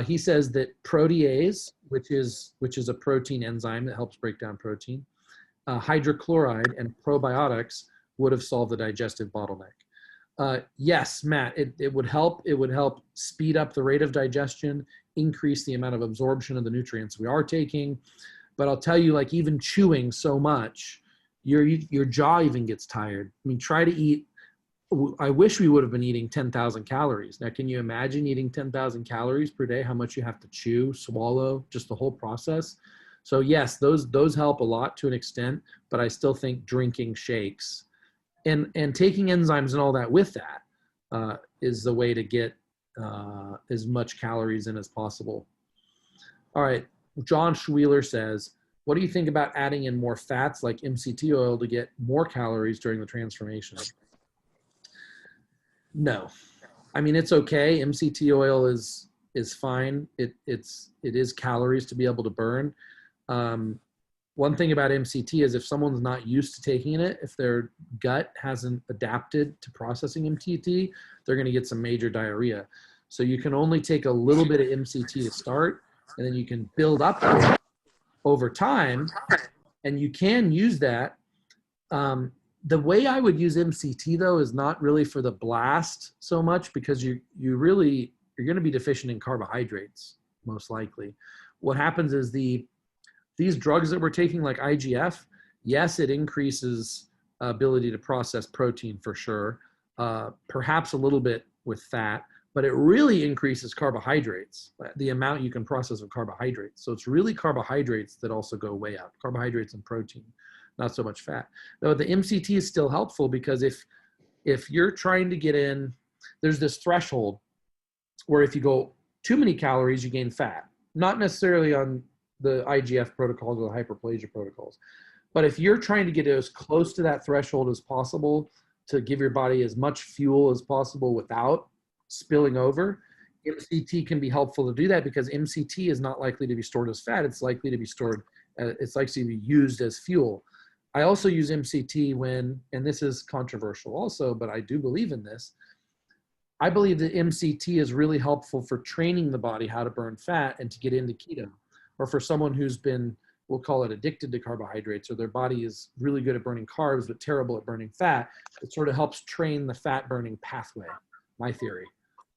He says that protease, which is a protein enzyme that helps break down protein, hydrochloride and probiotics would have solved the digestive bottleneck. Yes, Matt, it would help. It would help speed up the rate of digestion, increase the amount of absorption of the nutrients we are taking. But I'll tell you, like, even chewing so much, your jaw even gets tired. I mean, try to eat. I wish we would have been eating 10,000 calories. Now, can you imagine eating 10,000 calories per day? How much you have to chew, swallow, just the whole process. So yes, those help a lot to an extent, but I still think drinking shakes and taking enzymes and all that with that is the way to get as much calories in as possible. All right, John Schweiler says, what do you think about adding in more fats like MCT oil to get more calories during the transformation? No, I mean, it's okay. MCT oil is fine. It is calories to be able to burn. One thing about MCT is if someone's not used to taking it, if their gut hasn't adapted to processing MCT, they're going to get some major diarrhea. So you can only take a little bit of MCT to start, and then you can build up over time, and you can use that. The way I would use MCT though is not really for the blast so much, because you're going to be deficient in carbohydrates most likely. What happens is these drugs that we're taking like IGF, yes, it increases ability to process protein for sure, perhaps a little bit with fat, but it really increases carbohydrates, the amount you can process of carbohydrates. So it's really carbohydrates that also go way up, carbohydrates and protein, not so much fat. Now, the MCT is still helpful because if you're trying to get in, there's this threshold where if you go too many calories, you gain fat. Not necessarily on the IGF protocols or the hyperplasia protocols. But if you're trying to get as close to that threshold as possible to give your body as much fuel as possible without spilling over, MCT can be helpful to do that, because MCT is not likely to be stored as fat. It's likely to be stored, it's likely to be used as fuel. I also use MCT when, and this is controversial also, but I do believe in this. I believe that MCT is really helpful for training the body how to burn fat and to get into keto, or for someone who's been, we'll call it addicted to carbohydrates, or their body is really good at burning carbs but terrible at burning fat. It sort of helps train the fat burning pathway, my theory.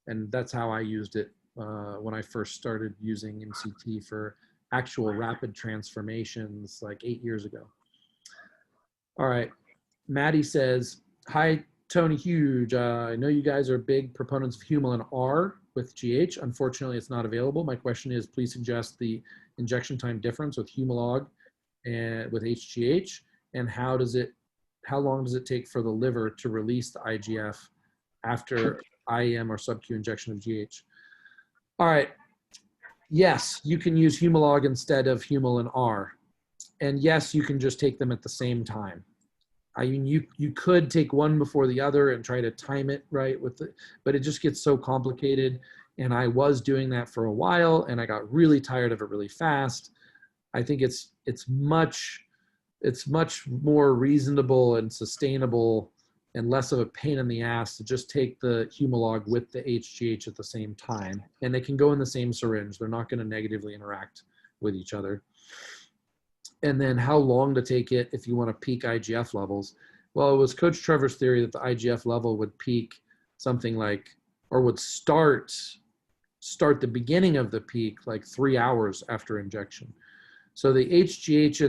And that's how I used it when I first started using MCT for actual rapid transformations like 8 years ago. All right. Maddie says, hi, Tony Huge. I know you guys are big proponents of Humulin R with GH. Unfortunately, it's not available. My question is, please suggest the injection time difference with Humalog and with HGH, and how long does it take for the liver to release the IGF after IM or sub-Q injection of GH? All right. Yes, you can use Humalog instead of Humulin R. And yes, you can just take them at the same time. I mean, you could take one before the other and try to time it right with it, but it just gets so complicated. And I was doing that for a while, and I got really tired of it really fast. I think it's much more reasonable and sustainable and less of a pain in the ass to just take the Humalog with the HGH at the same time. And they can go in the same syringe. They're not going to negatively interact with each other. And then how long to take it if you want to peak IGF levels. Well, it was Coach Trevor's theory that the IGF level would peak something like, or would start the beginning of the peak like 3 hours after injection. So the HGH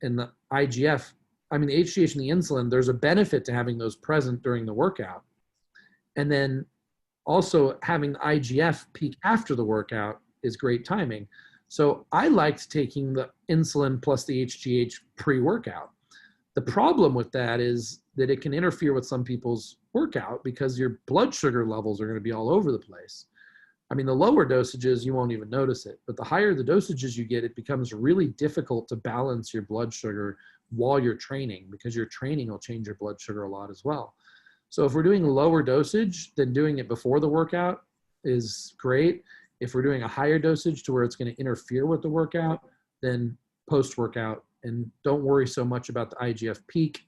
and the IGF, I mean the HGH and the insulin, there's a benefit to having those present during the workout. And then also having the IGF peak after the workout is great timing. So I liked taking the insulin plus the HGH pre-workout. The problem with that is that it can interfere with some people's workout because your blood sugar levels are going to be all over the place. I mean, the lower dosages, you won't even notice it, but the higher the dosages you get, it becomes really difficult to balance your blood sugar while you're training, because your training will change your blood sugar a lot as well. So if we're doing lower dosage, then doing it before the workout is great. If we're doing a higher dosage to where it's going to interfere with the workout, then post-workout. And don't worry so much about the IGF peak.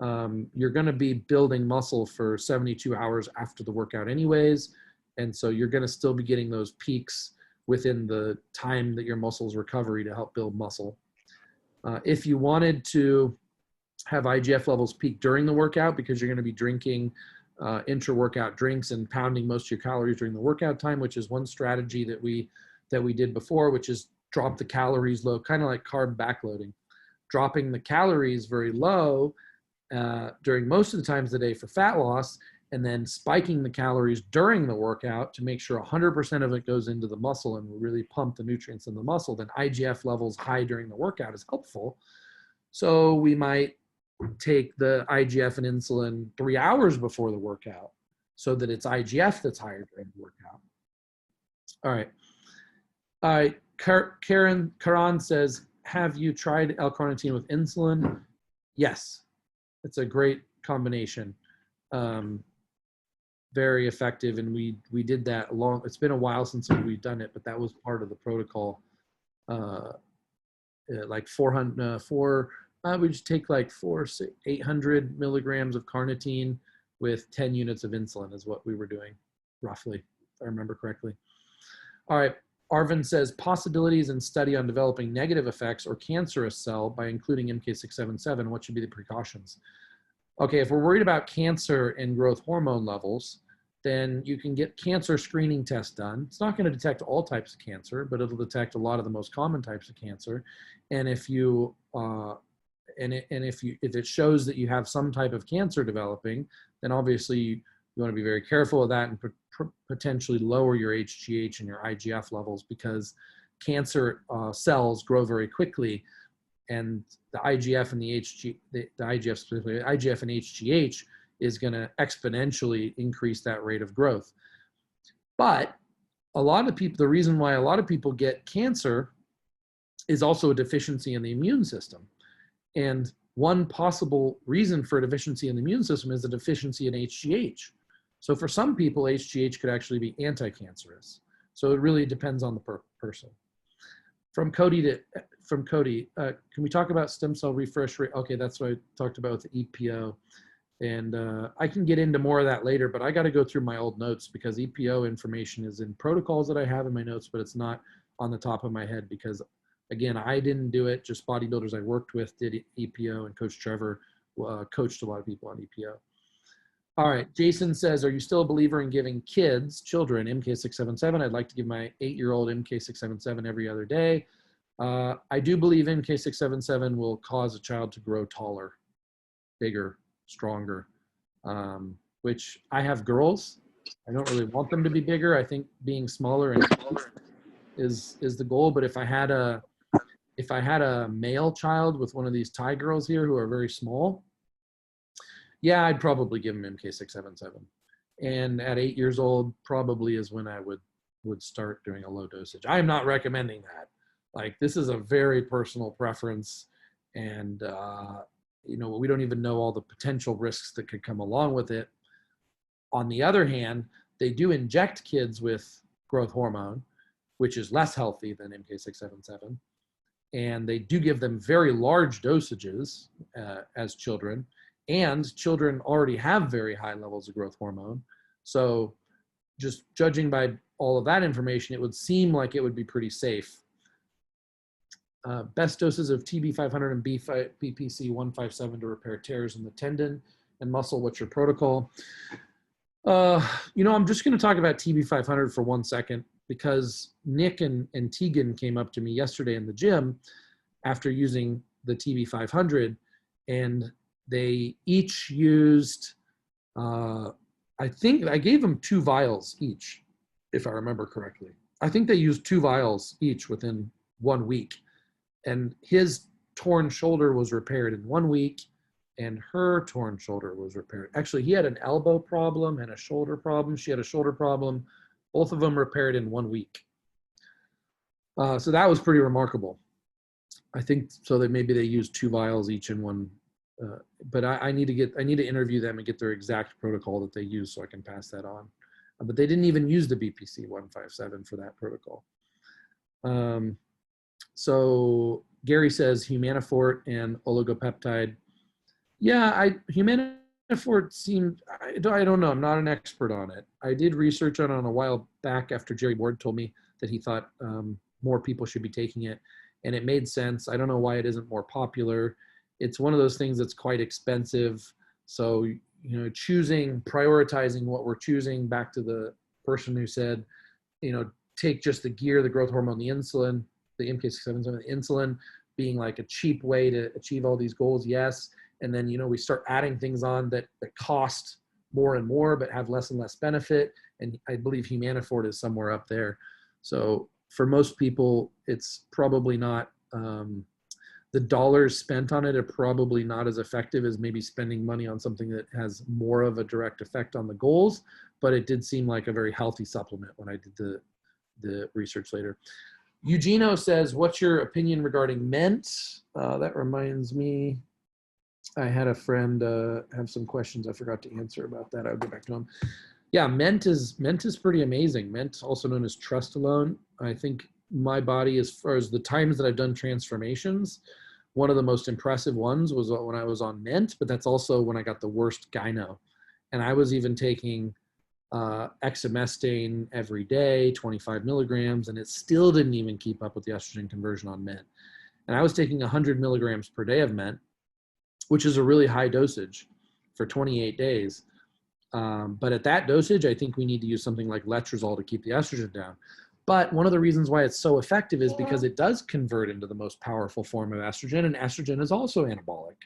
You're going to be building muscle for 72 hours after the workout anyways. And so you're going to still be getting those peaks within the time that your muscles recovery to help build muscle. If you wanted to have IGF levels peak during the workout because you're going to be drinking intra-workout drinks and pounding most of your calories during the workout time, which is one strategy that we did before, which is drop the calories low, kind of like carb backloading, dropping the calories very low during most of the times of the day for fat loss, and then spiking the calories during the workout to make sure 100% of it goes into the muscle and really pump the nutrients in the muscle. Then IGF levels high during the workout is helpful. So we might take the IGF and insulin 3 hours before the workout so that it's IGF that's higher during the workout. All right. All right. Karan says, have you tried L-carnitine with insulin? Yes. It's a great combination. Very effective. And we did that it's been a while since we've done it, but that was part of the protocol. Like 400, we just take like 800 milligrams of carnitine with 10 units of insulin is what we were doing, roughly, if I remember correctly. All right, Arvin says, possibilities in study on developing negative effects or cancerous cell by including MK677, what should be the precautions? Okay, if we're worried about cancer and growth hormone levels, then you can get cancer screening tests done. It's not going to detect all types of cancer, but it'll detect a lot of the most common types of cancer. And if you if it shows that you have some type of cancer developing, then obviously you want to be very careful of that and potentially lower your HGH and your IGF levels, because cancer cells grow very quickly, and the IGF and the IGF specifically, IGF and HGH is going to exponentially increase that rate of growth. But a lot of people, the reason why a lot of people get cancer is also a deficiency in the immune system. And one possible reason for a deficiency in the immune system is a deficiency in HGH. So for some people, HGH could actually be anti-cancerous. So it really depends on the person. From Cody, can we talk about stem cell refresh rate? Okay, that's what I talked about with the EPO. And I can get into more of that later, but I got to go through my old notes because EPO information is in protocols that I have in my notes, but it's not on the top of my head because, again, I didn't do it. Just bodybuilders I worked with did EPO, and Coach Trevor coached a lot of people on EPO. All right. Jason says, are you still a believer in giving children, MK677? I'd like to give my 8-year-old MK677 every other day. I do believe MK677 will cause a child to grow taller, bigger, stronger, which I have girls. I don't really want them to be bigger. I think being smaller and is the goal. But if I had a male child with one of these Thai girls here who are very small, yeah, I'd probably give him MK677. And at 8 years old, probably is when I would start doing a low dosage. I am not recommending that. Like, this is a very personal preference, and you know, we don't even know all the potential risks that could come along with it. On the other hand, they do inject kids with growth hormone, which is less healthy than MK677. And they do give them very large dosages as children. And children already have very high levels of growth hormone. So just judging by all of that information, it would seem like it would be pretty safe. Best doses of TB500 and BPC157 to repair tears in the tendon and muscle. What's your protocol? You know, I'm just going to talk about TB500 for 1 second, because Nick and Tegan came up to me yesterday in the gym after using the TB500, and they each used, I think I gave them 2 vials each, if I remember correctly. I think they used 2 vials each within 1 week. And his torn shoulder was repaired in 1 week, and her torn shoulder was repaired. Actually, he had an elbow problem and a shoulder problem. She had a shoulder problem. Both of them repaired in 1 week. So that was pretty remarkable. I think so that maybe they used 2 vials each in one. But I need to interview them and get their exact protocol that they use so I can pass that on. But they didn't even use the BPC 157 for that protocol. So Gary says Humanofort and oligopeptide. Yeah, Humanofort seemed, I don't know. I'm not an expert on it. I did research on it a while back after Jerry Ward told me that he thought more people should be taking it, and it made sense. I don't know why it isn't more popular. It's one of those things that's quite expensive. So, you know, prioritizing what we're choosing, back to the person who said, you know, take just the gear, the growth hormone, the insulin, the MK677, the insulin being like a cheap way to achieve all these goals. Yes. And then, you know, we start adding things on that cost more and more, but have less and less benefit. And I believe Humanofort is somewhere up there. So for most people, it's probably not, the dollars spent on it are probably not as effective as maybe spending money on something that has more of a direct effect on the goals, but it did seem like a very healthy supplement when I did the research later. Eugenio says, what's your opinion regarding ment? That reminds me, I had a friend have some questions I forgot to answer about that. I'll get back to him. Yeah, ment is pretty amazing. Ment, also known as Trustolone. I think my body, as far as the times that I've done transformations, one of the most impressive ones was when I was on ment, but that's also when I got the worst gyno. And I was even taking exemestane every day, 25 milligrams, and it still didn't even keep up with the estrogen conversion on ment. And I was taking 100 milligrams per day of ment, which is a really high dosage for 28 days. But at that dosage, I think we need to use something like letrozole to keep the estrogen down. But one of the reasons why it's so effective is because it does convert into the most powerful form of estrogen, and estrogen is also anabolic.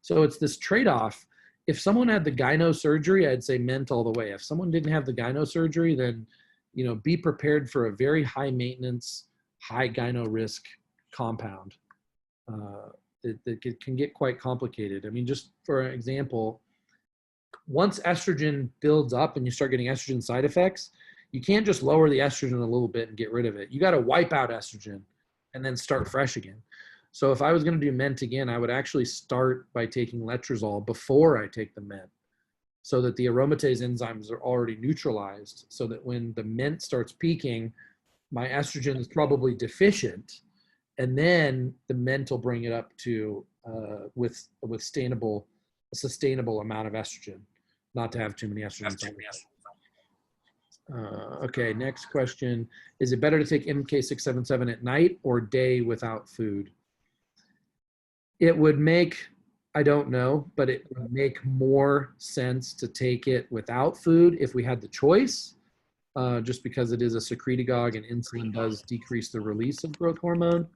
So it's this trade-off. If someone had the gyno surgery, I'd say ment all the way. If someone didn't have the gyno surgery, then, you know, be prepared for a very high maintenance, high gyno risk compound. It can get quite complicated. I mean, just for an example, once estrogen builds up and you start getting estrogen side effects, you can't just lower the estrogen a little bit and get rid of it. You got to wipe out estrogen and then start fresh again. So if I was going to do ment again, I would actually start by taking letrozole before I take the ment, so that the aromatase enzymes are already neutralized, so that when the ment starts peaking, my estrogen is probably deficient, and then the ment will bring it up to with a sustainable amount of estrogen, not to have too many estrogen. Okay, next question. Is it better to take MK677 at night or day without food? It would make, I don't know, but it would make more sense to take it without food if we had the choice, just because it is a secretagogue and insulin does decrease the release of growth hormone.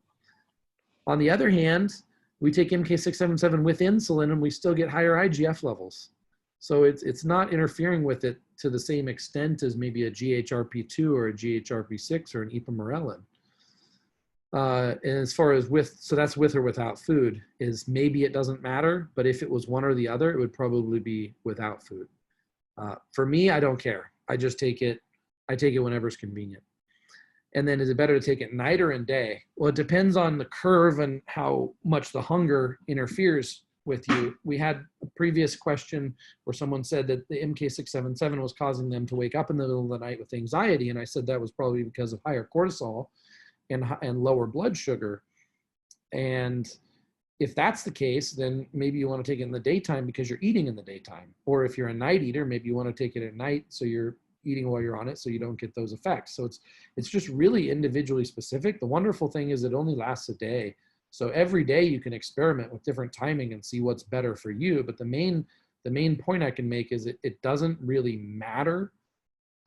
On the other hand, we take MK677 with insulin and we still get higher IGF levels. So it's not interfering with it to the same extent as maybe a GHRP2 or a GHRP6 or an ipamorelin. And as far as so that's with or without food, is maybe it doesn't matter, but if it was one or the other, it would probably be without food. For me, I don't care. I just take it. I take it whenever it's convenient. And then is it better to take it night or in day? Well, it depends on the curve and how much the hunger interferes with you. We had a previous question where someone said that the MK677 was causing them to wake up in the middle of the night with anxiety. And I said that was probably because of higher cortisol and lower blood sugar. And if that's the case, then maybe you want to take it in the daytime because you're eating in the daytime. Or if you're a night eater, maybe you want to take it at night so you're eating while you're on it so you don't get those effects. So it's just really individually specific. The wonderful thing is it only lasts a day. So every day you can experiment with different timing and see what's better for you. But the main point I can make is it doesn't really matter,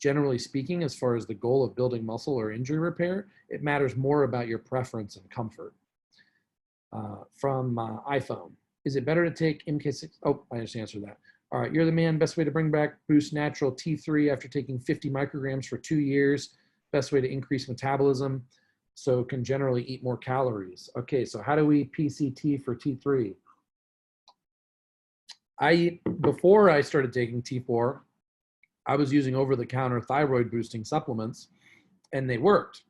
generally speaking, as far as the goal of building muscle or injury repair. It matters more about your preference and comfort. From iPhone, is it better to take MK6? Oh, I just answered that. All right, you're the man. Best way to bring back boost natural T3 after taking 50 micrograms for 2 years. Best way to increase metabolism, so can generally eat more calories. Okay, so how do we PCT for T3? Before I started taking T4, I was using over-the-counter thyroid boosting supplements, and they worked.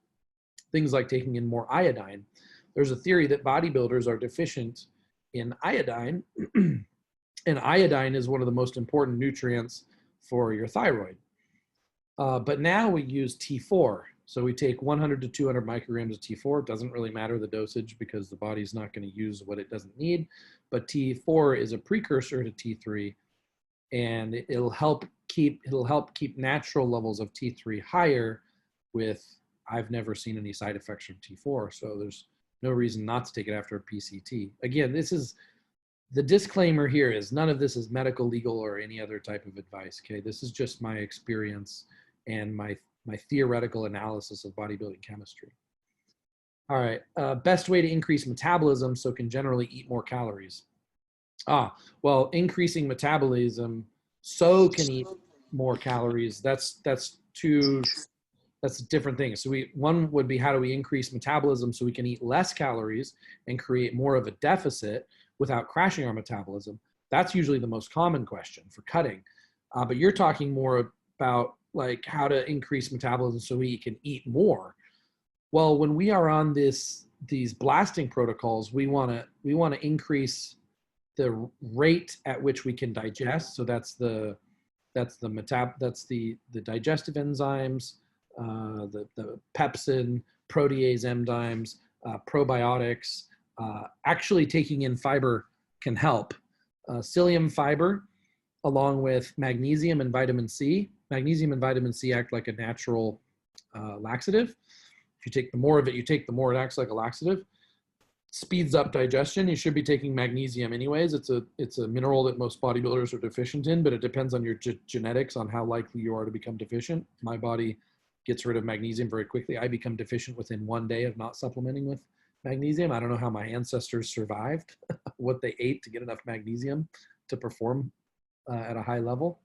Things like taking in more iodine. There's a theory that bodybuilders are deficient in iodine, and iodine is one of the most important nutrients for your thyroid. But now we use T4. So we take 100 to 200 micrograms of T4. It doesn't really matter the dosage because the body's not going to use what it doesn't need. But T4 is a precursor to T3, and it'll help keep natural levels of T3 higher with, I've never seen any side effects from T4. So there's no reason not to take it after a PCT. Again, the disclaimer here is none of this is medical, legal, or any other type of advice, okay? This is just my experience and my theoretical analysis of bodybuilding chemistry. All right, best way to increase metabolism so can generally eat more calories. Well, increasing metabolism so can eat more calories. That's a different thing. So one would be, how do we increase metabolism so we can eat less calories and create more of a deficit without crashing our metabolism? That's usually the most common question for cutting. But you're talking more about like how to increase metabolism so we can eat more. Well, when we are on these blasting protocols, we want to increase the rate at which we can digest. So that's the digestive enzymes, the pepsin, protease enzymes, probiotics. Actually taking in fiber can help. Psyllium fiber, along with magnesium and vitamin C. Magnesium and vitamin C act like a natural laxative. If you take the more of it, the more it acts like a laxative. Speeds up digestion. You should be taking magnesium anyways. It's a mineral that most bodybuilders are deficient in, but it depends on your genetics on how likely you are to become deficient. My body gets rid of magnesium very quickly. I become deficient within 1 day of not supplementing with magnesium. I don't know how my ancestors survived, what they ate to get enough magnesium to perform at a high level.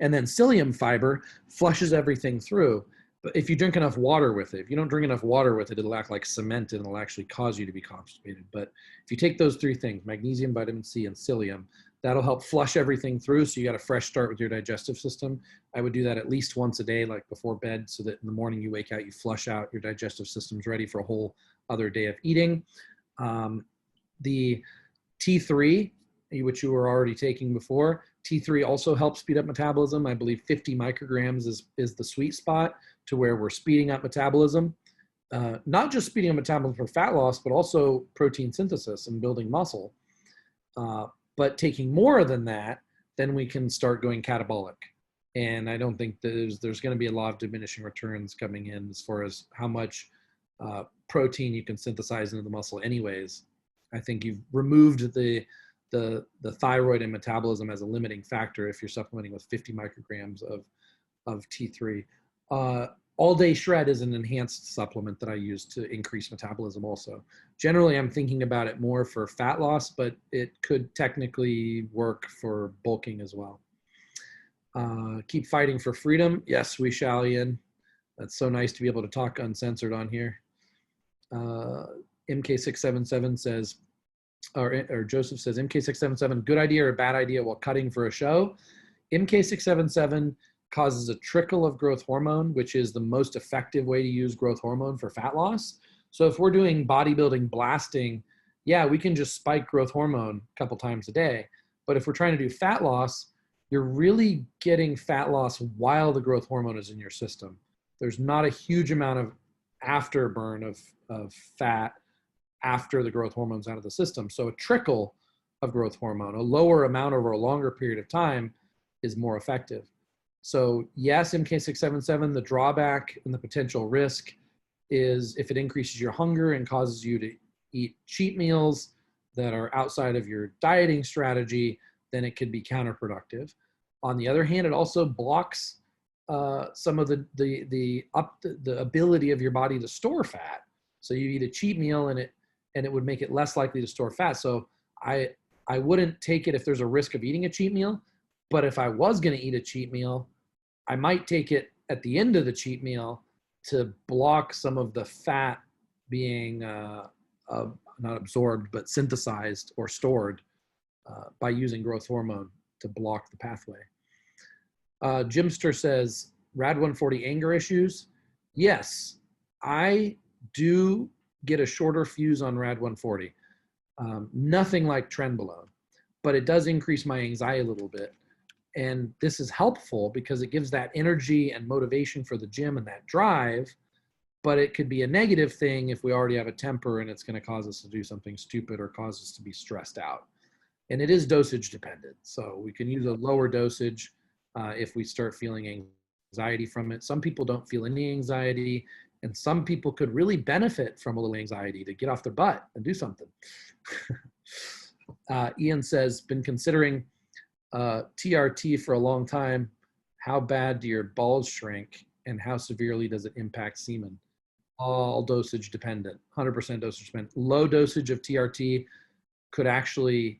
And then psyllium fiber flushes everything through. But if you drink enough water with it, if you don't drink enough water with it, it'll act like cement and it'll actually cause you to be constipated. But if you take those 3 things, magnesium, vitamin C, and psyllium, that'll help flush everything through. So you got a fresh start with your digestive system. I would do that at least once a day, like before bed, so that in the morning you wake out, you flush out, your digestive system's ready for a whole other day of eating. The T3, which you were already taking before, T3 also helps speed up metabolism. I believe 50 micrograms is the sweet spot to where we're speeding up metabolism. Not just speeding up metabolism for fat loss, but also protein synthesis and building muscle. But taking more than that, then we can start going catabolic. And I don't think there's going to be a lot of diminishing returns coming in as far as how much protein you can synthesize into the muscle anyways. I think you've removed the the thyroid and metabolism as a limiting factor if you're supplementing with 50 micrograms of T3. All Day Shred is an enhanced supplement that I use to increase metabolism also. Generally, I'm thinking about it more for fat loss, but it could technically work for bulking as well. Keep fighting for freedom. Yes, we shall, Ian. That's so nice to be able to talk uncensored on here. MK677 says, or Joseph says, MK677, good idea or bad idea while cutting for a show? MK677 causes a trickle of growth hormone, which is the most effective way to use growth hormone for fat loss. So if we're doing bodybuilding blasting, yeah, we can just spike growth hormone a couple times a day. But if we're trying to do fat loss, you're really getting fat loss while the growth hormone is in your system. There's not a huge amount of afterburn of fat after the growth hormone's out of the system. So a trickle of growth hormone, a lower amount over a longer period of time, is more effective. So yes, MK677, the drawback and the potential risk is if it increases your hunger and causes you to eat cheat meals that are outside of your dieting strategy, then it could be counterproductive. On the other hand, it also blocks some of the ability of your body to store fat. So you eat a cheat meal and it would make it less likely to store fat. So I wouldn't take it if there's a risk of eating a cheat meal, but if I was going to eat a cheat meal, I might take it at the end of the cheat meal to block some of the fat being not absorbed, but synthesized or stored by using growth hormone to block the pathway. Jimster says, Rad 140 anger issues. Yes, I do get a shorter fuse on Rad 140. Nothing like Trenbolone, but it does increase my anxiety a little bit. And this is helpful because it gives that energy and motivation for the gym and that drive, but it could be a negative thing if we already have a temper and it's going to cause us to do something stupid or cause us to be stressed out. And it is dosage dependent. So we can use a lower dosage if we start feeling anxiety from it. Some people don't feel any anxiety, and some people could really benefit from a little anxiety to get off their butt and do something. Ian says, been considering TRT for a long time. How bad do your balls shrink and how severely does it impact semen? All dosage dependent, 100% dosage dependent. Low dosage of TRT could actually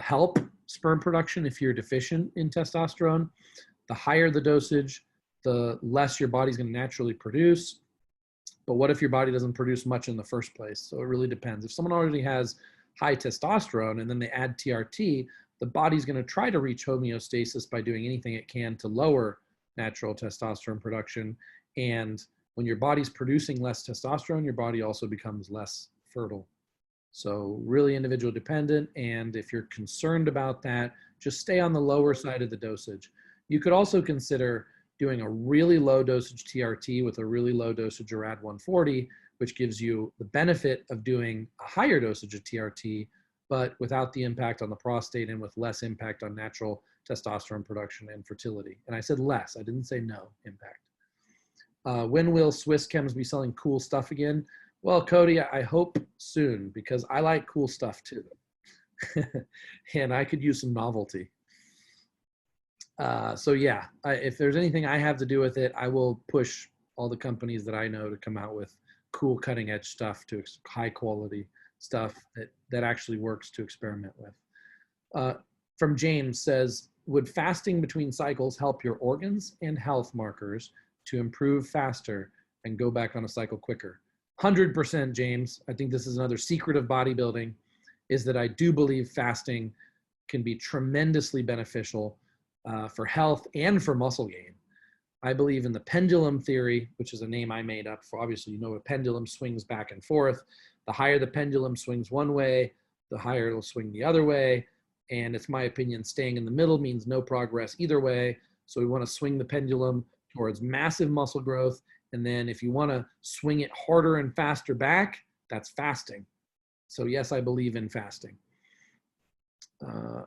help sperm production if you're deficient in testosterone. The higher the dosage, the less your body's going to naturally produce. But what if your body doesn't produce much in the first place? So it really depends. If someone already has high testosterone and then they add TRT, the body's going to try to reach homeostasis by doing anything it can to lower natural testosterone production. And when your body's producing less testosterone, your body also becomes less fertile. So really individual dependent. And if you're concerned about that, just stay on the lower side of the dosage. You could also consider doing a really low dosage TRT with a really low dosage of Rad 140, which gives you the benefit of doing a higher dosage of TRT, but without the impact on the prostate and with less impact on natural testosterone production and fertility. And I said less, I didn't say no impact. When will Swiss Chems be selling cool stuff again? Well, Cody, I hope soon because I like cool stuff too. And I could use some novelty. So yeah, if there's anything I have to do with it, I will push all the companies that I know to come out with cool cutting edge stuff, to high quality stuff that actually works to experiment with. From James says, would fasting between cycles help your organs and health markers to improve faster and go back on a cycle quicker? 100%, James. I think this is another secret of bodybuilding, is that I do believe fasting can be tremendously beneficial for health and for muscle gain. I believe in the pendulum theory, which is a name I made up for. Obviously, you know, a pendulum swings back and forth. The higher the pendulum swings one way, the higher it'll swing the other way. And it's my opinion, staying in the middle means no progress either way. So we want to swing the pendulum towards massive muscle growth. And then if you want to swing it harder and faster back, that's fasting. So yes, I believe in fasting.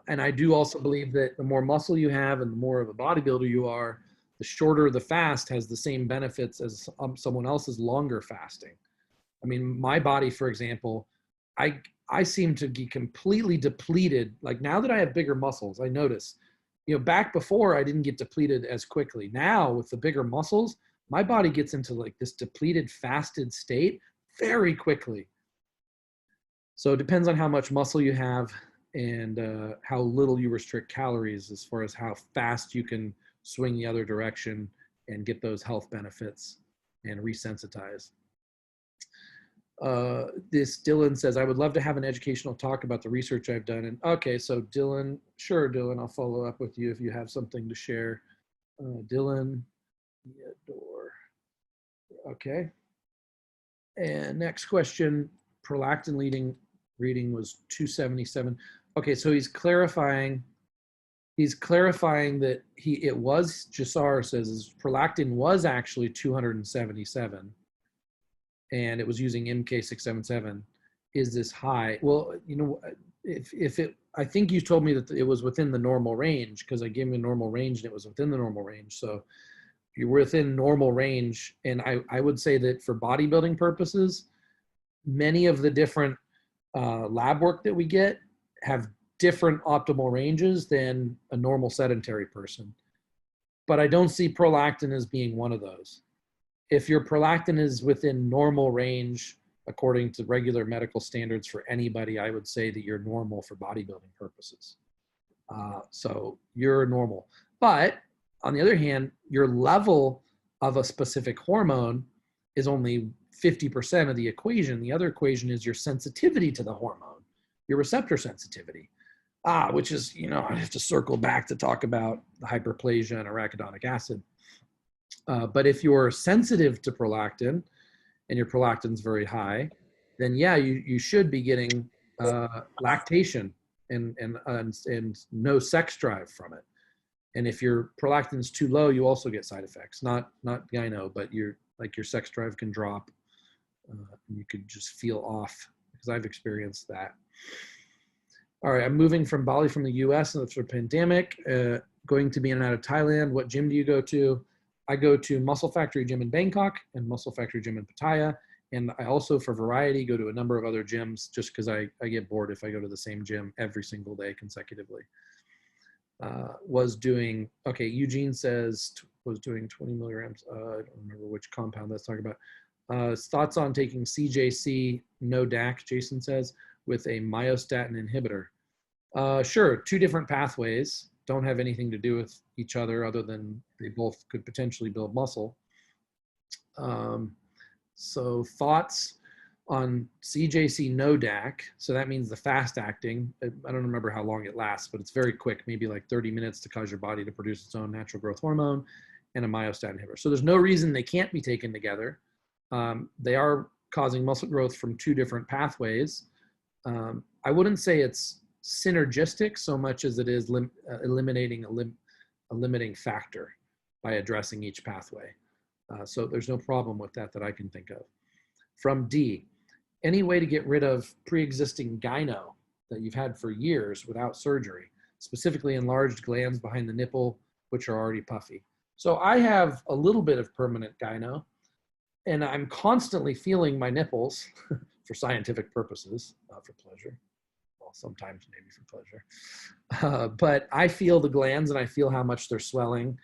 And I do also believe that the more muscle you have and the more of a bodybuilder you are, the shorter the fast has the same benefits as someone else's longer fasting. I mean, my body, for example, I seem to be completely depleted. Like now that I have bigger muscles, I notice, back before I didn't get depleted as quickly. Now with the bigger muscles, my body gets into like this depleted, fasted state very quickly. So it depends on how much muscle you have and how little you restrict calories as far as how fast you can swing the other direction and get those health benefits and resensitize. This Dylan says, I would love to have an educational talk about the research I've done. And okay, so Dylan, sure, Dylan, I'll follow up with you if you have something to share. Dylan, okay. And next question, prolactin reading was 277. Okay, so he's clarifying that Jasar says his prolactin was actually 277 and it was using MK677. Is this high? Well, I think you told me that it was within the normal range because I gave him a normal range and it was within the normal range. So you're within normal range. And I would say that for bodybuilding purposes, many of the different lab work that we get have different optimal ranges than a normal sedentary person. But I don't see prolactin as being one of those. If your prolactin is within normal range, according to regular medical standards for anybody, I would say that you're normal for bodybuilding purposes. So you're normal. But on the other hand, your level of a specific hormone is only 50% of the equation. The other equation is your sensitivity to the hormone, your receptor sensitivity, which is, I have to circle back to talk about the hyperplasia and arachidonic acid. But if you're sensitive to prolactin and your prolactin's very high, then yeah, you should be getting lactation and no sex drive from it. And if your prolactin's too low, you also get side effects. Not gyno, but your sex drive can drop. And you could just feel off because I've experienced that. All right, I'm moving from Bali from the US and for the pandemic, going to be in and out of Thailand. What gym do you go to? I go to Muscle Factory Gym in Bangkok and Muscle Factory Gym in Pattaya. And I also, for variety, go to a number of other gyms just because I get bored if I go to the same gym every single day consecutively. Eugene says was doing 20 milligrams. I don't remember which compound that's talking about. Thoughts on taking CJC, no DAC, Jason says, with a myostatin inhibitor. Sure, two different pathways. Don't have anything to do with each other than they both could potentially build muscle. So thoughts on CJC no DAC. So that means the fast acting. I don't remember how long it lasts, but it's very quick, maybe like 30 minutes to cause your body to produce its own natural growth hormone and a myostatin inhibitor. So there's no reason they can't be taken together. They are causing muscle growth from two different pathways. I wouldn't say it's synergistic so much as it is eliminating a limiting factor by addressing each pathway. So there's no problem with that I can think of. From D, any way to get rid of pre-existing gyno that you've had for years without surgery, specifically enlarged glands behind the nipple, which are already puffy? So I have a little bit of permanent gyno, and I'm constantly feeling my nipples for scientific purposes, not for pleasure. Well, sometimes maybe for pleasure. But I feel the glands and I feel how much they're swelling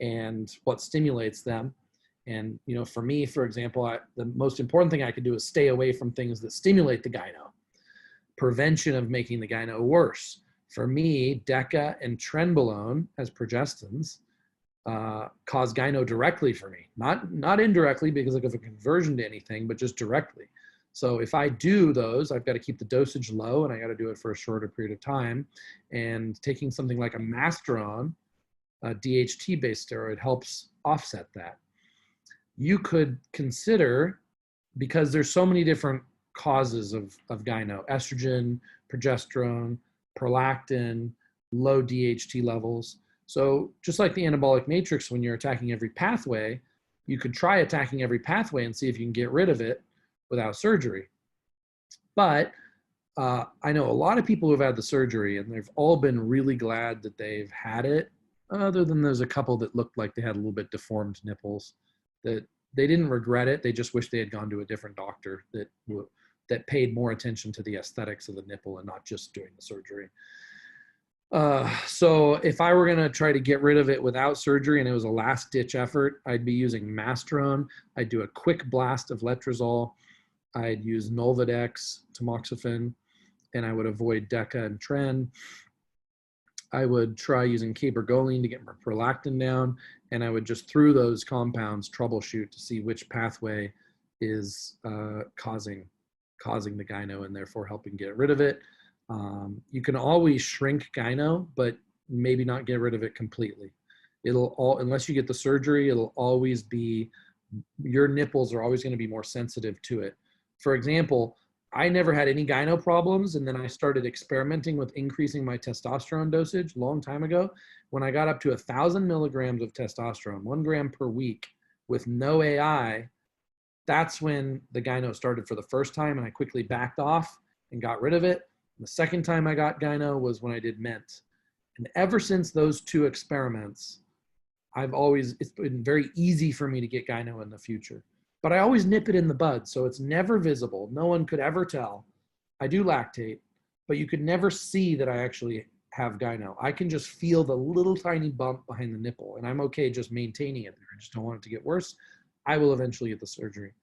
and what stimulates them. And, for me, for example, the most important thing I could do is stay away from things that stimulate the gyno. Prevention of making the gyno worse. For me, DECA and trenbolone as progestins cause gyno directly for me. Not indirectly because of a conversion to anything, but just directly. So if I do those, I've got to keep the dosage low and I got to do it for a shorter period of time. And taking something like a Masteron, a DHT-based steroid, helps offset that. You could consider, because there's so many different causes of gyno, estrogen, progesterone, prolactin, low DHT levels. So just like the anabolic matrix, when you're attacking every pathway, you could try attacking every pathway and see if you can get rid of it without surgery. But I know a lot of people who've had the surgery and they've all been really glad that they've had it, other than there's a couple that looked like they had a little bit deformed nipples that they didn't regret it. They just wish they had gone to a different doctor that that paid more attention to the aesthetics of the nipple and not just doing the surgery. So if I were going to try to get rid of it without surgery and it was a last ditch effort, I'd be using Masterone. I'd do a quick blast of letrozole. I'd use Nolvadex, tamoxifen, and I would avoid Deca and Tren. I would try using cabergoline to get my prolactin down, and I would just, through those compounds, troubleshoot to see which pathway is causing the gyno and therefore helping get rid of it. You can always shrink gyno, but maybe not get rid of it completely. Unless you get the surgery, it'll always be, your nipples are always going to be more sensitive to it. For example, I never had any gyno problems, and then I started experimenting with increasing my testosterone dosage a long time ago. When I got up to 1,000 milligrams of testosterone, 1 gram per week with no AI, that's when the gyno started for the first time, and I quickly backed off and got rid of it. The second time I got gyno was when I did Ment. And ever since those 2 experiments, it's been very easy for me to get gyno in the future. But I always nip it in the bud, so it's never visible. No one could ever tell. I do lactate, but you could never see that I actually have gyno. I can just feel the little tiny bump behind the nipple, and I'm okay just maintaining it there. I just don't want it to get worse. I will eventually get the surgery.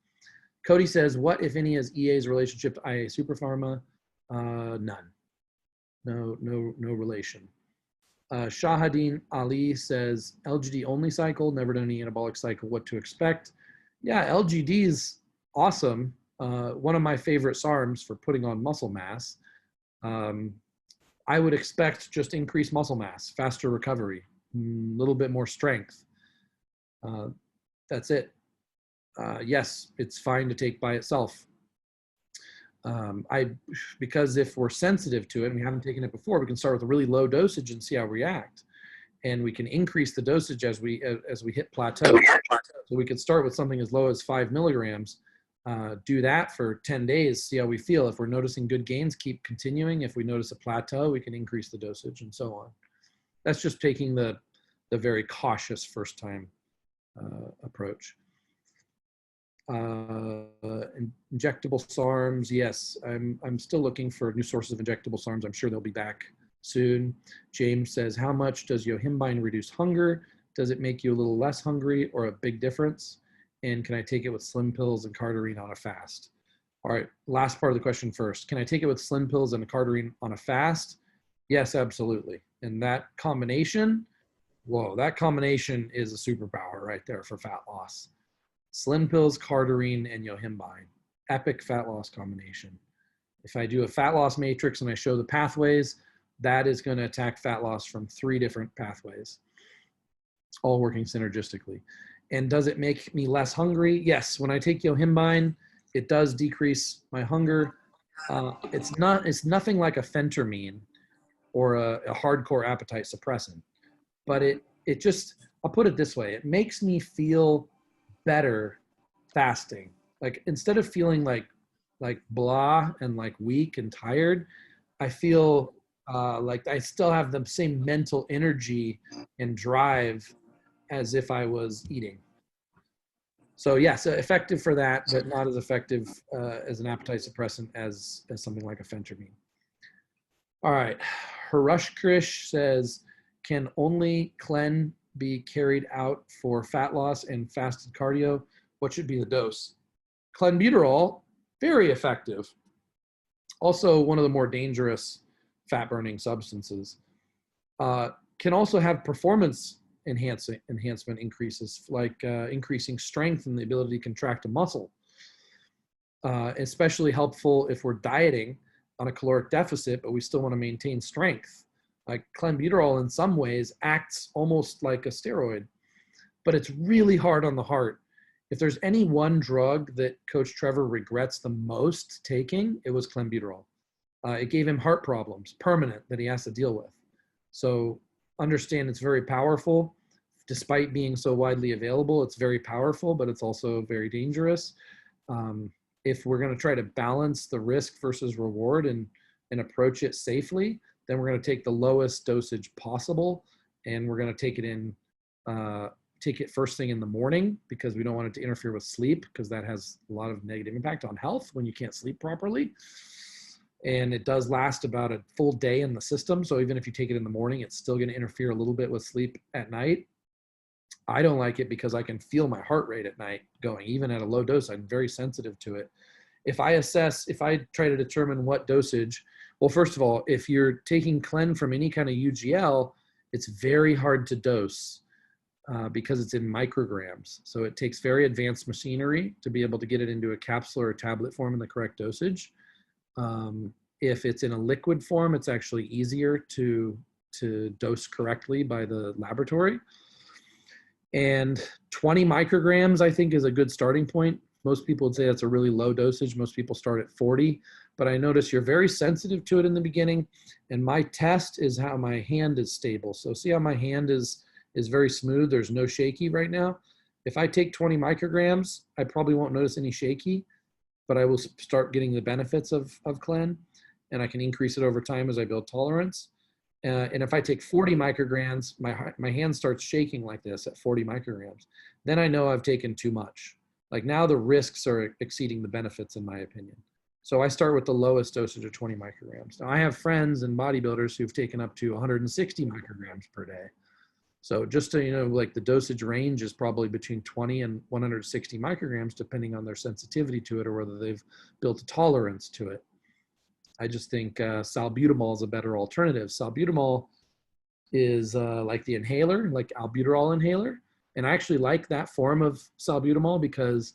Cody says, what, if any, is EA's relationship to IA Superpharma? None. No relation. Shahadin Ali says, LGD only cycle, never done any anabolic cycle, what to expect? Yeah, LGD is awesome. One of my favorite SARMs for putting on muscle mass. I would expect just increased muscle mass, faster recovery, a little bit more strength. That's it. Yes, it's fine to take by itself. Because if we're sensitive to it and we haven't taken it before, we can start with a really low dosage and see how we react. And we can increase the dosage as we hit plateau. So we could start with something as low as 5 milligrams, do that for 10 days, see how we feel. If we're noticing good gains, keep continuing. If we notice a plateau, we can increase the dosage and so on. That's just taking the very cautious first time approach. Injectable SARMs, yes, I'm still looking for new sources of injectable SARMs. I'm sure they'll be back soon. James says, how much does yohimbine reduce hunger? Does it make you a little less hungry or a big difference? And can I take it with slim pills and cardarine on a fast? All right, last part of the question first. Can I take it with slim pills and a cardarine on a fast? Yes, absolutely. And that combination, whoa, that combination is a superpower right there for fat loss. Slim pills, cardarine, and yohimbine. Epic fat loss combination. If I do a fat loss matrix and I show the pathways, that is going to attack fat loss from 3 different pathways, all working synergistically. And does it make me less hungry? Yes. When I take yohimbine, it does decrease my hunger. It's nothing like a phentermine or a hardcore appetite suppressant, but it just, I'll put it this way, it makes me feel better fasting. Like, instead of feeling like blah and like weak and tired, I feel like I still have the same mental energy and drive as if I was eating. So yes, effective for that, but not as effective as an appetite suppressant as something like a phentermine. All right, Harush Krish says, can only Clen be carried out for fat loss and fasted cardio? What should be the dose? Clenbuterol, very effective. Also one of the more dangerous fat burning substances. Can also have performance enhancement increases, like increasing strength and the ability to contract a muscle. Especially helpful if we're dieting on a caloric deficit, but we still want to maintain strength. Like, clenbuterol in some ways acts almost like a steroid, but it's really hard on the heart. If there's any one drug that Coach Trevor regrets the most taking, it was clenbuterol. It gave him heart problems, permanent, that he has to deal with. So understand it's very powerful. Despite being so widely available, it's very powerful, but it's also very dangerous. If we're going to try to balance the risk versus reward and approach it safely, then we're going to take the lowest dosage possible, and we're going to take it in take it first thing in the morning because we don't want it to interfere with sleep, because that has a lot of negative impact on health when you can't sleep properly. And it does last about a full day in the system. So even if you take it in the morning, it's still going to interfere a little bit with sleep at night. I don't like it because I can feel my heart rate at night going, even at a low dose. I'm very sensitive to it. If I try to determine what dosage, well, first of all, if you're taking Clen from any kind of UGL, it's very hard to dose because it's in micrograms. So it takes very advanced machinery to be able to get it into a capsule or a tablet form in the correct dosage. If it's in a liquid form, it's actually easier to dose correctly by the laboratory. And 20 micrograms, I think, is a good starting point. Most people would say that's a really low dosage. Most people start at 40, but I notice you're very sensitive to it in the beginning. And my test is how my hand is stable. So see how my hand is very smooth. There's no shaky right now. If I take 20 micrograms, I probably won't notice any shaky, but I will start getting the benefits of Clen, and I can increase it over time as I build tolerance. And if I take 40 micrograms, my hand starts shaking like this at 40 micrograms. Then I know I've taken too much. Like now the risks are exceeding the benefits in my opinion. So I start with the lowest dosage of 20 micrograms. Now I have friends and bodybuilders who've taken up to 160 micrograms per day. So just so you know, like the dosage range is probably between 20 and 160 micrograms, depending on their sensitivity to it or whether they've built a tolerance to it. I just think salbutamol is a better alternative. Salbutamol is like the inhaler, like albuterol inhaler. And I actually like that form of salbutamol because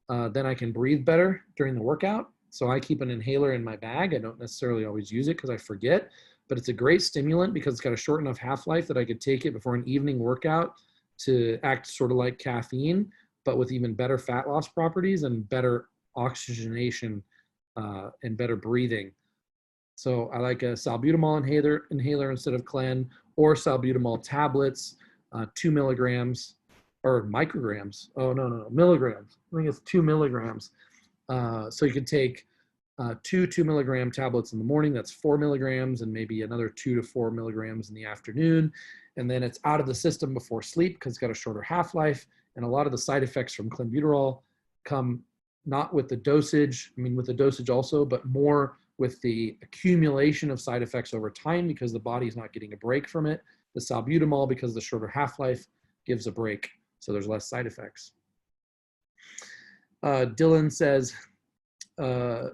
then I can breathe better during the workout. So I keep an inhaler in my bag. I don't necessarily always use it because I forget, but it's a great stimulant because it's got a short enough half-life that I could take it before an evening workout to act sort of like caffeine, but with even better fat loss properties and better oxygenation and better breathing. So I like a salbutamol inhaler instead of Clen, or salbutamol tablets, 2 milligrams, or micrograms. Oh, no, milligrams. I think it's 2 milligrams. So you can take 2 2-milligram tablets in the morning. That's 4 milligrams, and maybe another 2 to 4 milligrams in the afternoon. And then it's out of the system before sleep because it's got a shorter half-life. And a lot of the side effects from clenbuterol come not with the dosage, I mean with the dosage also, but more with the accumulation of side effects over time because the body's not getting a break from it. The salbutamol, because of the shorter half-life, gives a break, so there's less side effects. Dylan says,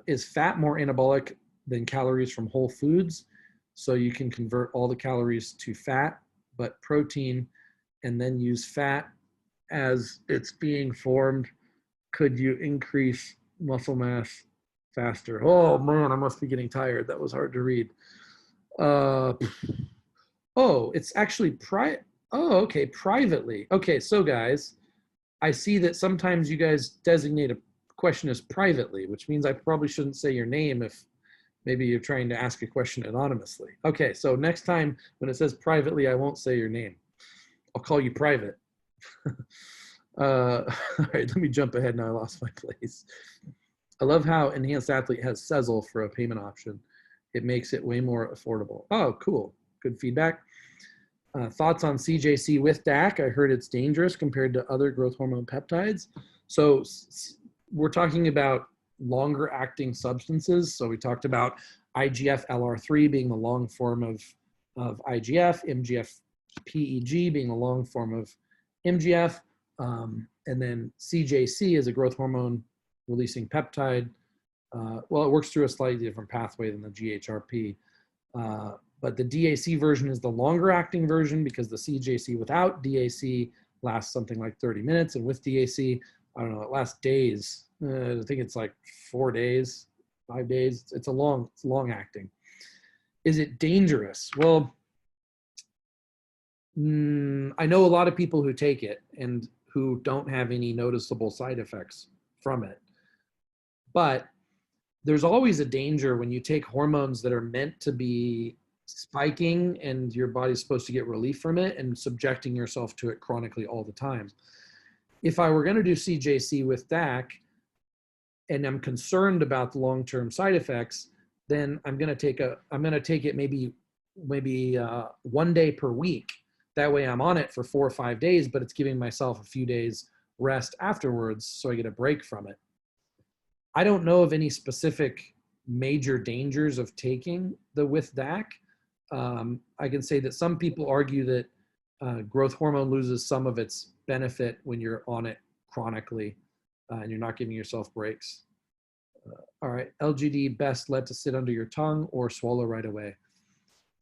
is fat more anabolic than calories from whole foods? So you can convert all the calories to fat, but protein, and then use fat as it's being formed. Could you increase muscle mass faster? Oh man, I must be getting tired. That was hard to read. Oh, it's actually okay, privately. Okay, so guys, I see that sometimes you guys designate a question as privately, which means I probably shouldn't say your name if maybe you're trying to ask a question anonymously. Okay, so next time when it says privately, I won't say your name. I'll call you private. All right, let me jump ahead now. I lost my place. I love how Enhanced Athlete has Sezzle for a payment option. It makes it way more affordable. Oh, cool. Good feedback. Thoughts on CJC with DAC? I heard it's dangerous compared to other growth hormone peptides. So we're talking about longer acting substances. So we talked about IGF LR3 being the long form of IGF, MGF PEG being the long form of MGF, and then CJC is a growth hormone releasing peptide. Well, it works through a slightly different pathway than the GHRP. But the DAC version is the longer acting version because the CJC without DAC lasts something like 30 minutes. And with DAC, I don't know, it lasts days. I think it's like 4 days, 5 days. It's long acting. Is it dangerous? Well, I know a lot of people who take it and who don't have any noticeable side effects from it. But there's always a danger when you take hormones that are meant to be spiking and your body's supposed to get relief from it and subjecting yourself to it chronically all the time. If I were going to do CJC with DAC and I'm concerned about the long-term side effects, then I'm going to take it maybe 1 day per week. That way I'm on it for 4 or 5 days, but it's giving myself a few days rest afterwards so I get a break from it. I don't know of any specific major dangers of taking the with DAC. I can say that some people argue that growth hormone loses some of its benefit when you're on it chronically and you're not giving yourself breaks. All right, LGD best let to sit under your tongue or swallow right away.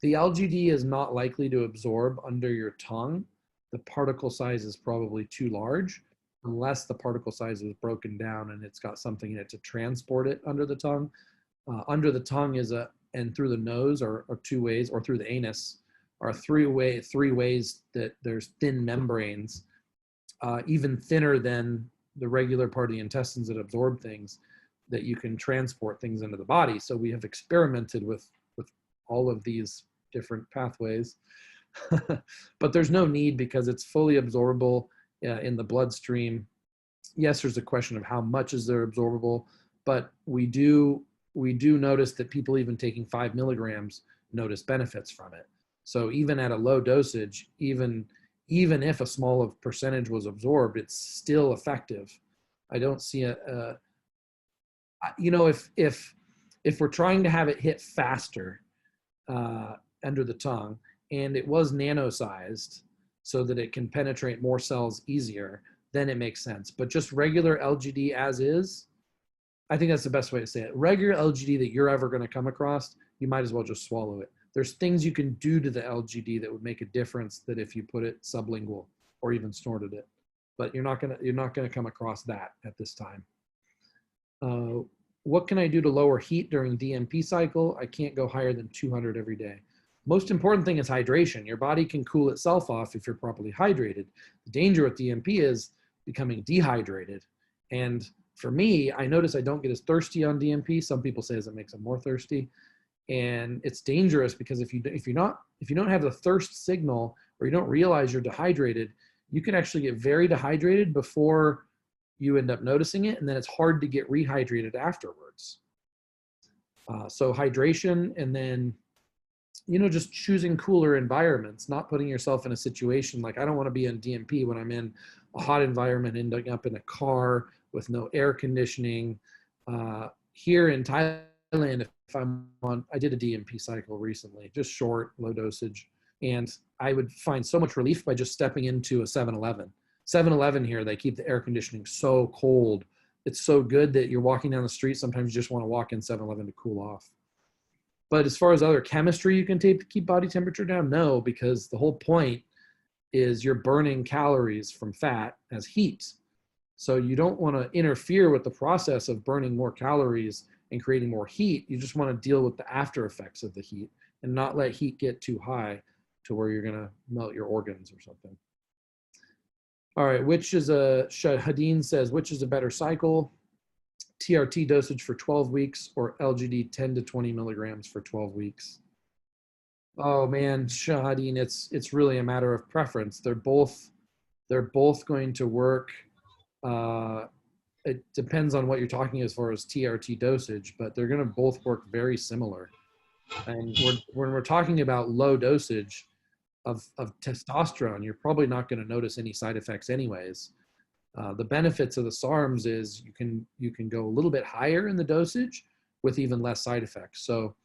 The LGD is not likely to absorb under your tongue. The particle size is probably too large, unless the particle size is broken down and it's got something in it to transport it under the tongue. Under the tongue is and through the nose are 2 ways, or through the anus are 3 ways that there's thin membranes, even thinner than the regular part of the intestines that absorb things, that you can transport things into the body. So we have experimented with all of these different pathways, but there's no need because it's fully absorbable in the bloodstream. Yes, there's a question of how much is there absorbable, but we do notice that people even taking 5 milligrams notice benefits from it. So even at a low dosage, even if a small percentage was absorbed, it's still effective. I don't see if we're trying to have it hit faster under the tongue, and it was nano-sized so that it can penetrate more cells easier, then it makes sense. But just regular LGD as is, I think that's the best way to say it. Regular LGD that you're ever going to come across, you might as well just swallow it. There's things you can do to the LGD that would make a difference that if you put it sublingual or even snorted it. But you're not gonna come across that at this time. What can I do to lower heat during DMP cycle? I can't go higher than 200 every day. Most important thing is hydration. Your body can cool itself off if you're properly hydrated. The danger with DMP is becoming dehydrated. And for me, I notice I don't get as thirsty on DMP. Some people say it makes them more thirsty. And it's dangerous because if you don't have the thirst signal, or you don't realize you're dehydrated, you can actually get very dehydrated before you end up noticing it, and then it's hard to get rehydrated afterwards. So hydration, and then just choosing cooler environments, not putting yourself in a situation like, I don't want to be in DMP when I'm in a hot environment, ending up in a car with no air conditioning. Here in Thailand, I did a DMP cycle recently, just short, low dosage, and I would find so much relief by just stepping into a 7-Eleven. 7-Eleven here, they keep the air conditioning so cold. It's so good that you're walking down the street, sometimes you just want to walk in 7-Eleven to cool off. But as far as other chemistry you can take to keep body temperature down, no, because the whole point is you're burning calories from fat as heat. So you don't want to interfere with the process of burning more calories and creating more heat. You just want to deal with the after effects of the heat and not let heat get too high to where you're going to melt your organs or something. All right, Shahadeen says, which is a better cycle? TRT dosage for 12 weeks or LGD 10 to 20 milligrams for 12 weeks? Oh man, Shahadeen, it's really a matter of preference. They're both going to work. It depends on what you're talking as far as TRT dosage, but they're going to both work very similar. And when we're talking about low dosage of testosterone, you're probably not going to notice any side effects anyways. The benefits of the SARMs is you can go a little bit higher in the dosage with even less side effects. So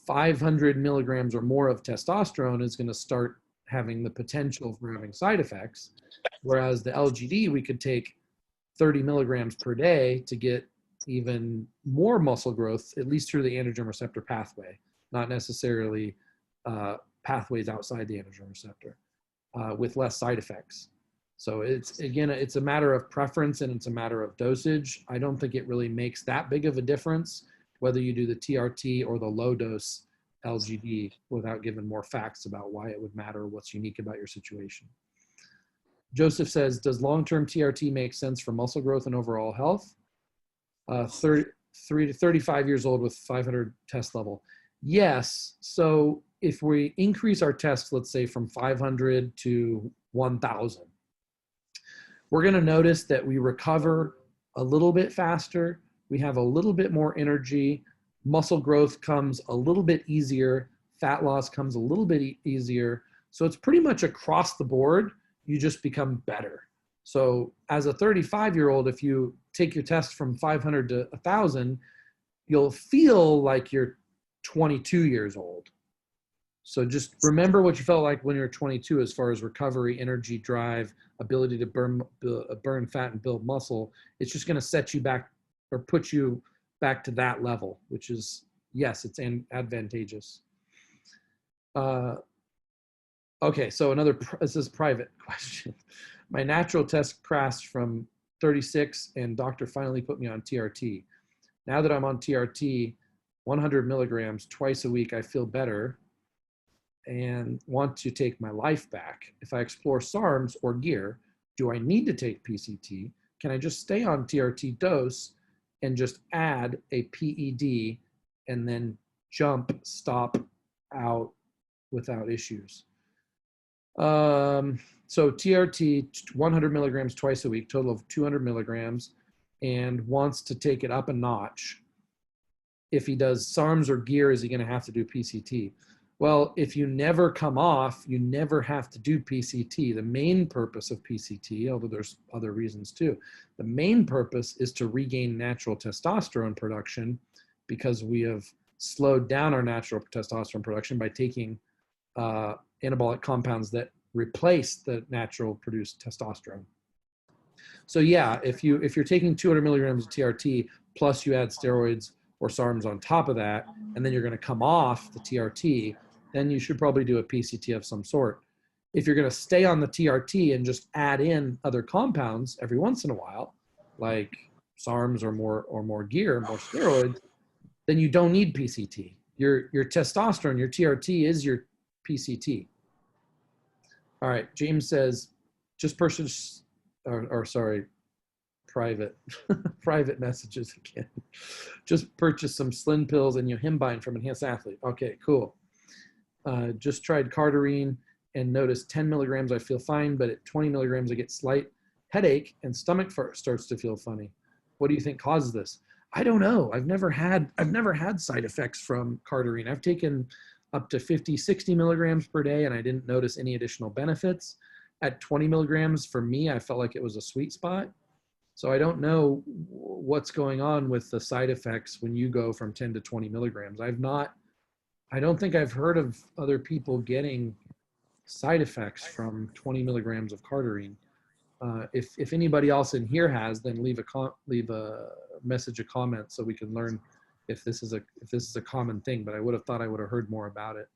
500 milligrams or more of testosterone is going to start having the potential for having side effects, whereas the LGD, we could take 30 milligrams per day to get even more muscle growth, at least through the androgen receptor pathway, not necessarily pathways outside the androgen receptor, with less side effects. So it's a matter of preference and it's a matter of dosage. I don't think it really makes that big of a difference whether you do the TRT or the low dose LGD without giving more facts about why it would matter, what's unique about your situation. Joseph says, does long-term TRT make sense for muscle growth and overall health? 3 to 35 years old with 500 test level. Yes, so if we increase our test, let's say from 500 to 1,000, we're gonna notice that we recover a little bit faster, we have a little bit more energy, muscle growth comes a little bit easier, fat loss comes a little bit easier. So it's pretty much across the board. You just become better. So as a 35-year-old, if you take your test from 500 to 1,000, you'll feel like you're 22 years old. So just remember what you felt like when you were 22 as far as recovery, energy, drive, ability to burn fat and build muscle. It's just going to set you back or put you back to that level, which is, yes, it's advantageous. Okay, so this is a private question. My natural test crashed from 36 and doctor finally put me on TRT. Now that I'm on TRT, 100 milligrams twice a week, I feel better and want to take my life back. If I explore SARMs or gear, do I need to take PCT? Can I just stay on TRT dose and just add a PED and then stop out without issues? So TRT, 100 milligrams twice a week, total of 200 milligrams, and wants to take it up a notch. If he does SARMs or gear, is he going to have to do PCT? Well, if you never come off, you never have to do PCT. The main purpose of PCT, although there's other reasons too, the main purpose is to regain natural testosterone production, because we have slowed down our natural testosterone production by taking anabolic compounds that replace the natural produced testosterone. So yeah, if you're taking 200 milligrams of TRT plus you add steroids or SARMs on top of that, and then you're going to come off the TRT, then you should probably do a PCT of some sort. If you're going to stay on the TRT and just add in other compounds every once in a while, like SARMs or more gear, more steroids, then you don't need PCT. Your testosterone, your TRT is your PCT. All right, James says, just purchase, private messages again. Just purchase some Slim pills and Yohimbine from Enhanced Athlete. Okay, cool. Just tried Cardarine and noticed 10 milligrams I feel fine, but at 20 milligrams I get slight headache and stomach starts to feel funny. What do you think causes this? I don't know. I've never had side effects from Cardarine. I've taken up to 50, 60 milligrams per day, and I didn't notice any additional benefits. At 20 milligrams, for me, I felt like it was a sweet spot. So I don't know what's going on with the side effects when you go from 10 to 20 milligrams. I don't think I've heard of other people getting side effects from 20 milligrams of Cardarine. If anybody else in here has, then leave a message, a comment, so we can learn if this is a common thing. But I would have thought I would have heard more about it.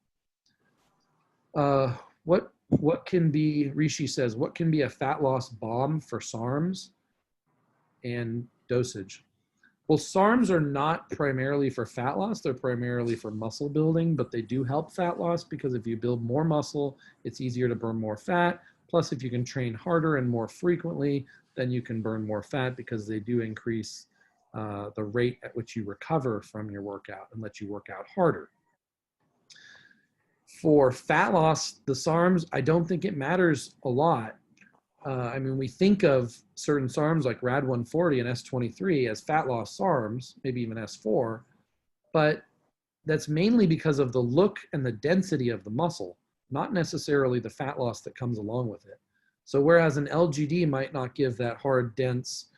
What can be, Rishi says, what can be a fat loss bomb for SARMs and dosage? Well, SARMs are not primarily for fat loss. They're primarily for muscle building, but they do help fat loss, because if you build more muscle, it's easier to burn more fat. Plus, if you can train harder and more frequently, then you can burn more fat, because they do increase the rate at which you recover from your workout and let you work out harder. For fat loss, the SARMs, I don't think it matters a lot. I mean, we think of certain SARMs like RAD 140 and S23 as fat loss SARMs, maybe even S4, but that's mainly because of the look and the density of the muscle, not necessarily the fat loss that comes along with it. So whereas an LGD might not give that hard, dense,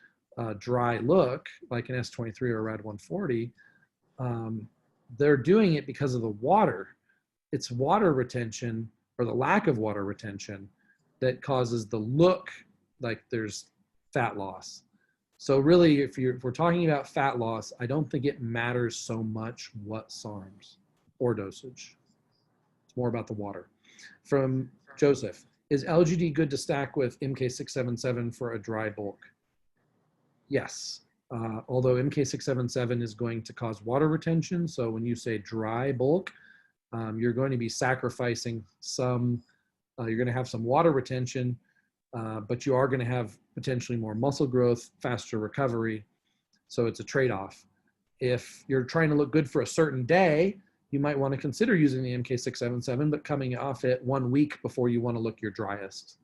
dry look like an S23 or RAD 140, they're doing it because of the water. It's water retention, or the lack of water retention, that causes the look like there's fat loss. So really, if we're talking about fat loss, I don't think it matters so much what SARMs or dosage. It's more about the water. From Joseph, is LGD good to stack with MK677 for a dry bulk? Yes, although MK677 is going to cause water retention. So when you say dry bulk, you're going to be sacrificing some, you're going to have some water retention, but you are going to have potentially more muscle growth, faster recovery. So it's a trade-off. If you're trying to look good for a certain day, you might want to consider using the MK677, but coming off it 1 week before you want to look your driest.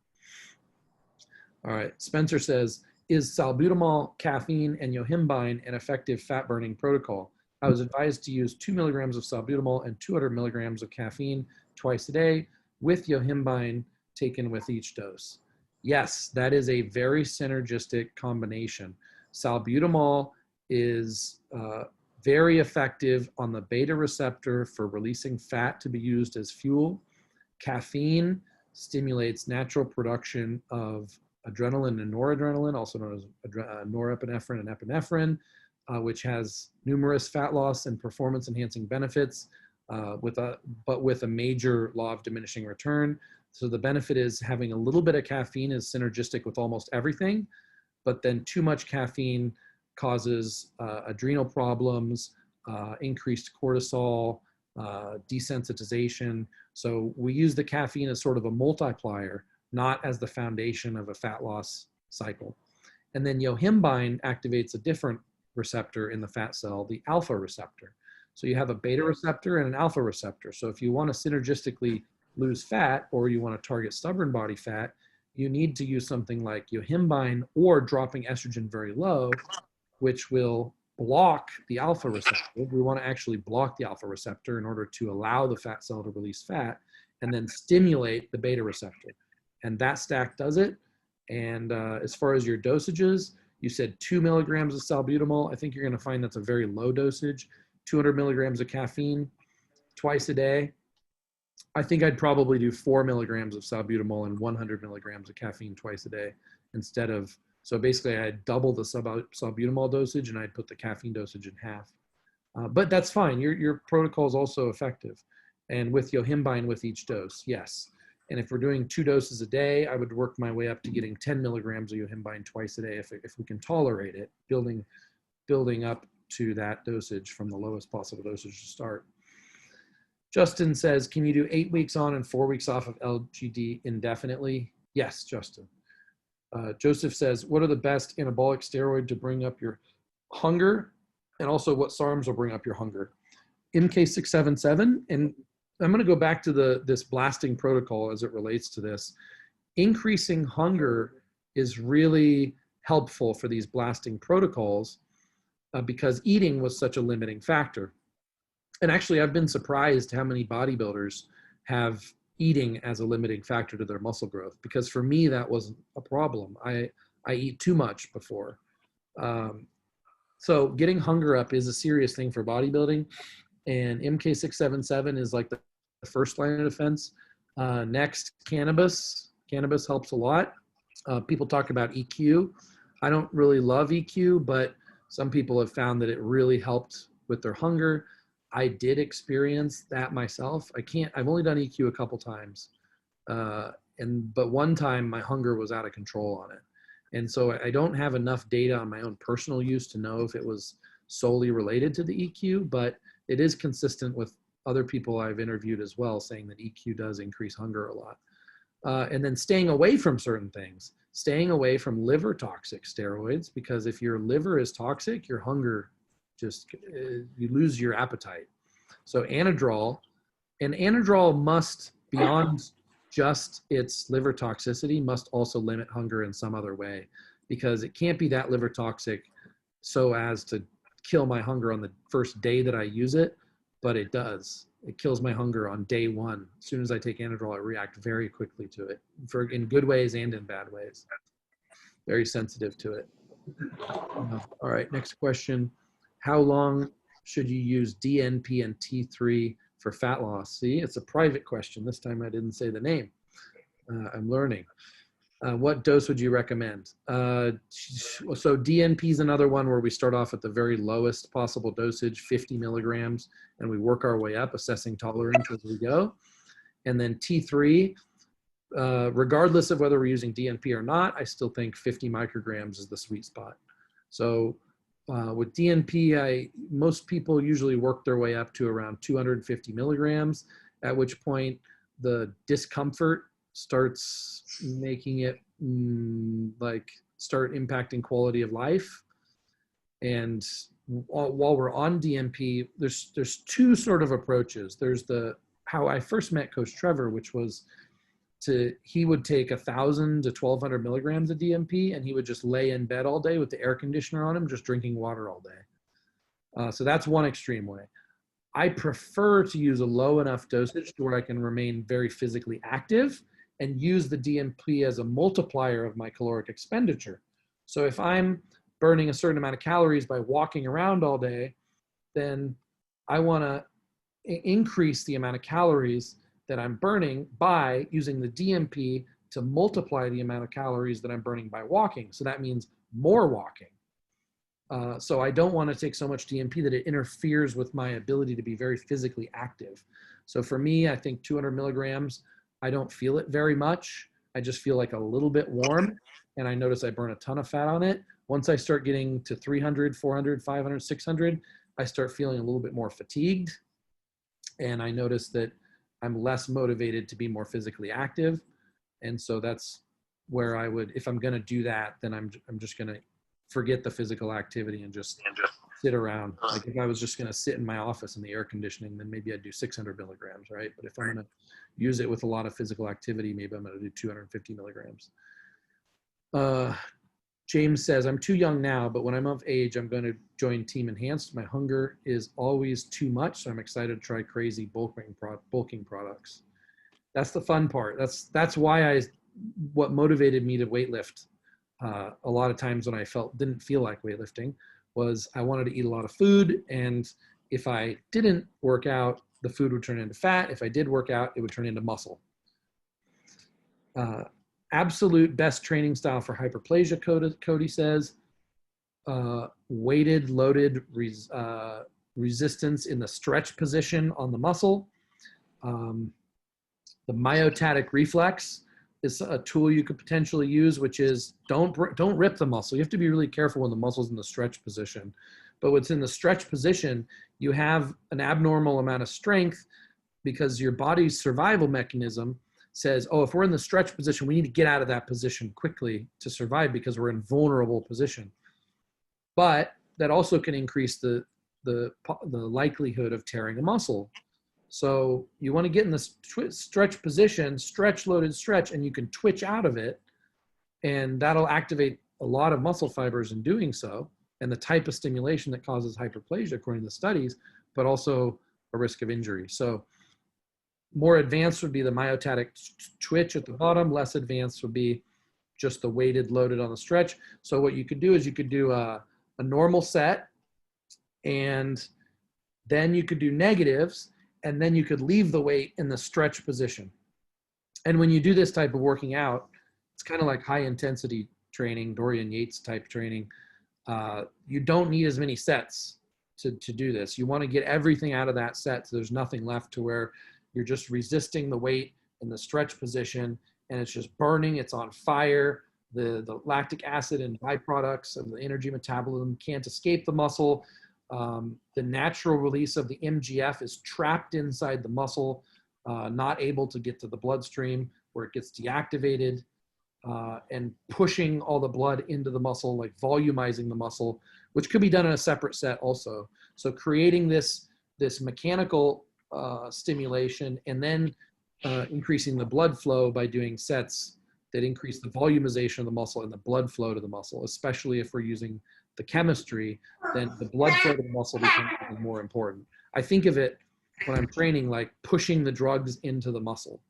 All right, Spencer says, is salbutamol, caffeine, and yohimbine an effective fat burning protocol? I was advised to use 2 milligrams of salbutamol and 200 milligrams of caffeine twice a day, with yohimbine taken with each dose. Yes, that is a very synergistic combination. Salbutamol is very effective on the beta receptor for releasing fat to be used as fuel. Caffeine stimulates natural production of adrenaline and noradrenaline, also known as norepinephrine and epinephrine, which has numerous fat loss and performance enhancing benefits, but with a major law of diminishing return. So the benefit is having a little bit of caffeine is synergistic with almost everything, but then too much caffeine causes adrenal problems, increased cortisol, desensitization. So we use the caffeine as sort of a multiplier, not as the foundation of a fat loss cycle. And then yohimbine activates a different receptor in the fat cell, the alpha receptor. So you have a beta receptor and an alpha receptor. So if you want to synergistically lose fat, or you want to target stubborn body fat, you need to use something like yohimbine or dropping estrogen very low, which will block the alpha receptor. We want to actually block the alpha receptor in order to allow the fat cell to release fat, and then stimulate the beta receptor. And that stack does it. And as far as your dosages, you said 2 milligrams of salbutamol. I think you're going to find that's a very low dosage. 200 milligrams of caffeine twice a day. I think I'd probably do 4 milligrams of salbutamol and 100 milligrams of caffeine twice a day instead of, so basically I'd double the salbutamol dosage and I'd put the caffeine dosage in half. But that's fine. Your protocol is also effective. And with yohimbine with each dose, yes. And if we're doing 2 doses a day, I would work my way up to getting 10 milligrams of yohimbine twice a day if we can tolerate it, building up to that dosage from the lowest possible dosage to start. Justin says, can you do 8 weeks on and 4 weeks off of LGD indefinitely? Yes, Justin. Joseph says, what are the best anabolic steroid to bring up your hunger? And also what SARMs will bring up your hunger? MK677, and I'm gonna go back to this blasting protocol as it relates to this. Increasing hunger is really helpful for these blasting protocols because eating was such a limiting factor. And actually, I've been surprised how many bodybuilders have eating as a limiting factor to their muscle growth, because for me, that wasn't a problem. I eat too much before. So getting hunger up is a serious thing for bodybuilding, and MK677 is like the first line of defense. Next, cannabis. Cannabis helps a lot. People talk about EQ. I don't really love EQ, but some people have found that it really helped with their hunger. I did experience that myself. I've only done EQ a couple times. But one time my hunger was out of control on it. And so I don't have enough data on my own personal use to know if it was solely related to the EQ, but it is consistent with other people I've interviewed as well, saying that EQ does increase hunger a lot. And then staying away from certain things, staying away from liver toxic steroids, because if your liver is toxic, your hunger you lose your appetite. So Anadrol must, beyond just its liver toxicity, must also limit hunger in some other way, because it can't be that liver toxic so as to kill my hunger on the first day that I use it, but it does. It kills my hunger on day one. As soon as I take Anadrol, I react very quickly to it, in good ways and in bad ways. Very sensitive to it. All right, next question. How long should you use DNP and T3 for fat loss? See, it's a private question. This time I didn't say the name. I'm learning. What dose would you recommend? So DNP is another one where we start off at the very lowest possible dosage, 50 milligrams, and we work our way up, assessing tolerance as we go. And then T3, regardless of whether we're using DNP or not, I still think 50 micrograms is the sweet spot. So with DNP, most people usually work their way up to around 250 milligrams, at which point the discomfort starts making it start impacting quality of life. And while we're on DNP, there's 2 sort of approaches. There's how I first met Coach Trevor, which was he would take 1,000 to 1,200 milligrams of DNP, and he would just lay in bed all day with the air conditioner on him, just drinking water all day. So that's one extreme way. I prefer to use a low enough dosage to where I can remain very physically active and use the DMP as a multiplier of my caloric expenditure. So if I'm burning a certain amount of calories by walking around all day, then I want to increase the amount of calories that I'm burning by using the DMP to multiply the amount of calories that I'm burning by walking. So that means more walking. So I don't want to take so much DMP that it interferes with my ability to be very physically active. So for me, I think 200 milligrams, I don't feel it very much. I just feel like a little bit warm, and I notice I burn a ton of fat on it. Once I start getting to 300, 400, 500, 600, I start feeling a little bit more fatigued, and I notice that I'm less motivated to be more physically active. And so that's where I would, if I'm going to do that, then I'm just going to forget the physical activity and just sit around. Like if I was just going to sit in my office in the air conditioning, then maybe I'd do 600 milligrams, right? But if I'm going to use it with a lot of physical activity, maybe I'm going to do 250 milligrams. James says, I'm too young now, but when I'm of age, I'm going to join Team Enhanced. My hunger is always too much, so I'm excited to try crazy bulking products. That's the fun part. That's why what motivated me to weightlift a lot of times when I didn't feel like weightlifting was I wanted to eat a lot of food, and if I didn't work out, the food would turn into fat. If I did work out, it would turn into muscle. Absolute best training style for hyperplasia, Cody says. Weighted, loaded resistance in the stretch position on the muscle. The myotatic reflex is a tool you could potentially use, which is don't rip the muscle. You have to be really careful when the muscle's in the stretch position. But what's in the stretch position, you have an abnormal amount of strength because your body's survival mechanism says, oh, if we're in the stretch position, we need to get out of that position quickly to survive because we're in vulnerable position. But that also can increase the likelihood of tearing a muscle. So you want to get in the stretch position, stretch, loaded, stretch, and you can twitch out of it. And that'll activate a lot of muscle fibers in doing so, and the type of stimulation that causes hyperplasia, according to the studies, but also a risk of injury. So more advanced would be the myotatic twitch at the bottom. Less advanced would be just the weighted, loaded on the stretch. So what you could do is you could do a normal set, and then you could do negatives, and then you could leave the weight in the stretch position. And when you do this type of working out, it's kind of like high intensity training, Dorian Yates type training. You don't need as many sets to do this. You want to get everything out of that set so there's nothing left to where you're just resisting the weight in the stretch position and it's just burning, it's on fire. The lactic acid and byproducts of the energy metabolism can't escape the muscle. The natural release of the MGF is trapped inside the muscle, not able to get to the bloodstream where it gets deactivated and pushing all the blood into the muscle, like volumizing the muscle, which could be done in a separate set also. So creating this mechanical stimulation and then increasing the blood flow by doing sets that increase the volumization of the muscle and the blood flow to the muscle, especially if we're using the chemistry, then the blood flow to the muscle becomes even more important. I think of it when I'm training like pushing the drugs into the muscle.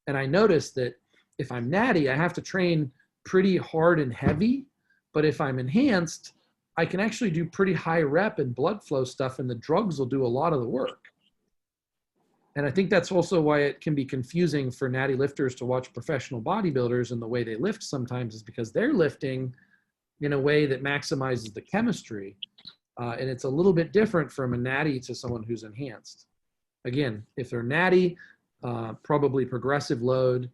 And I noticed that if I'm natty, I have to train pretty hard and heavy, but if I'm enhanced, I can actually do pretty high rep and blood flow stuff, and the drugs will do a lot of the work. And I think that's also why it can be confusing for natty lifters to watch professional bodybuilders, and the way they lift sometimes is because they're lifting in a way that maximizes the chemistry. And it's a little bit different from a natty to someone who's enhanced. Again, if they're natty, probably progressive load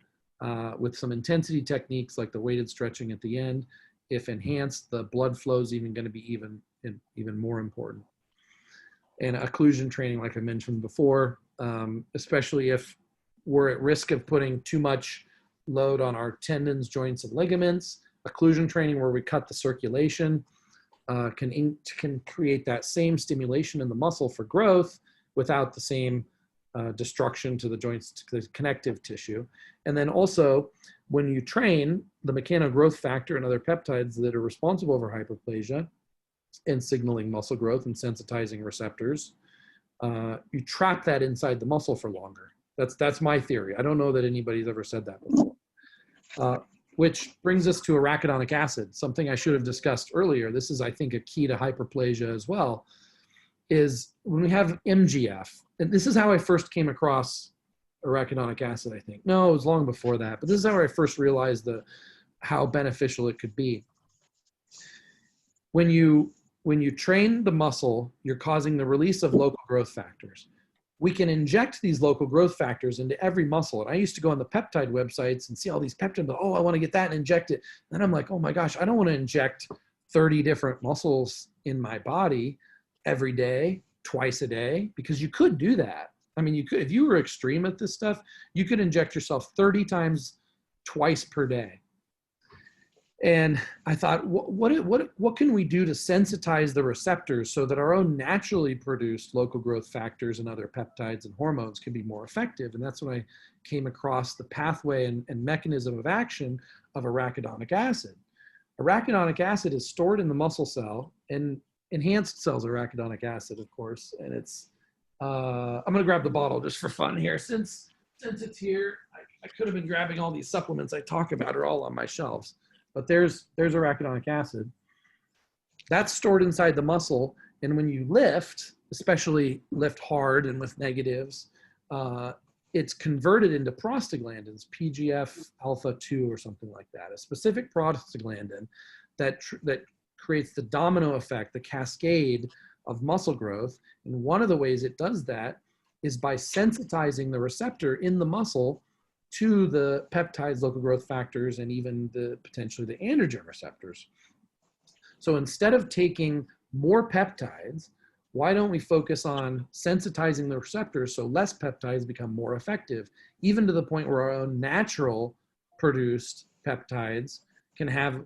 with some intensity techniques like the weighted stretching at the end. If enhanced, the blood flow is even going to be even more important. And occlusion training, like I mentioned before, especially if we're at risk of putting too much load on our tendons, joints, and ligaments. Occlusion training, where we cut the circulation, can create that same stimulation in the muscle for growth without the same destruction to the joints, to the connective tissue. And then also, when you train, the mechano growth factor and other peptides that are responsible for hyperplasia and signaling muscle growth and sensitizing receptors you trap that inside the muscle for longer. That's my theory. I don't know that anybody's ever said that before. Which brings us to arachidonic acid, something I should have discussed earlier. This is, I think, a key to hyperplasia as well, is when we have MGF, and this is how I first came across arachidonic acid, I think. No, it was long before that, but this is how I first realized how beneficial it could be. When you train the muscle, you're causing the release of local growth factors. We can inject these local growth factors into every muscle. And I used to go on the peptide websites and see all these peptides, oh, I want to get that and inject it. And I'm like, oh my gosh, I don't want to inject 30 different muscles in my body every day, twice a day, because you could do that. I mean, you could, if you were extreme at this stuff, you could inject yourself 30 times twice per day. And I thought, what can we do to sensitize the receptors so that our own naturally produced local growth factors and other peptides and hormones can be more effective? And that's when I came across the pathway and mechanism of action of arachidonic acid. Arachidonic acid is stored in the muscle cell, and enhanced cells arachidonic acid, of course. And it's, I'm gonna grab the bottle just for fun here. Since it's here, I could have been grabbing all these supplements I talk about are all on my shelves. But there's arachidonic acid. That's stored inside the muscle, and when you lift, especially lift hard and with negatives, it's converted into prostaglandins, PGF alpha 2 or something like that, a specific prostaglandin that creates the domino effect, the cascade of muscle growth. And one of the ways it does that is by sensitizing the receptor in the muscle to the peptides, local growth factors, and even potentially the androgen receptors. So instead of taking more peptides, why don't we focus on sensitizing the receptors so less peptides become more effective, even to the point where our own natural produced peptides can have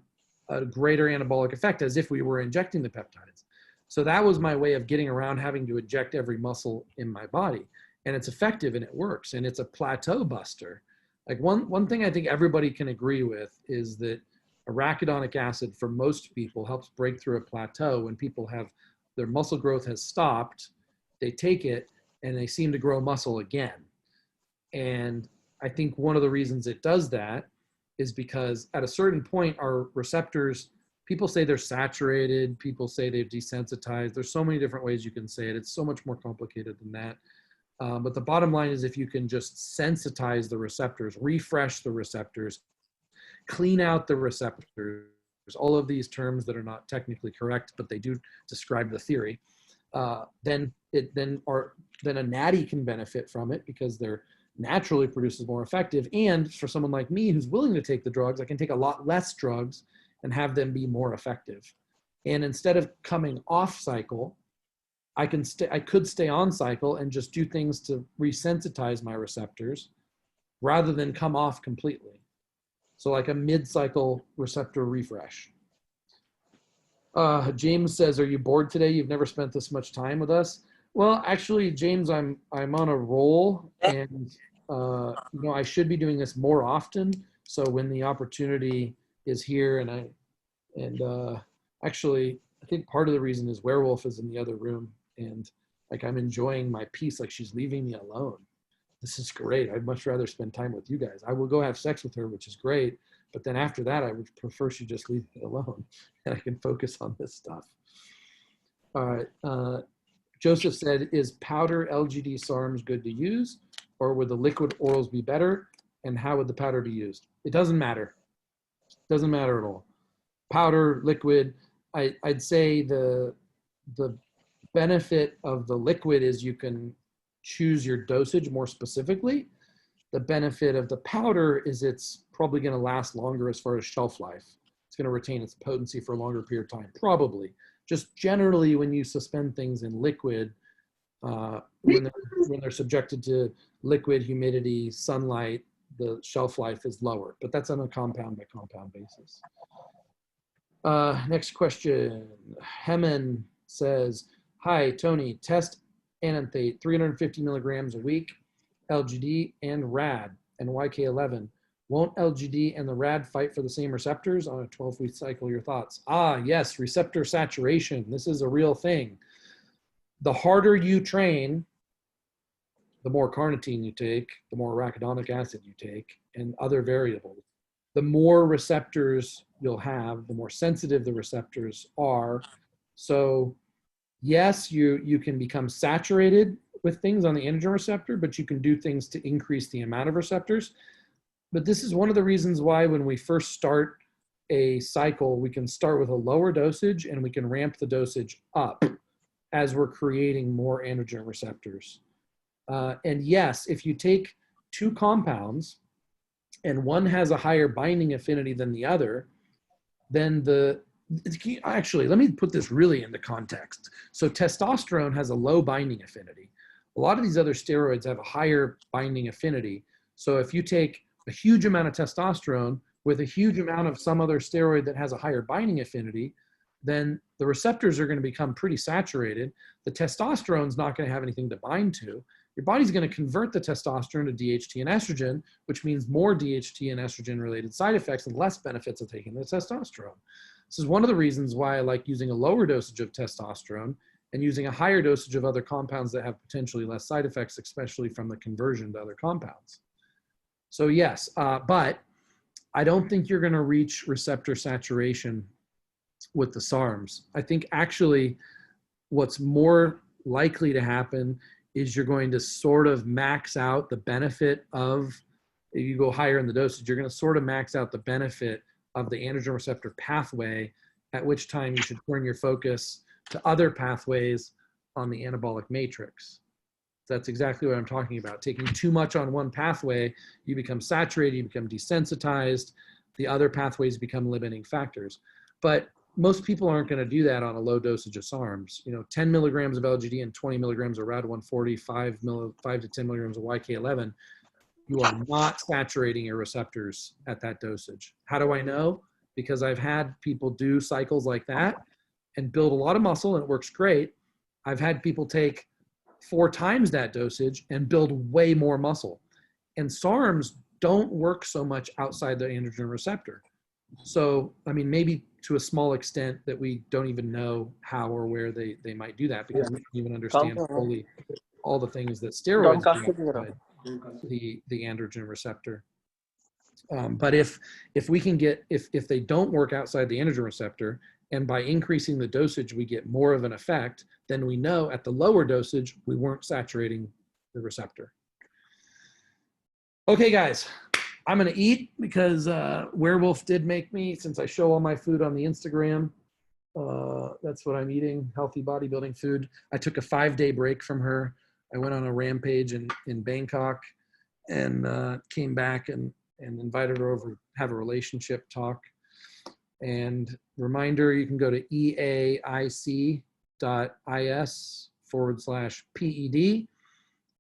a greater anabolic effect as if we were injecting the peptides. So that was my way of getting around having to inject every muscle in my body. And it's effective and it works, and it's a plateau buster. Like one thing I think everybody can agree with is that arachidonic acid for most people helps break through a plateau. When people have their muscle growth has stopped, they take it and they seem to grow muscle again. And I think one of the reasons it does that is because at a certain point, our receptors, people say they're saturated, people say they've desensitized. There's so many different ways you can say it. It's so much more complicated than that. But the bottom line is if you can just sensitize the receptors, refresh the receptors, clean out the receptors, all of these terms that are not technically correct, but they do describe the theory, then a natty can benefit from it because they're naturally produces more effective. And for someone like me who's willing to take the drugs, I can take a lot less drugs and have them be more effective. And instead of coming off cycle, I could stay on cycle and just do things to resensitize my receptors rather than come off completely. So like a mid-cycle receptor refresh. James says, are you bored today? You've never spent this much time with us. Well, actually, James, I'm on a roll, and I should be doing this more often. So when the opportunity is here, actually, I think part of the reason is Werewolf is in the other room, and like I'm enjoying my peace, like she's leaving me alone. This is great. I'd much rather spend time with you guys. I will go have sex with her, which is great. But then after that, I would prefer she just leave me alone and I can focus on this stuff. All right. Joseph said, is powder LGD SARMs good to use, or would the liquid orals be better? And how would the powder be used? It doesn't matter. It doesn't matter at all. Powder, liquid, I'd say the benefit of the liquid is you can choose your dosage more specifically. The benefit of the powder is it's probably going to last longer as far as shelf life. It's going to retain its potency for a longer period of time, probably. Just generally, when you suspend things in liquid, when they're subjected to liquid, humidity, sunlight, the shelf life is lower. But that's on a compound by compound basis. Next question. Hemen says, hi, Tony, test ananthate 350 milligrams a week, LGD and RAD and YK11. Won't LGD and the RAD fight for the same receptors on a 12-week cycle? Your thoughts? Ah, yes, receptor saturation. This is a real thing. the harder you train, the more carnitine you take, the more arachidonic acid you take, and other variables. The more receptors you'll have, the more sensitive the receptors are. So yes, you can become saturated with things on the androgen receptor, but you can do things to increase the amount of receptors. But this is one of the reasons why when we first start a cycle, we can start with a lower dosage and we can ramp the dosage up as we're creating more androgen receptors. And yes, if you take two compounds and one has a higher binding affinity than the other, then actually, let me put this really into context. So testosterone has a low binding affinity. A lot of these other steroids have a higher binding affinity. So if you take a huge amount of testosterone with a huge amount of some other steroid that has a higher binding affinity, then the receptors are going to become pretty saturated. The testosterone is not going to have anything to bind to. Your body's going to convert the testosterone to DHT and estrogen, which means more DHT and estrogen related side effects and less benefits of taking the testosterone. This is one of the reasons why I like using a lower dosage of testosterone and using a higher dosage of other compounds that have potentially less side effects, especially from the conversion to other compounds. So yes, but I don't think you're going to reach receptor saturation with the SARMs. I think actually what's more likely to happen is you're going to sort of max out the benefit of, if you go higher in the dosage, you're going to sort of max out the benefit of the androgen receptor pathway, at which time you should turn your focus to other pathways on the anabolic matrix. That's exactly what I'm talking about. Taking too much on one pathway, you become saturated, you become desensitized, the other pathways become limiting factors. But most people aren't going to do that on a low dosage of SARMs. 10 milligrams of LGD and 20 milligrams of RAD140, 5 to 10 milligrams of YK11, you are not saturating your receptors at that dosage. How do I know? Because I've had people do cycles like that and build a lot of muscle and it works great. I've had people take 4 times that dosage and build way more muscle. And SARMs don't work so much outside the androgen receptor. So, I mean, maybe to a small extent that we don't even know how or where they might do that, because we don't even understand fully all the things that steroids do outside the androgen receptor. But if we can get, if they don't work outside the androgen receptor, and by increasing the dosage we get more of an effect, then we know at the lower dosage we weren't saturating the receptor. Okay, guys, I'm gonna eat because Werewolf did make me, since I show all my food on the Instagram, that's what I'm eating, healthy bodybuilding food. I took a 5-day break from her. I went on a rampage in Bangkok and came back and invited her over to have a relationship talk. And reminder, you can go to eaic.is/PED,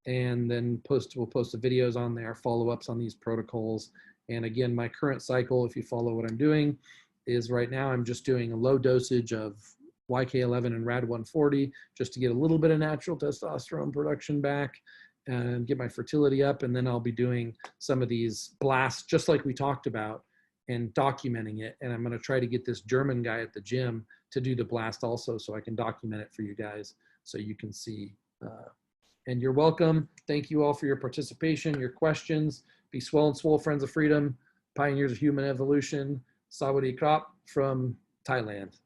and then we'll post the videos on there, follow-ups on these protocols. And again, my current cycle, if you follow what I'm doing, is right now I'm just doing a low dosage of YK11 and RAD140 just to get a little bit of natural testosterone production back and get my fertility up. And then I'll be doing some of these blasts, just like we talked about, and documenting it. And I'm going to try to get this German guy at the gym to do the blast also, so I can document it for you guys so you can see. And you're welcome. Thank you all for your participation, your questions. Be swell and swole, friends of freedom, pioneers of human evolution. Sawadee Krap from Thailand.